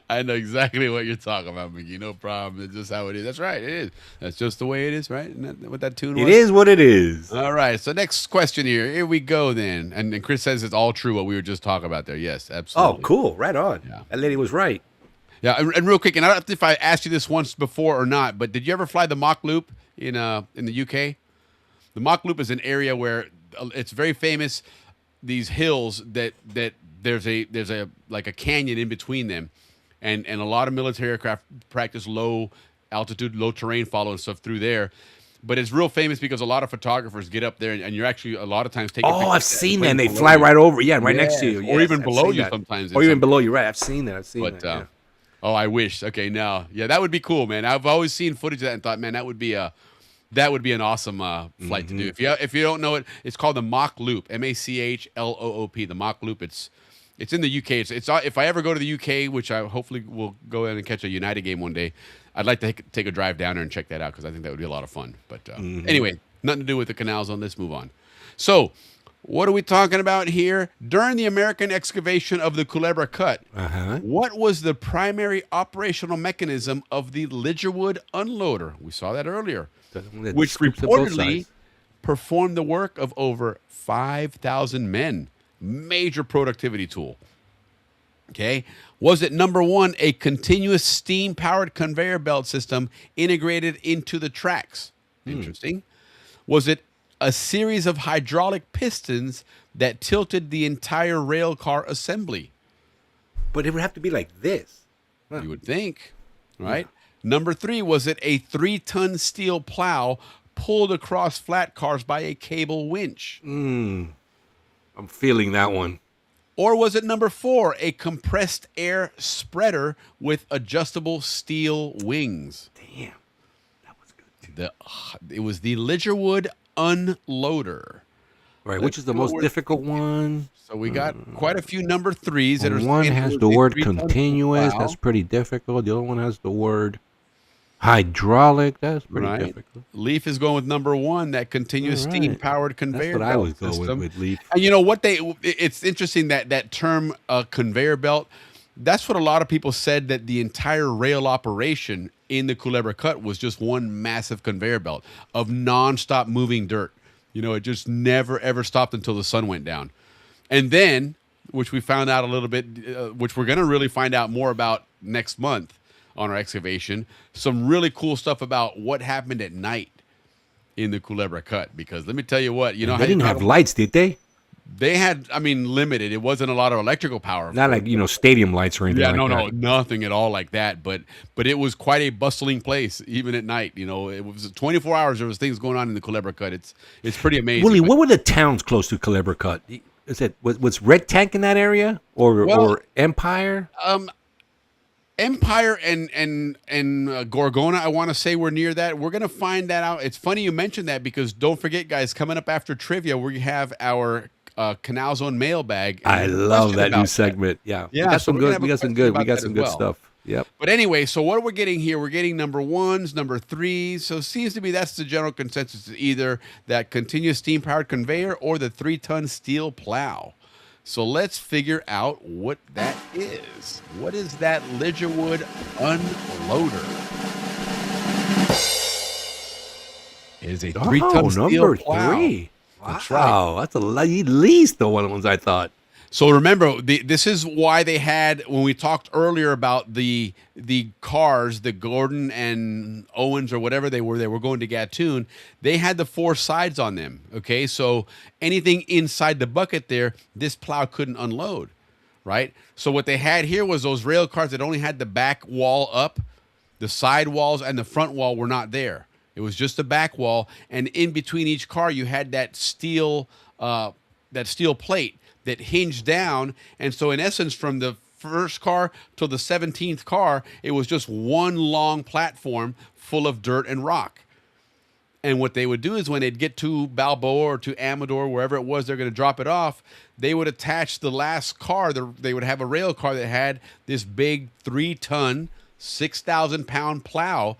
I know exactly what you're talking about, Mickey. No problem. It's just how it is. That's right. It is. That's just the way it is, right? Isn't that what that tune was? It is what it is. All right. So next question here. Here we go then. And Chris says it's all true what we were just talking about there. Yes, absolutely. Oh, cool. Right on. Yeah. That lady was right. Yeah, and real quick, and I don't know if I asked you this once before or not, but did you ever fly the Mach Loop in the UK? The Mach Loop is an area where it's very famous. These hills that there's a like a canyon in between them, and a lot of military aircraft practice low altitude, low terrain follow and stuff through there. But it's real famous because a lot of photographers get up there, and you're actually a lot of times taking. Oh, I've seen that. They fly right over, right next to you, or even below you sometimes. Or even below you, right? I've seen that. But oh, I wish. Okay, now, that would be cool, man. I've always seen footage of that and thought, man, that would be an awesome flight to do. If you don't know it, it's called the Mach Loop, MACHLOOP. The Mach Loop. It's in the UK. It's if I ever go to the UK, which I hopefully will go in and catch a United game one day, I'd like to take a drive down there and check that out because I think that would be a lot of fun. But anyway, nothing to do with the canal zone. Let's move on. So, what are we talking about here? During the American excavation of the Culebra Cut, what was the primary operational mechanism of the Lidgerwood unloader? We saw that earlier. Which reportedly performed the work of over 5,000 men. Major productivity tool. Okay. Was it number one, a continuous steam-powered conveyor belt system integrated into the tracks? Interesting. Was it a series of hydraulic pistons that tilted the entire rail car assembly? But it would have to be like this. You would think, right? Yeah. Number three, was it a 3-ton steel plow pulled across flat cars by a cable winch? I'm feeling that one. Or was it number four, a compressed air spreader with adjustable steel wings? Damn, that was good too. It was the Lidgerwood unloader. Right, which is the most difficult one? So we got quite a few number 3s that are. One has the word continuous. That's pretty difficult. The other one has the word hydraulic. That's pretty difficult. Leaf is going with number 1, that continuous steam-powered conveyor belt. That's what I was going with Leaf. And you know what it's interesting that term conveyor belt, that's what a lot of people said, that the entire rail operation in the Culebra Cut was just one massive conveyor belt of nonstop moving dirt. You know, it just never, ever stopped until the sun went down. And then, which we found out a little bit, which we're going to really find out more about next month on our excavation, some really cool stuff about what happened at night in the Culebra Cut. Because let me tell you what, you know, they didn't have lights, did they? They had, I mean, limited. It wasn't a lot of electrical power. Not like, you know, stadium lights or anything like that. No, nothing at all like that. But it was quite a bustling place, even at night. You know, it was 24 hours. There was things going on in the Culebra Cut. It's pretty amazing. Willie, what were the towns close to Culebra Cut? Is it was Red Tank in that area or Empire? Empire and Gorgona, I want to say we're near that. We're going to find that out. It's funny you mentioned that, because don't forget, guys, coming up after trivia, we have our Canal Zone mailbag. I love that new segment. Yeah. We got some good stuff. Yep. But anyway, so what we're getting here, we're getting number 1s, number 3s. So it seems to be that's the general consensus, either that continuous steam-powered conveyor or the 3-ton steel plow. So let's figure out what that is. What is that Lidgerwood unloader? It is a 3-ton steel number plow. 3. That's wow, right. That's at least the one of the ones I thought. So remember, this is why they had, when we talked earlier about the cars, the Gordon and Owens or whatever they were going to Gatun, they had the 4 sides on them, okay? So anything inside the bucket there, this plow couldn't unload, right? So what they had here was those rail cars that only had the back wall up, the side walls and the front wall were not there. It was just the back wall, and in between each car, you had that steel plate that hinged down. And so in essence, from the first car to the 17th car, it was just one long platform full of dirt and rock. And what they would do is when they'd get to Balboa or to Amador, wherever it was they're going to drop it off, they would attach the last car. They would have a rail car that had this big 3-ton, 6,000-pound plow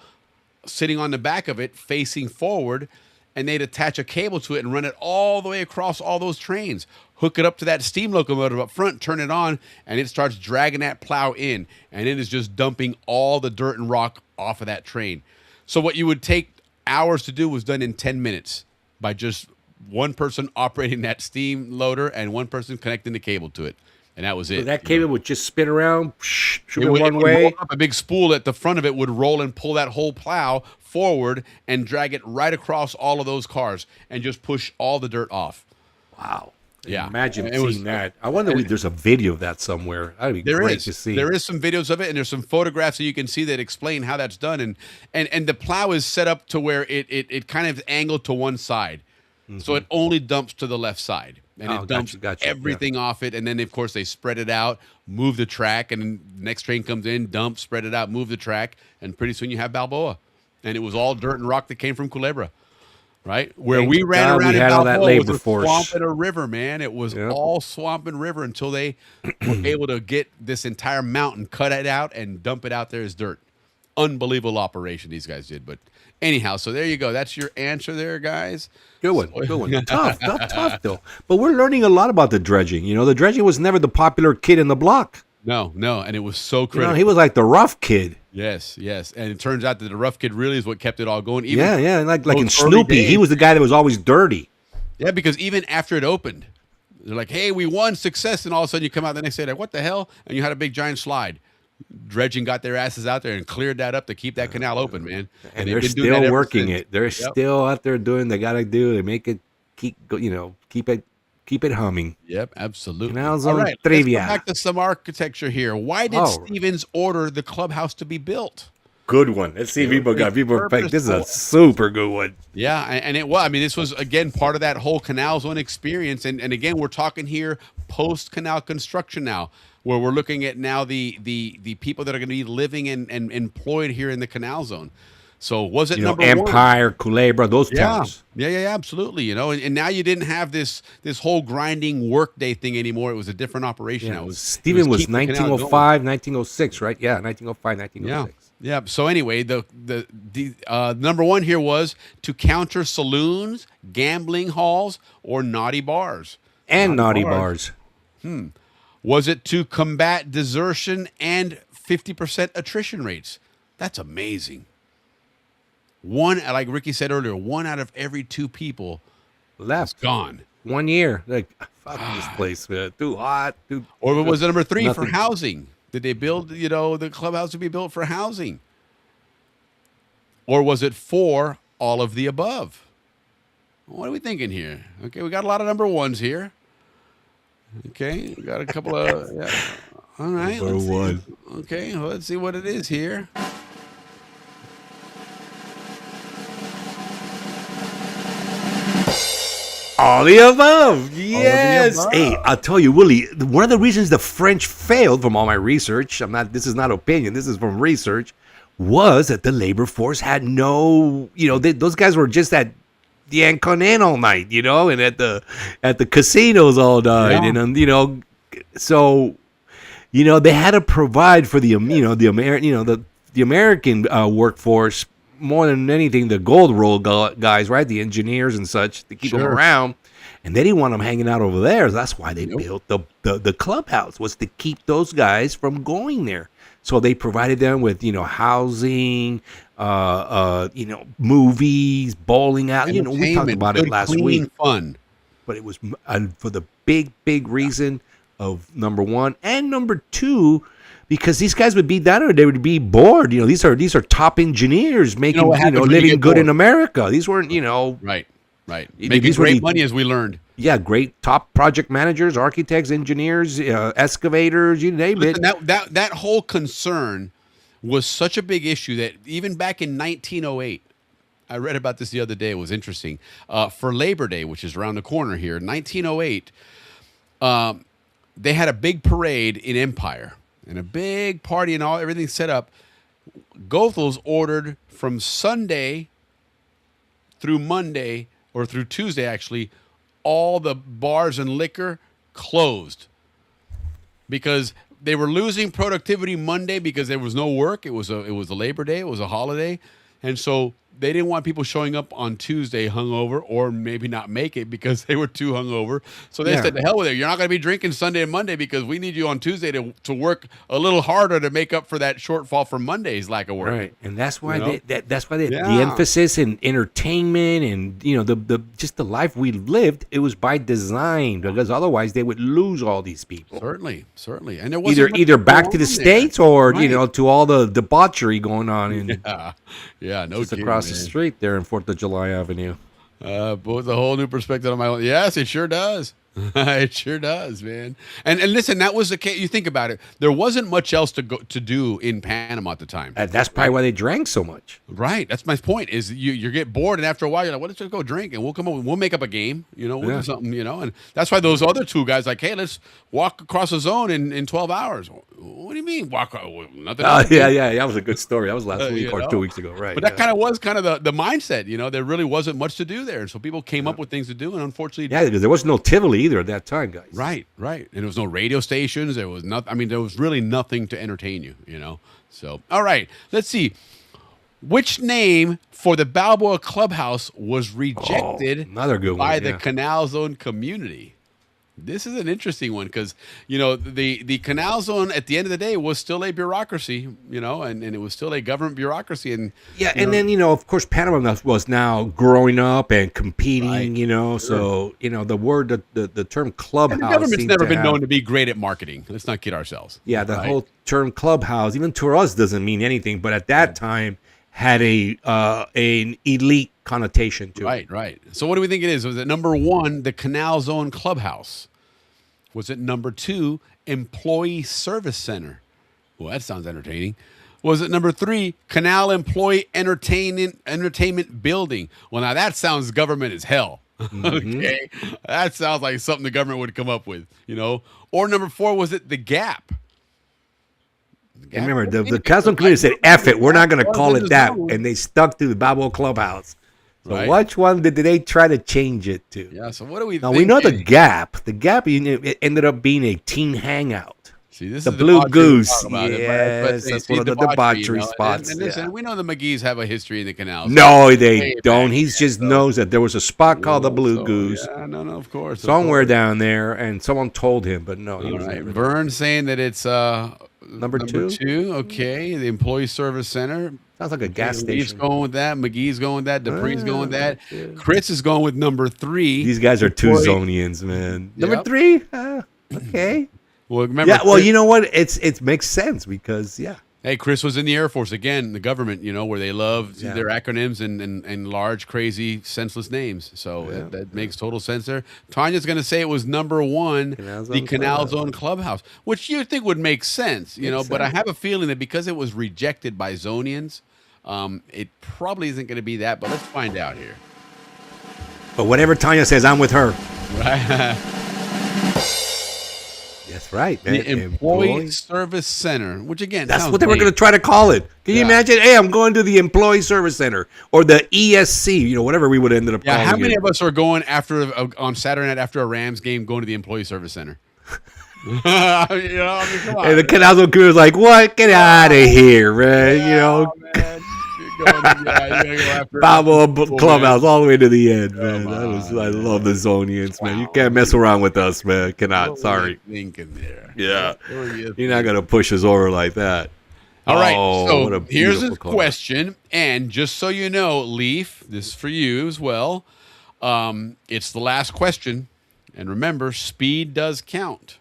sitting on the back of it facing forward, and they'd attach a cable to it and run it all the way across all those trains, hook it up to that steam locomotive up front, turn it on, and it starts dragging that plow in, and it is just dumping all the dirt and rock off of that train. So what you would take hours to do was done in 10 minutes by just one person operating that steam loader and one person connecting the cable to it. And that was it. So that cable would just spin around, shoot it one would way. roll up. A big spool at the front of it would roll and pull that whole plow forward and drag it right across all of those cars and just push all the dirt off. Wow. Yeah. Imagine seeing that. I wonder if there's a video of that somewhere. That'd be great to see. There is some videos of it, and there's some photographs that you can see that explain how that's done. And the plow is set up to where it kind of angled to one side. Mm-hmm. So it only dumps to the left side. And it dumps everything off it. And then, of course, they spread it out, move the track, and then the next train comes in, dump, spread it out, move the track, and pretty soon you have Balboa. And it was all dirt and rock that came from Culebra, right? Where we ran around in Balboa was a swamp and a river, man. It was all swamp and river until they were able to get this entire mountain, cut it out, and dump it out there as dirt. Unbelievable operation these guys did. But anyhow, so there you go. That's your answer there, guys. Good one. Good one. Tough though. But we're learning a lot about the dredging. You know, the dredging was never the popular kid in the block. No. And it was so critical. You know, he was like the rough kid. Yes. And it turns out that the rough kid really is what kept it all going. Even like in Snoopy, he was the guy that was always dirty. Yeah, because even after it opened, they're like, hey, we won, success. And all of a sudden you come out the next day like, what the hell? And you had a big giant slide. Dredging got their asses out there and cleared that up to keep that canal open, man. And they're still working it. They're still out there doing they got to do. They make it keep it humming. Yep, absolutely. Canal All right, trivia. let's go back to some architecture here. Why did Stevens order the clubhouse to be built? Good one. Let's see if people are this is a super good one. Yeah, and it was. I mean, this was again part of that whole Canal Zone experience, and again, we're talking here post canal construction now, where we're looking at now the people that are going to be living and employed here in the Canal Zone. So was it You know, number one? Empire, Culebra, those towns. Yeah, absolutely. You know, and now you didn't have this whole grinding workday thing anymore. It was a different operation. Yeah, Now. it was Stephen was keeping the canal 1905, 1906, right? Yeah, 1905, going. 1906. Yeah. So anyway, the number one here was to counter saloons, gambling halls, or naughty bars. And naughty bars. Was it to combat desertion and 50% attrition rates? That's amazing. Like Ricky said earlier, 1 out of every 2 people left. Gone. 1 year. Like, fuck this place, man. Too hot. Or was it number 3 nothing. for housing? Did they build, the clubhouse to be built for housing? Or was it 4, all of the above? What are we thinking here? Okay, we got a lot of number 1s here. Okay, we got a couple of, yeah. All right. Number 1. Okay, well, let's see what it is here. All the above. Yes. Hey, I'll tell you, Willie, one of the reasons the French failed from all my research, this is not opinion, this is from research, was that the labor force had no, those guys were just at the Anconin all night, and at the casinos all night. Yeah. And, so, they had to provide for the American workforce more than anything, the gold roll guys, right? The engineers and such, to keep them around. And they didn't want them hanging out over there. That's why they built the clubhouse, was to keep those guys from going there. So they provided them with, housing, movies, bowling out. We talked about it last week. Fun. But it was for the big reason of number 1 and number 2, because these guys would be that, or they would be bored. These are top engineers making, living good in America. These weren't, Right. Making great money, as we learned. Yeah, great top project managers, architects, engineers, excavators, you name it. That whole concern was such a big issue that even back in 1908, I read about this the other day. It was interesting. For Labor Day, which is around the corner here, 1908, they had a big parade in Empire. And a big party and everything set up. Goethals ordered from Sunday through Monday, or through Tuesday actually, all the bars and liquor closed because they were losing productivity Monday because there was no work. It was a Labor Day. It was a holiday, and so they didn't want people showing up on Tuesday hungover, or maybe not make it because they were too hungover. So they said, "To hell with it! You're not going to be drinking Sunday and Monday because we need you on Tuesday to work a little harder to make up for that shortfall from Monday's lack of work." Right, and that's why the emphasis in entertainment and the just the life we lived. It was by design, because otherwise they would lose all these people. Certainly, and there wasn't either back to the States or right. to all the debauchery going on in no just kidding, across the man. street there in 4th of July Avenue. But with a whole new perspective on my own. Yes, it sure does. It sure does, man. And listen, that was the case. You think about it. There wasn't much else to do in Panama at the time. And that's probably why they drank so much. Right. That's my point. Is you get bored, and after a while you're like, well, let's just go drink, and we'll make up a game. We'll do something. And that's why those other 2 guys like, hey, let's walk across the zone in 12 hours. What do you mean walk? Nothing. Yeah. That was a good story. That was last week or 2 weeks ago, right? But that kind of was the mindset. There really wasn't much to do there, and so people came up with things to do, and unfortunately, because there was no Tivoli either at that time, guys. Right. And there was no radio stations. There was nothing. I mean, there was really nothing to entertain you. So, all right. Let's see. Which name for the Balboa Clubhouse was rejected another good one, by the Canal Zone community? This is an interesting one because, the Canal Zone at the end of the day was still a bureaucracy, and it was still a government bureaucracy. And and then, of course, Panama was now growing up and competing, so, the word, the term clubhouse. And the government's never been known to be great at marketing. Let's not kid ourselves. Yeah, the whole term clubhouse, even to us, doesn't mean anything, but at that time had an elite connotation to it. Right. So what do we think it is? Was it number 1, the Canal Zone Clubhouse? Was it number 2, Employee Service Center? Well, that sounds entertaining. Was it number 3, Canal Employee Entertainment Building? Well, now that sounds government as hell. Okay, that sounds like something the government would come up with, Or number 4, was it the Gap? And remember, the council committee said, F it, we're not going to call it that. And they stuck to the Balboa Clubhouse. So which one did they try to change it to? Yeah, so what do we Now, we know the Gap. The Gap it ended up being a teen hangout. See, this the is Blue Goose. Yes, that's one of the debauchery spots. And listen, we know the McGee's have a history in the canal. No, they don't. He just knows that there was a spot called the Blue Goose. Yeah, no, of course. Somewhere down there, and someone told him, but no. All right. Vern saying that it's number two. Okay, the Employee Service Center. Sounds like a gas station. Leaf's going with that. McGee's going with that. Dupree's going with that. Chris is going with number 3. These guys are two Zonians, man. Number 3? Okay. Well, remember. Yeah. Well, you know what? It makes sense because Hey, Chris was in the Air Force again. The government, where they love their acronyms and large, crazy, senseless names. So that makes total sense there. Tanya's going to say it was number 1, the Canal Zone Clubhouse, which you think would make sense, But I have a feeling that because it was rejected by Zonians, it probably isn't going to be that. But let's find out here. But whatever Tanya says, I'm with her. Right. That's right, man. The Employee Service Center, which again, that's what they were going to try to call it. Can you imagine? Hey, I'm going to the Employee Service Center or the ESC, whatever we would have ended up calling it. How many of us are going on Saturday night after a Rams game, going to the Employee Service Center? Come on. And the Canal Zone crew was like, "What? Get out of here, man!" Man. Balboa Clubhouse all the way to the end, man. I love the Zonians, man. You can't mess around with us, man. Cannot. Sorry. Thinking there. Yeah. You're not gonna push us over like that. All right. So here's a question, and just so you know, Leaf, this is for you as well. It's the last question, and remember, speed does count.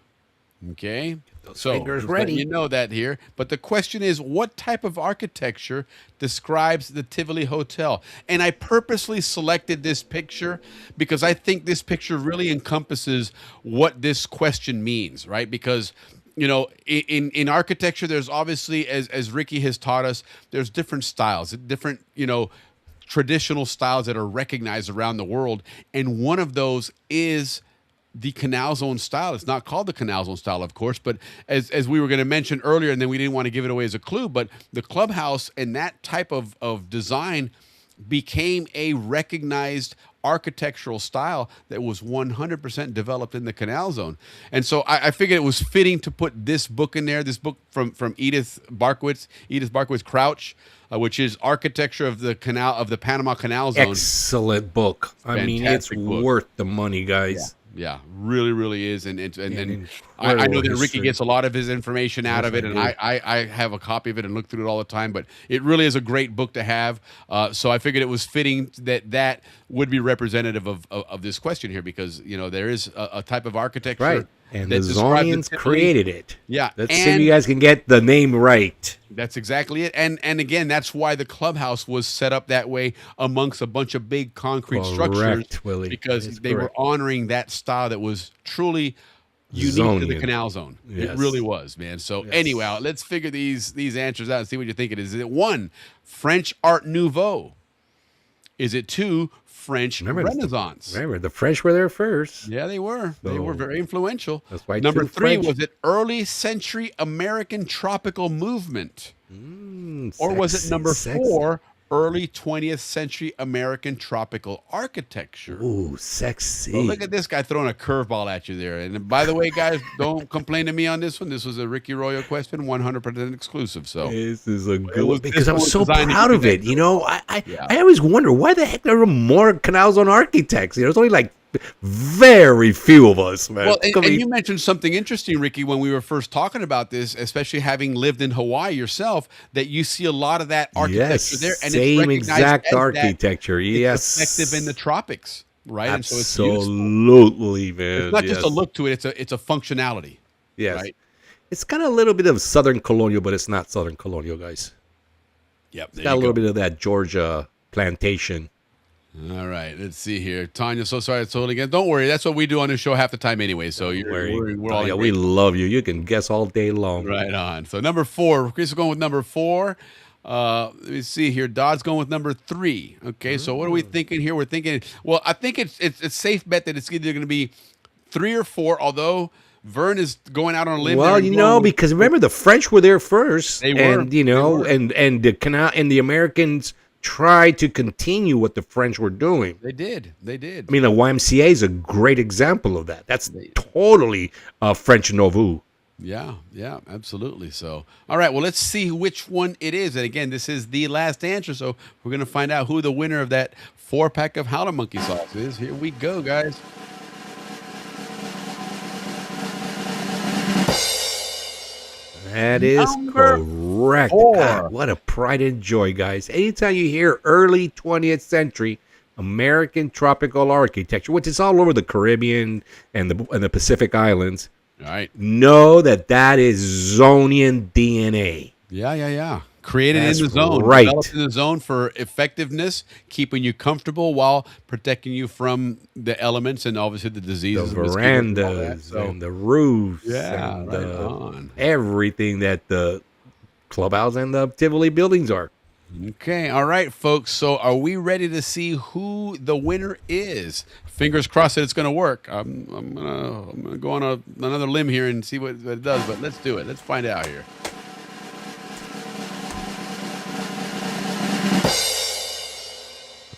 Okay. So ready. You know that here. But the question is, what type of architecture describes the Tivoli Hotel? And I purposely selected this picture because I think this picture really encompasses what this question means, right? Because, in architecture, there's obviously, as Ricky has taught us, there's different styles, different, traditional styles that are recognized around the world. And one of those is the Canal Zone style. It's not called the Canal Zone style, of course, but as we were going to mention earlier, and then we didn't want to give it away as a clue, but the clubhouse and that type of design became a recognized architectural style that was 100% developed in the Canal Zone. And so I figured it was fitting to put this book in there, this book from Edith Barkowitz Crouch, which is Architecture of the Panama Canal Zone. Excellent book. I mean, it's worth the money, guys. Yeah, really, really is. And then I know that Ricky gets a lot of his information out of it, and I have a copy of it and look through it all the time. But it really is a great book to have. So I figured it was fitting that would be representative of this question here, because there is a type of architecture. Right. And the Zonians created it. Yeah. Let's see if you guys can get the name right. That's exactly it. And again, that's why the clubhouse was set up that way amongst a bunch of big concrete structures. Willie. Because they were honoring that style that was truly unique to the Canal Zone. Yes. It really was, man. So anyway, let's figure these answers out and see what you think it is. Is it 1, French Art Nouveau? Is it 2, French Renaissance? Remember, the French were there first. Yeah, they were. They were very influential. That's why Number 3, was it early century American tropical movement? Or was it number 4, early 20th century American tropical architecture? Ooh, sexy. Well, look at this guy throwing a curveball at you there. And by the way, guys, don't complain to me on this one. This was a Ricky Royo question, 100% exclusive. So this is a good one because I'm so proud of it. I always wonder why the heck there are more Canal Zone architects. There's only like very few of us, man. Well, and you mentioned something interesting, Ricky, when we were first talking about this, especially having lived in Hawaii yourself, that you see a lot of that architecture there, and same it's exact architecture. It's effective in the tropics, right? Absolutely, man. It's not just a look to it; it's a functionality. Yes, right? It's got a little bit of Southern Colonial, but it's not Southern Colonial, guys. Yep, it's got a little bit of that Georgia plantation. All right, let's see here. Tanya, so sorry I told again. Don't worry, that's what we do on this show half the time anyway. So we're all we love you. You can guess all day long. Right on. So number 4, Chris is going with number 4. Let me see here. Dodd's going with number 3. Okay, so what are we thinking here? We're thinking. Well, I think it's a safe bet that it's either going to be 3 or 4. Although Vern is going out on a limb. Well, there you and know, going- because remember the French were there first, They were. and you know, and the Canal and the Americans tried to continue what the French were doing. They did. They did. I mean, the YMCA is a great example of that. That's totally French Nouveau. Yeah, yeah, absolutely. So, all right, well, let's see which one it is. And again, this is the last answer, so we're going to find out who the winner of that 4-pack of Howler Monkey sauce is. Here we go, guys. That is correct. God, what a pride and joy, guys. Anytime you hear early 20th century American tropical architecture, which is all over the Caribbean and the Pacific Islands, all right, know that is Zonian DNA. Yeah. Created That's in the zone. right. Developed in the zone for effectiveness, keeping you comfortable while protecting you from the elements and obviously the diseases. The mosquitoes and all that. verandas So, and the roofs yeah, and right on. everything that the clubhouse and the Tivoli buildings are. Okay, all right, folks. So, are we ready to see who the winner is? Fingers crossed that it's going to work. I'm gonna go on another limb here and see what it does. But let's do it. Let's find out here.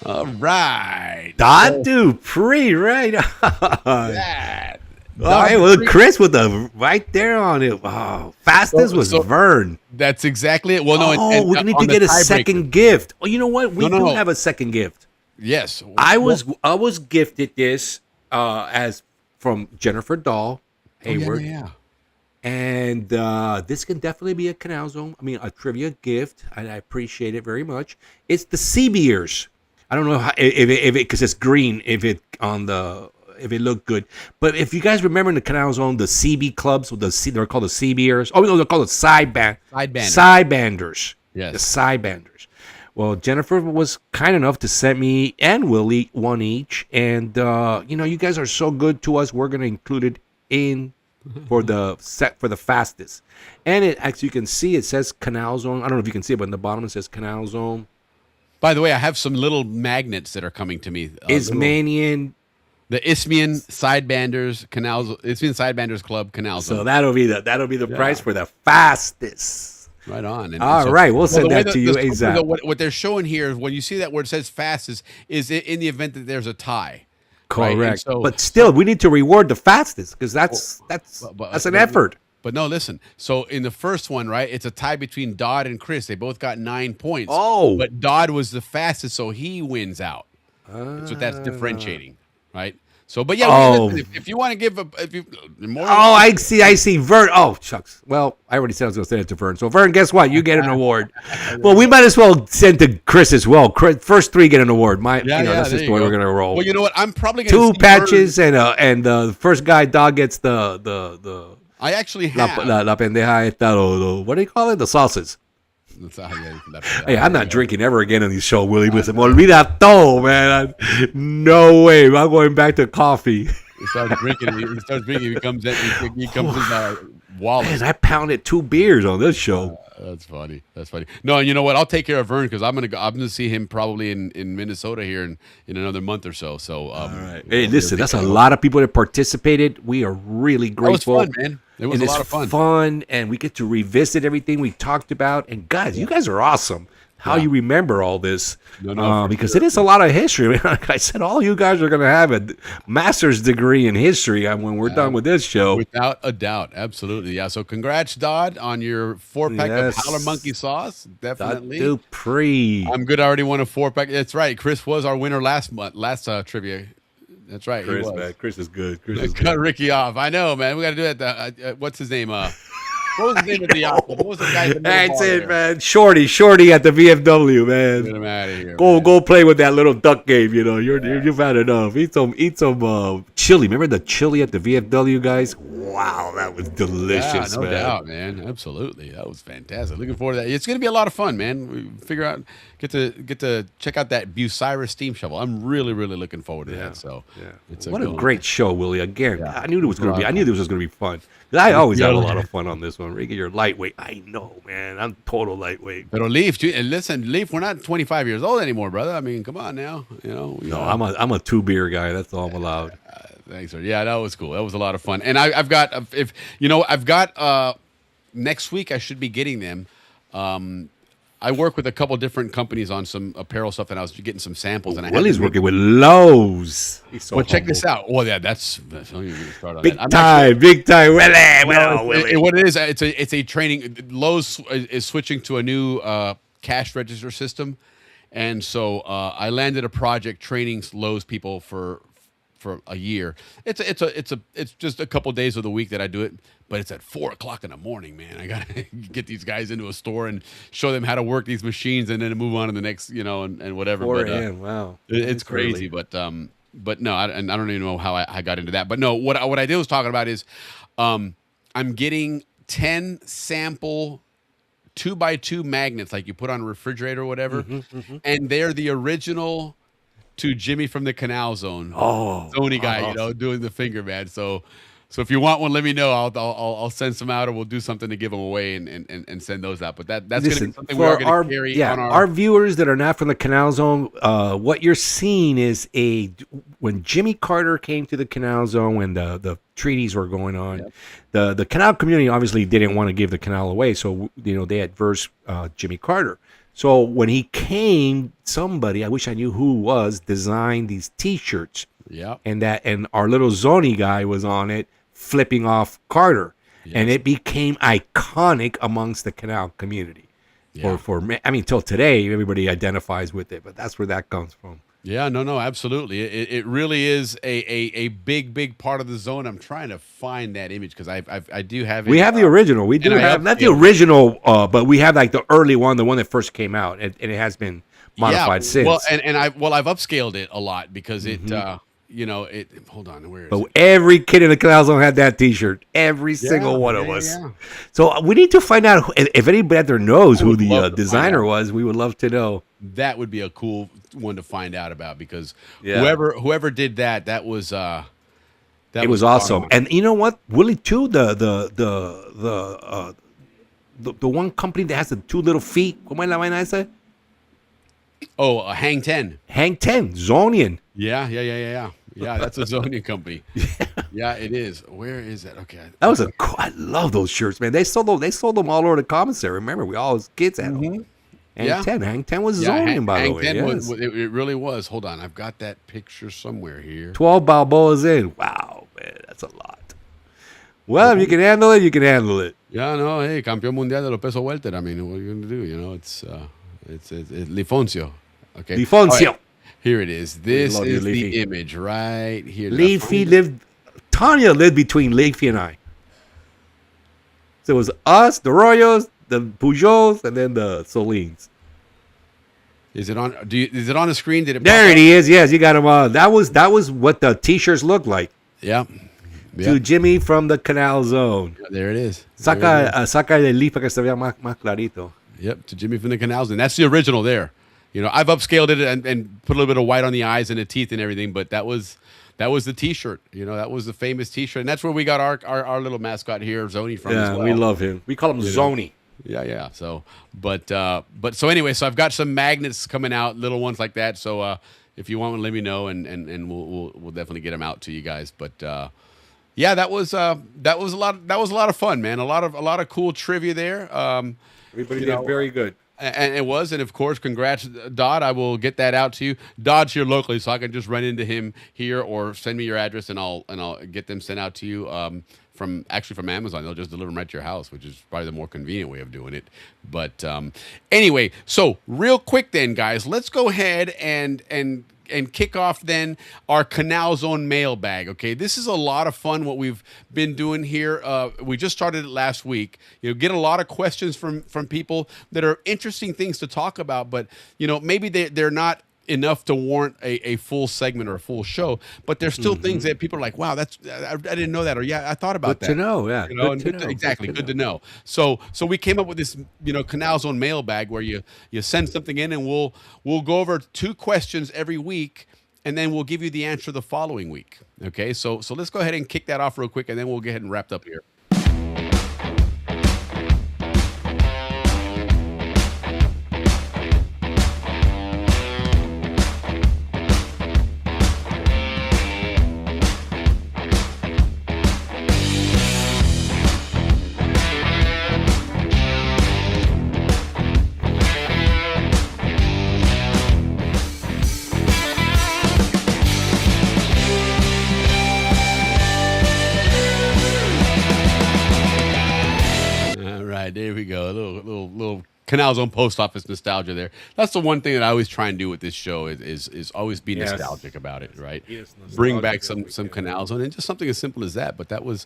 All right, Don Dupree, right? That. Oh, hey, well, Chris with the right there on it. Oh, fastest was Vern. That's exactly it. Well, no, oh, we need to get a second gift. Oh, you know what? We do have a second gift. Yes, I was gifted this as from Jennifer Dahl Hayward. Yeah. And this can definitely be a Canal Zone. I mean, a trivia gift, and I appreciate it very much. It's the sea beers. I don't know how, if it because it's green. If it looked good, but if you guys remember in the Canal Zone, the CB clubs, they're called the sea beers. Oh no, they're called the sidebanders. Yes, the sidebanders. Well, Jennifer was kind enough to send me and Willie one each, and you guys are so good to us. We're gonna include it in for the set for the fastest. And it, as you can see, it says Canal Zone. I don't know if you can see it, but in the bottom it says Canal Zone. By the way, I have some little magnets that are coming to me. Ismanian. The Isthmian Sidebanders Canals, Isthmian Sidebanders Club Canal Zone. So that'll be the price for the fastest. Right on. And all right, we'll send that to you ASAP. What they're showing here is when you see that where it says fastest is in the event that there's a tie. Correct. Right? So, but still, we need to reward the fastest because that's an effort. But no, listen. So in the first one, right, it's a tie between Dodd and Chris. They both got 9 points. Oh. But Dodd was the fastest, so he wins out. That's what that's differentiating, right? So, but yeah, listen, if you want to give more. Oh, I see. Vern. Oh, shucks. Well, I already said I was going to send it to Vern. So, Vern, guess what? You get an award. Well, we might as well send to Chris as well. First 3 get an award. That's just the way we're going to roll. Well, you know what? I'm probably going to 2 patches and the first guy, Dog, gets the. I actually have. La pendeja esta, what do you call it? The sauces. Hey, I'm not drinking ever again on these shows, Willie. Me olvida todo, man. No way. I'm going back to coffee. He starts drinking. He comes in Wallace. Man, I pounded 2 beers on this show. That's funny. No, and you know what? I'll take care of Vern because I'm gonna see him probably in Minnesota here in another month or so. So, all right. Hey, listen, that's a lot of people that participated. We are really grateful. That was fun, man. It was a lot of fun, and we get to revisit everything we talked about. And guys, you guys are awesome. How you remember all this? Because it is a lot of history. I mean, like I said, all you guys are going to have a master's degree in history when we're done with this show. Without a doubt. Absolutely. Yeah. So congrats, Dodd, on your 4-pack of Howler Monkey sauce. Definitely. Dupree. I'm good. I already won a 4-pack. That's right. Chris was our winner last trivia. That's right. Chris, man. Chris is good. Cut Ricky off. I know, man. We got to do that. What's his name? What was the name of the yacht? What was the guy? That's it, man. Shorty at the VFW, man. Get him out of here. Go play with that little duck game. You've had enough. Eat some chili. Remember the chili at the VFW, guys? Wow, that was delicious, no doubt, man. Absolutely, that was fantastic. Looking forward to that. It's going to be a lot of fun, man. We figure out get to check out that Bucyrus steam shovel. I'm really looking forward to that. So it's what a great show, Willie. Again, I knew it was going to be. I knew this was going to be fun. I always had a lot of fun on this one. Ricky, you're lightweight. I know, man. I'm total lightweight. But Leaf, listen, Leaf, we're not 25 years old anymore, brother. I mean, come on now. No, I'm a 2 beer guy. That's all I'm allowed. Thanks, sir. Yeah, that was cool. That was a lot of fun. And I've got next week I should be getting them. I work with a couple different companies on some apparel stuff, and I was getting some samples. And Willie's working with Lowe's. Well, check this out. Well, yeah, that's big time. Willie. What it is, it's a training. Lowe's is switching to a new cash register system, and so I landed a project training Lowe's people for a year. It's just a couple days of the week that I do it, but it's at 4:00 in the morning, man. I gotta get these guys into a store and show them how to work these machines, and then move on to the next, and whatever. 4 a.m. Wow, it's crazy, early. But no, and I don't even know how I got into that. But no, what I did was talking about is, I'm getting 10 sample 2x2 magnets like you put on a refrigerator or whatever, and they're the original to Jimmy from the Canal Zone. Zony guy, awesome. Doing the finger, man. So if you want one, let me know. I'll send some out, or we'll do something to give them away and send those out. But that's going to be something we're going to carry on our viewers that are not from the Canal Zone. What you're seeing is when Jimmy Carter came to the Canal Zone, when the treaties were going on, the Canal community obviously didn't want to give the canal away, so they adversed Jimmy Carter. So when he came, somebody, I wish I knew who it was, designed these T-shirts. Yeah. And our little Zony guy was on it, flipping off Carter. Yes. And it became iconic amongst the Canal community. Yeah. Till today, everybody identifies with it, but that's where that comes from. Yeah, no, absolutely. It really is a big part of the zone. I'm trying to find that image because I do have it. We have the original. We do have not the original, but we have like the early one, the one that first came out, and it has been modified since. Well, I've upscaled it a lot because it hold on, where is it? Every kid in the Canal Zone had that T-shirt. Every single one of us. Yeah. So we need to find out if anybody out there knows who the designer was. We would love to know. Kannat would be a cool one to find out about because whoever did that was it was awesome. And you know what, Willie too, the one company that has the two little feet. ¿Cómo es la vaina esa? Oh, Hang 10. Hang 10, Zonian. Yeah. Yeah, that's a Zonian company. Yeah, it is. Where is that? Okay. I love those shirts, man. They sold them all over the commissary. Remember, we all as kids had them. Hang 10 was Zonian, by the way. Hang 10 it really was. Hold on, I've got that picture somewhere here. 12 Balboas in. Wow, man, that's a lot. Well, if you can handle it, you can handle it. Yeah, no, hey, campeón mundial de los peso welter. I mean, what are you going to do? It's Lifoncio. Okay. Lifoncio. Right. Here it is. This is the image right here. Leafy Tanya lived between Leafy and I. So it was us, the Royos, the Pujols, and then the Solines. Is it on? Is it on the screen? Did it? There it is. Yes, you got him on. That was what the T-shirts looked like. Yeah. To Jimmy from the Canal Zone. Yeah, there it is. Saca el leaf para que se vea más clarito. Yep, to Jimmy from the Canal Zone. That's the original there. I've upscaled it and put a little bit of white on the eyes and the teeth and everything, but that was the T-shirt. That was the famous T-shirt, and that's where we got our little mascot here, Zony, from. Yeah, as well. We love him. We call him Zony. Yeah. So, but anyway, so I've got some magnets coming out, little ones like that. So, if you want one, let me know, and we'll definitely get them out to you guys. But yeah, that was a lot of fun, man. A lot of cool trivia there. Everybody did very good. And it was, and of course, congrats, Dodd. I will get that out to you. Dodd's here locally, so I can just run into him here, or send me your address, and I'll get them sent out to you from Amazon. They'll just deliver them right to your house, which is probably the more convenient way of doing it. But anyway, so real quick then, guys, let's go ahead and kick off then our Canal Zone mailbag. Okay, this is a lot of fun what we've been doing here. We just started it last week. Get a lot of questions from people that are interesting things to talk about, but maybe they're not enough to warrant a full segment or a full show, but there's still things that people are like, wow, I didn't know that, or I thought about that. Good to know, yeah. Good to know. So we came up with this, Canal Zone mailbag where you send something in, and we'll go over 2 questions every week, and then we'll give you the answer the following week. Okay, so let's go ahead and kick that off real quick, and then we'll go ahead and wrap up here. there we go. A little Canal Zone post office nostalgia there. That's the one thing that I always try and do with this show is always be nostalgic about it, right? Bring back some Canal Zone and just something as simple as that. But that was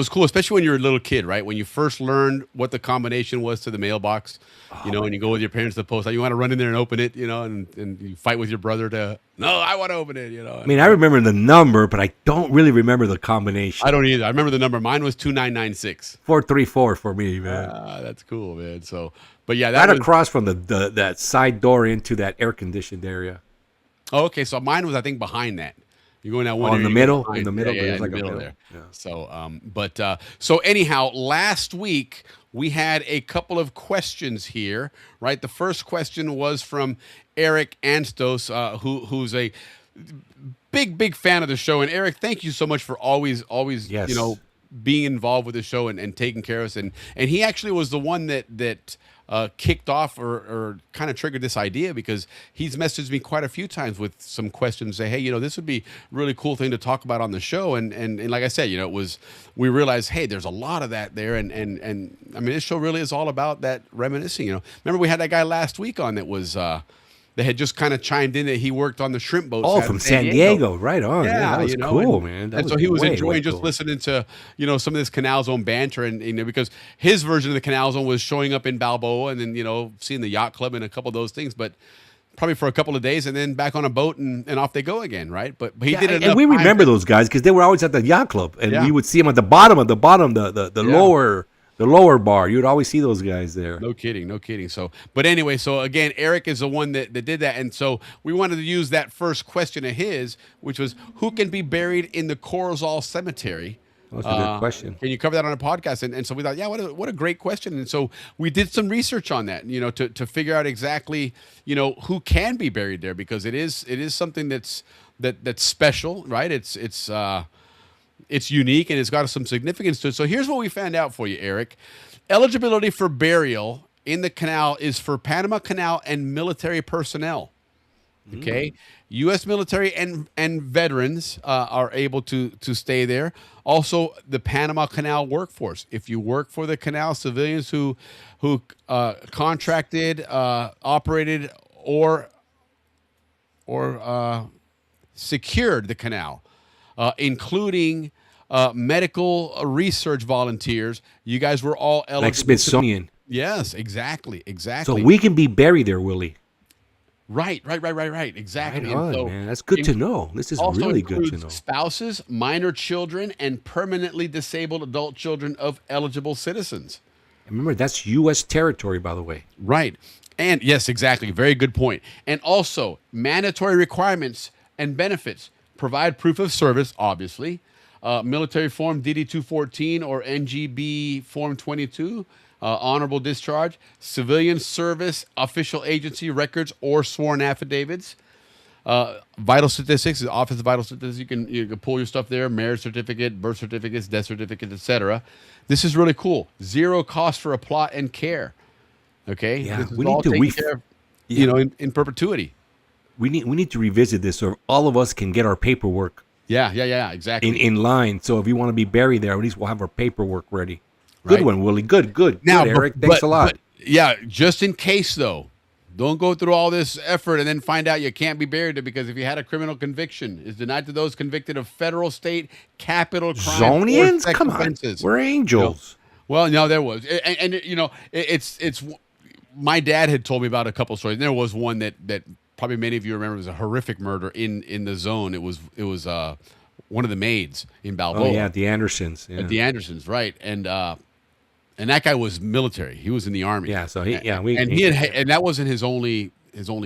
cool, especially when you're a little kid, right? When you first learned what the combination was to the mailbox, and you go with your parents to the post, you want to run in there and open it, and you fight with your brother no, I want to open it, I mean, I remember the number, but I don't really remember the combination. I don't either. I remember the number. Mine was 2996. 434 for me, man. That's cool, man. So, but yeah, that right across from that side door into that air conditioned area. Oh, okay. So mine was, I think, behind that. You go in that one in the middle, in the middle. Yeah, there's like in the middle a there. Yeah. So, so anyhow, last week we had a couple of questions here, right? The first question was from Eric Anstos, who's a big fan of the show. And Eric, thank you so much for always, being involved with the show and taking care of us. And he actually was the one that kicked off or kind of triggered this idea, because he's messaged me quite a few times with some questions, say, hey, this would be a really cool thing to talk about on the show. And like I said, we realized, hey, there's a lot of that there. And I mean, this show really is all about that reminiscing. Remember we had that guy last week on that was, that had just kind of chimed in that he worked on the shrimp boats. Oh, from San Diego. Right on. Yeah, that was cool, man. And so he was enjoying just listening to, some of this Canal Zone banter, and because his version of the Canal Zone was showing up in Balboa and then, seeing the Yacht Club and a couple of those things, but probably for a couple of days and then back on a boat and off they go again, right? But he did it. And we remember those guys because they were always at the Yacht Club, and we would see them at the bottom, the lower bar. You would always see those guys there. No kidding. So, but anyway, so again, Eric is the one that did that. And so we wanted to use that first question of his, which was, who can be buried in the Corozal Cemetery? That's a good question. Can you cover that on a podcast? And so we thought, what a great question. And so we did some research on that, to figure out exactly, who can be buried there, because it is something that's special, right? It's unique and it's got some significance to it. So here's what we found out for you, Eric. Eligibility for burial in the canal is for Panama Canal and military personnel. Okay. U.S. military and veterans are able to stay there. Also, the Panama Canal workforce. If you work for the canal, civilians who contracted, operated, or secured the canal, including medical research volunteers. You guys were all eligible. Like Smithsonian. Yes, exactly. So we can be buried there, Willie. Right. Exactly. Right on, man. That's good to know. This is really good to know. Spouses, minor children, and permanently disabled adult children of eligible citizens. Remember, that's U.S. territory, by the way. Right. And yes, exactly. Very good point. And also, mandatory requirements and benefits. Provide proof of service, obviously. Military Form DD-214 or NGB Form 22. Honorable discharge. Civilian service, official agency records, or sworn affidavits. Vital statistics, the Office of Vital Statistics. You can pull your stuff there. Marriage certificate, birth certificates, death certificates, etc. This is really cool. Zero cost for a plot and care. Okay? Yeah, this is we all need to taken care of, in perpetuity. We need to revisit this so all of us can get our paperwork. Yeah, exactly. In line. So if you want to be buried there, at least we'll have our paperwork ready. Good one, Willie. Good. Now, Eric. Thanks a lot. Just in case though, don't go through all this effort and then find out you can't be buried there, because if you had a criminal conviction, is denied to those convicted of federal, state, capital crime, Zonians? or sex Come on, offenses. we're angels. Well, no, there was, and it's. My dad had told me about a couple stories. There was one that probably many of you remember was a horrific murder in the zone. It was one of the maids in Balboa. Oh yeah, the Andersons. Yeah. At the Andersons, right? And that guy was military. He was in the army. Yeah, so and that wasn't his only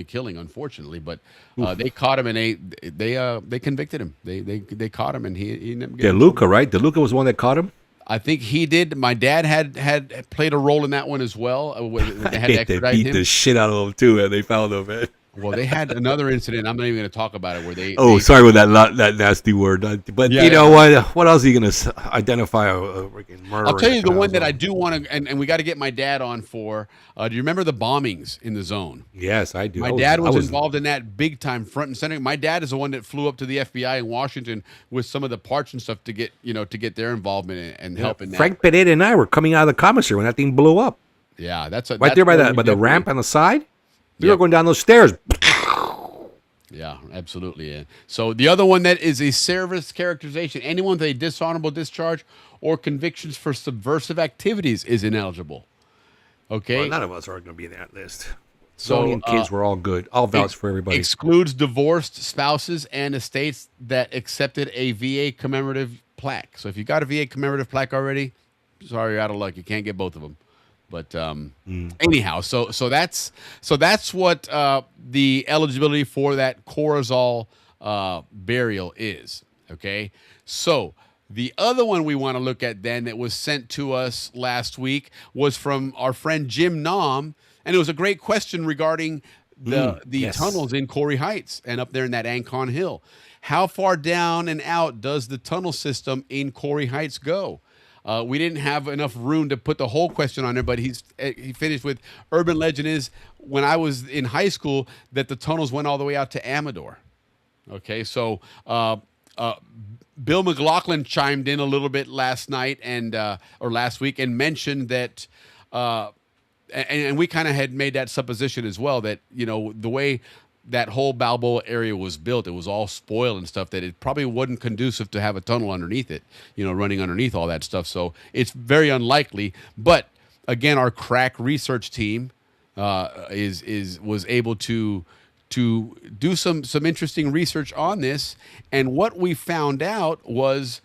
killing, unfortunately. But they caught him and they convicted him. They caught him and he never. DeLuca, right? DeLuca was the one that caught him. I think he did. My dad had played a role in that one as well. They had to they beat the shit out of him too, and they found him. Man. Well, they had another incident. I'm not even going to talk about it. Where they sorry with that nasty word. But Yeah, you know what? What else are you going to identify a freaking murder? I'll tell you the one that I do want to, and we got to get my dad on for. Do you remember the bombings in the zone? Yes, I do. My dad was involved in that big time, front and center. My dad is the one that flew up to the FBI in Washington with some of the parts and stuff to get their involvement and help in that. Frank Pereira and I were coming out of the commissary when that thing blew up. Yeah, right there by the ramp on the side. We were going down those stairs. Yeah, absolutely. Yeah. So the other one that is a service characterization, anyone with a dishonorable discharge or convictions for subversive activities is ineligible. Okay. Well, none of us are going to be in that list. So Zonian kids were all good. I'll vouch for everybody. Excludes divorced spouses and estates that accepted a VA commemorative plaque. So if you got a VA commemorative plaque already, sorry, you're out of luck. You can't get both of them. But anyhow, so that's what the eligibility for that Corozal burial is. Okay, so the other one we want to look at then that was sent to us last week was from our friend Jim Nom, and it was a great question regarding the tunnels in Corey Heights and up there in that Ancon Hill. How far down and out does the tunnel system in Corey Heights go? We didn't have enough room to put the whole question on there, but he finished with urban legend is when I was in high school that the tunnels went all the way out to Amador. Okay, so Bill McLaughlin chimed in a little bit last night or last week and mentioned that, and we kind of had made that supposition as well that the way that whole Balboa area was built, it was all spoiled and stuff, that it probably wasn't conducive to have a tunnel underneath it, running underneath all that stuff. So it's very unlikely. But again, our crack research team was able to do some interesting research on this. And what we found out was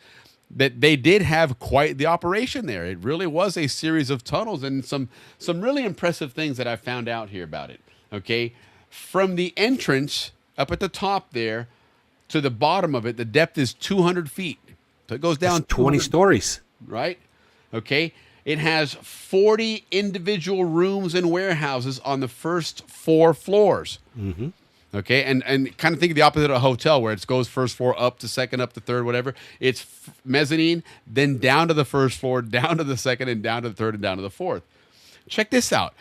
that they did have quite the operation there. It really was a series of tunnels and some really impressive things that I found out here about it. Okay. From the entrance up at the top there to the bottom of it, the depth is 200 feet. So it goes down 20 stories. Right? Okay. It has 40 individual rooms and warehouses on the first 4 floors. Mm-hmm. Okay. And kind of think of the opposite of a hotel where it goes first floor up to second, up to third, whatever. It's mezzanine, then down to the first floor, down to the second, and down to the third, and down to the fourth. Check this out.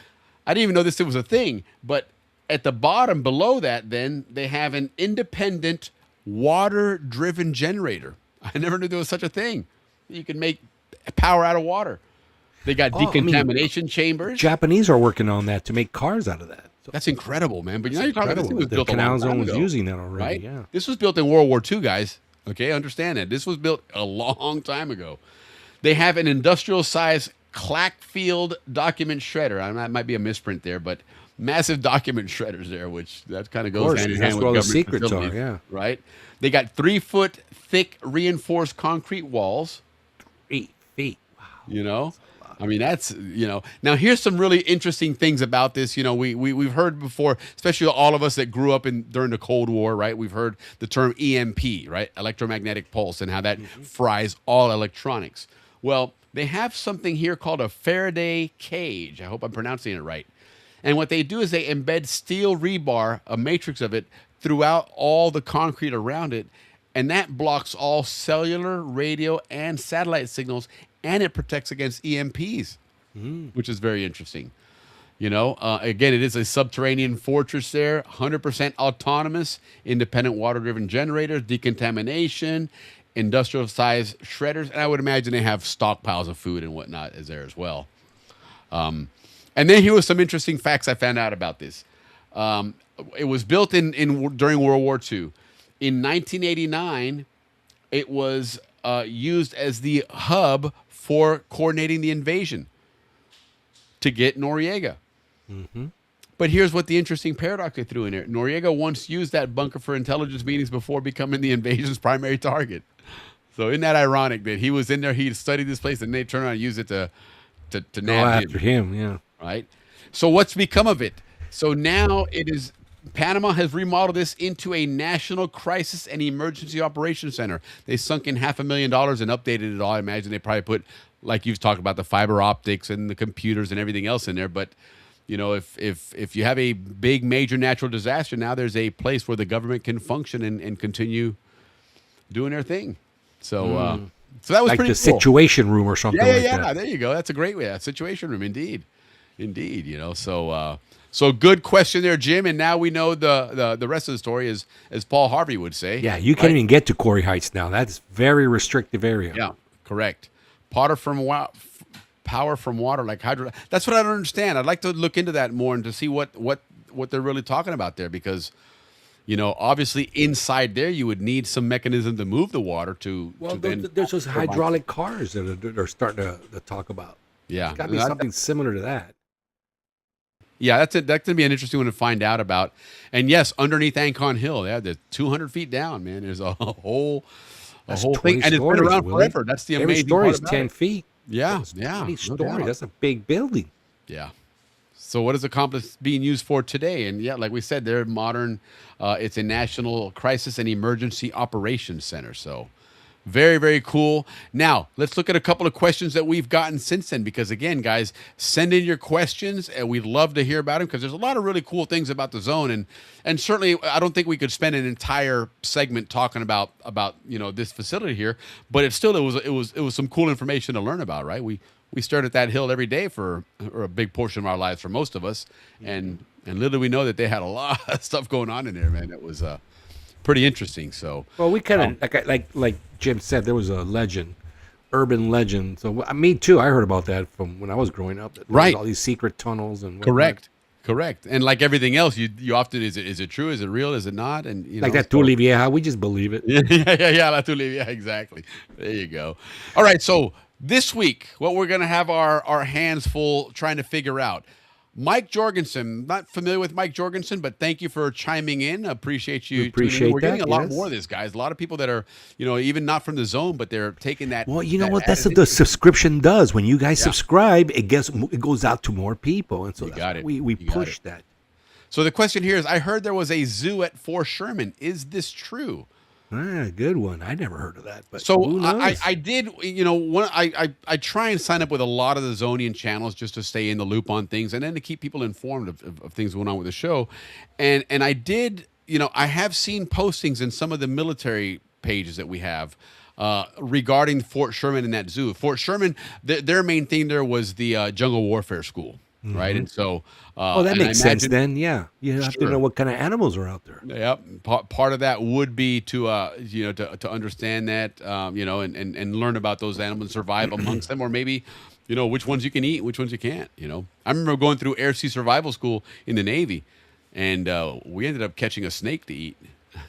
I didn't even know this was a thing, but at the bottom below that, then they have an independent water-driven generator. I never knew there was such a thing. You can make power out of water. They got decontamination chambers. Japanese are working on that to make cars out of that. So that's incredible, man. But you're talking about the Canal Zone was using that already. Right? Yeah, this was built in World War II, guys. Okay, understand that. This was built a long time ago. They have an industrial-sized Clackfield document shredder. That might be a misprint there, but massive document shredders there, which that kind of goes hand in hand with where all the government secrets facilities, are, yeah. right? They got 3-foot thick reinforced concrete walls. 8 feet. Wow. I mean, that's, now here's some really interesting things about this. We've heard before, especially all of us that grew up during the Cold War, right? We've heard the term EMP, right? Electromagnetic pulse, and how that fries all electronics. Well, they have something here called a Faraday cage. I hope I'm pronouncing it right. And what they do is they embed steel rebar, a matrix of it, throughout all the concrete around it. And that blocks all cellular, radio, and satellite signals. And it protects against EMPs, which is very interesting. Again, it is a subterranean fortress there, 100% autonomous, independent water-driven generators, decontamination, industrial-sized shredders. And I would imagine they have stockpiles of food and whatnot is there as well. And then here was some interesting facts I found out about this. It was built during World War II. In 1989, it was used as the hub for coordinating the invasion to get Noriega. Mm-hmm. But here's what the interesting paradox they threw in there. Noriega once used that bunker for intelligence meetings before becoming the invasion's primary target. So isn't that ironic that he was in there, he studied this place, and they turned around and used it to nab after him, yeah. Right? So what's become of it? So now Panama has remodeled this into a national crisis and emergency operations center. They sunk in $500,000 and updated it all. I imagine they probably put, like you've talked about, the fiber optics and the computers and everything else in there. But if you have a big major natural disaster, now there's a place where the government can function and continue doing their thing. So so that was like pretty the cool. Situation room or something like that. There you go. That's a great way. Situation room, indeed. So good question there, Jim. And now we know the rest of the story is, as Paul Harvey would say. Yeah, you can't even get to Quarry Heights now. That's very restrictive area. Yeah, correct. Power from water, like hydro. That's what I don't understand. I'd like to look into that more and to see what they're really talking about there, because obviously inside there you would need some mechanism to move the water to. Well, then there's those hydraulic cars that they're starting to talk about. Yeah, it's got to be something similar to that. Yeah, that's it. That's gonna be an interesting one to find out about. And yes, underneath Ancon Hill, they're 200 feet down, man. There's a whole thing, and it's been around forever. That's the amazing story part is about 10 it. feet. Yeah, Yeah, no story. doubt. That's a big building. Yeah. So what is the complex being used for today? And yeah, like we said, they're modern. It's a National Crisis and Emergency Operations Center. So very, very cool. Now, let's look at a couple of questions that we've gotten since then, because again, guys, send in your questions and we'd love to hear about them, because there's a lot of really cool things about the zone. And certainly I don't think we could spend an entire segment talking about this facility here, but it was some cool information to learn about, right? We stared at that hill every day for a big portion of our lives, for most of us. And little we know that they had a lot of stuff going on in there, man. It was pretty interesting. So, well, we kind of like Jim said, there was a legend, urban legend. So me too. I heard about that from when I was growing up. Right, all these secret tunnels and whatnot. Correct. And like everything else, you often is it true? Is it real? Is it not? And like that Tule Vieja, we just believe it. Yeah, La Tule Vieja, exactly. There you go. All right, so this week, what we're gonna have our hands full trying to figure out. Mike Jorgensen, not familiar with Mike Jorgensen, but thank you for chiming in. Appreciate you. Appreciate We're that, getting a lot yes. more of this, guys. A lot of people that are, even not from the zone, but they're taking that. Well, you know what? That's what the subscription does. When you guys subscribe, it goes out to more people, and so we push that. So the question here is: I heard there was a zoo at Fort Sherman. Is this true? Good one. I never heard of that. But so I did, I try and sign up with a lot of the Zonian channels just to stay in the loop on things, and then to keep people informed of things going on with the show. And I did, I have seen postings in some of the military pages that we have regarding Fort Sherman and that zoo. Fort Sherman, their main thing there was the jungle warfare school. Mm-hmm. Right, and so that makes sense. Then, you have to know what kind of animals are out there. Yep, part of that would be to to understand that and learn about those animals and survive amongst them, or maybe which ones you can eat, which ones you can't. I remember going through Air Sea Survival School in the Navy, and we ended up catching a snake to eat.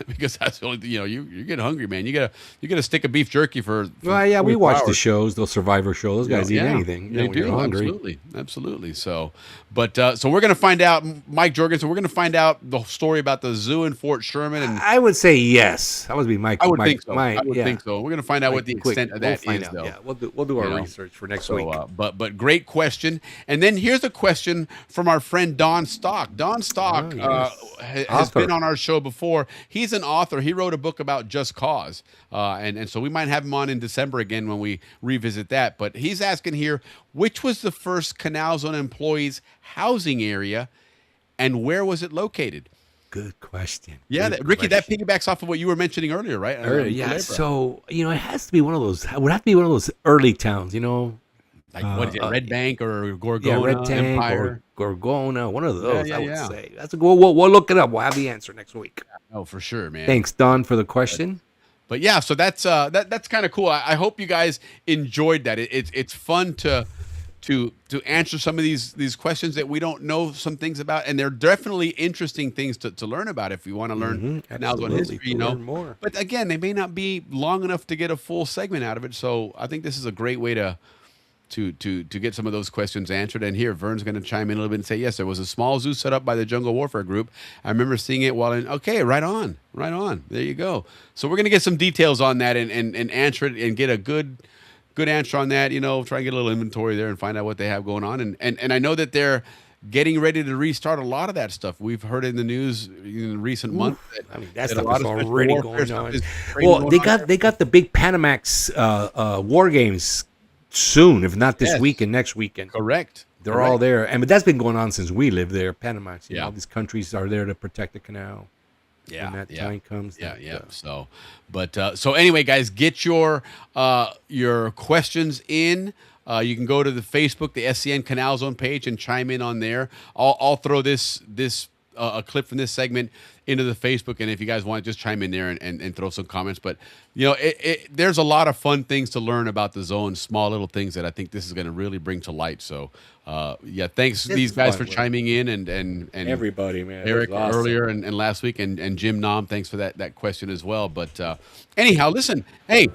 Because that's the only thing, you get hungry, man. You get a stick of beef jerky for we watch the shows, those Survivor shows. Those guys eat anything. They do, absolutely. So, so we're gonna find out, Mike Jorgensen. We're gonna find out the story about the zoo in Fort Sherman. And I would say yes. That would be Mike. I would think so. I would think so. We're gonna find out what the extent of that is, though. Yeah, we'll do our research for next week. But great question. And then here's a question from our friend Don Stock. Don Stock has been on our show before. He's an author. He wrote a book about Just Cause. And so we might have him on in December again when we revisit that. But he's asking here, which was the first Canal Zone employees' housing area and where was it located? Good question. Yeah, Ricky, that piggybacks off of what you were mentioning earlier, right? Yeah. So, it has to be one of those, it would have to be one of those early towns, Like what is it, Red Bank or Gorgona? Yeah, Red Tank Empire? or Gorgona, one of those, I would say. That's we'll look it up. We'll have the answer next week. Oh, for sure, man. Thanks, Don, for the question. But yeah, so that's kind of cool. I hope you guys enjoyed that. It's fun to answer some of these questions that we don't know some things about, and they're definitely interesting things to learn about if you want to learn Canal Zone history. More. But again, they may not be long enough to get a full segment out of it. So I think this is a great way to get some of those questions answered. And here, Vern's going to chime in a little bit and say, yes, there was a small zoo set up by the Jungle Warfare Group. I remember seeing it while in, okay, right on. There you go. So we're going to get some details on that and answer it and get a good answer on that, try and get a little inventory there and find out what they have going on. And I know that they're getting ready to restart a lot of that stuff. We've heard in the news in recent months. That stuff is already going on. Well, they got the big Panamax war games soon, if not this weekend, next weekend. Correct. They're all there, but that's been going on since we lived there. Panama, Yeah. all these countries are there to protect the canal. Yeah, when that time comes. So anyway, guys, get your questions in. You can go to the Facebook, the SCN Canal Zone page, and chime in on there. I'll throw this a clip from this segment into the Facebook, and if you guys want to just chime in there and throw some comments. But there's a lot of fun things to learn about the zone, small little things that I think this is going to really bring to light. So thanks these guys for chiming in and everybody, man. Eric awesome. earlier and last week, and Jim Nom, thanks for that question as well. But anyhow, listen, hey,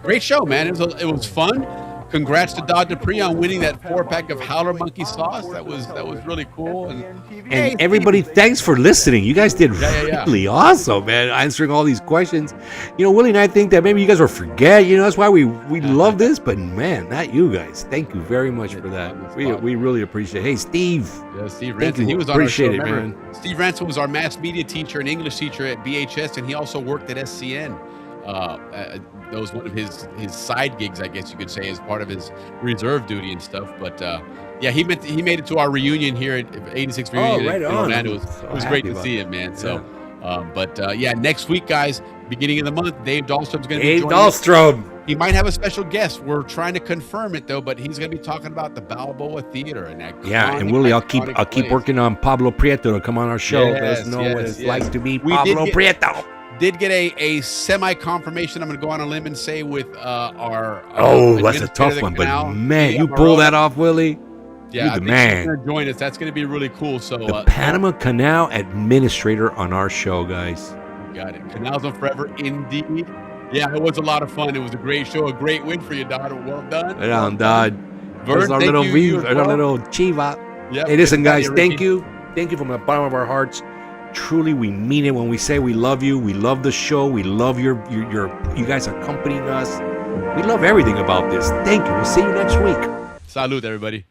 great show, man. It was fun. Congrats to Dodd Dupree on winning that 4-pack of Howler Monkey Sauce. That was really cool. And everybody, thanks for listening. You guys did really awesome, man, answering all these questions. Willie and I think that maybe you guys will forget. That's why we love this. But man, not you guys. Thank you very much for that. We really appreciate it. Hey, Steve. Yeah, Steve Ranson. He was on appreciate our show. it, man. Steve Ranson was our mass media teacher and English teacher at BHS, and he also worked at SCN. That was one of his side gigs, I guess you could say, as part of his reserve duty and stuff. But he made it to our reunion here at 86 reunion. Right on. Man, it was great to see him, man. So, next week, guys, beginning of the month, Dave Dahlstrom's going to be joining us. He might have a special guest. We're trying to confirm it though, but he's going to be talking about the Balboa Theater and that. And Willie, I'll keep working on Pablo Prieto to come on our show. Let us know what it's like to be Pablo Prieto. Did get a semi-confirmation. I'm going to go on a limb and say with our that's a tough one, but man, you pull that off, Willie. Yeah, you're the man. Going to join us. That's going to be really cool. So the Panama Canal administrator on our show, guys. Got it. Canals on forever, indeed. Yeah, it was a lot of fun. It was a great show, a great win for you, Dodd. Well done. Right on, Dodd. Vern, our little Chiva. Yep. Hey, listen, guys, thank you. Thank you from the bottom of our hearts. Truly, we mean it when we say we love you. We love the show. We love you guys accompanying us. We love everything about this. Thank you. We'll see you next week. Salud, everybody.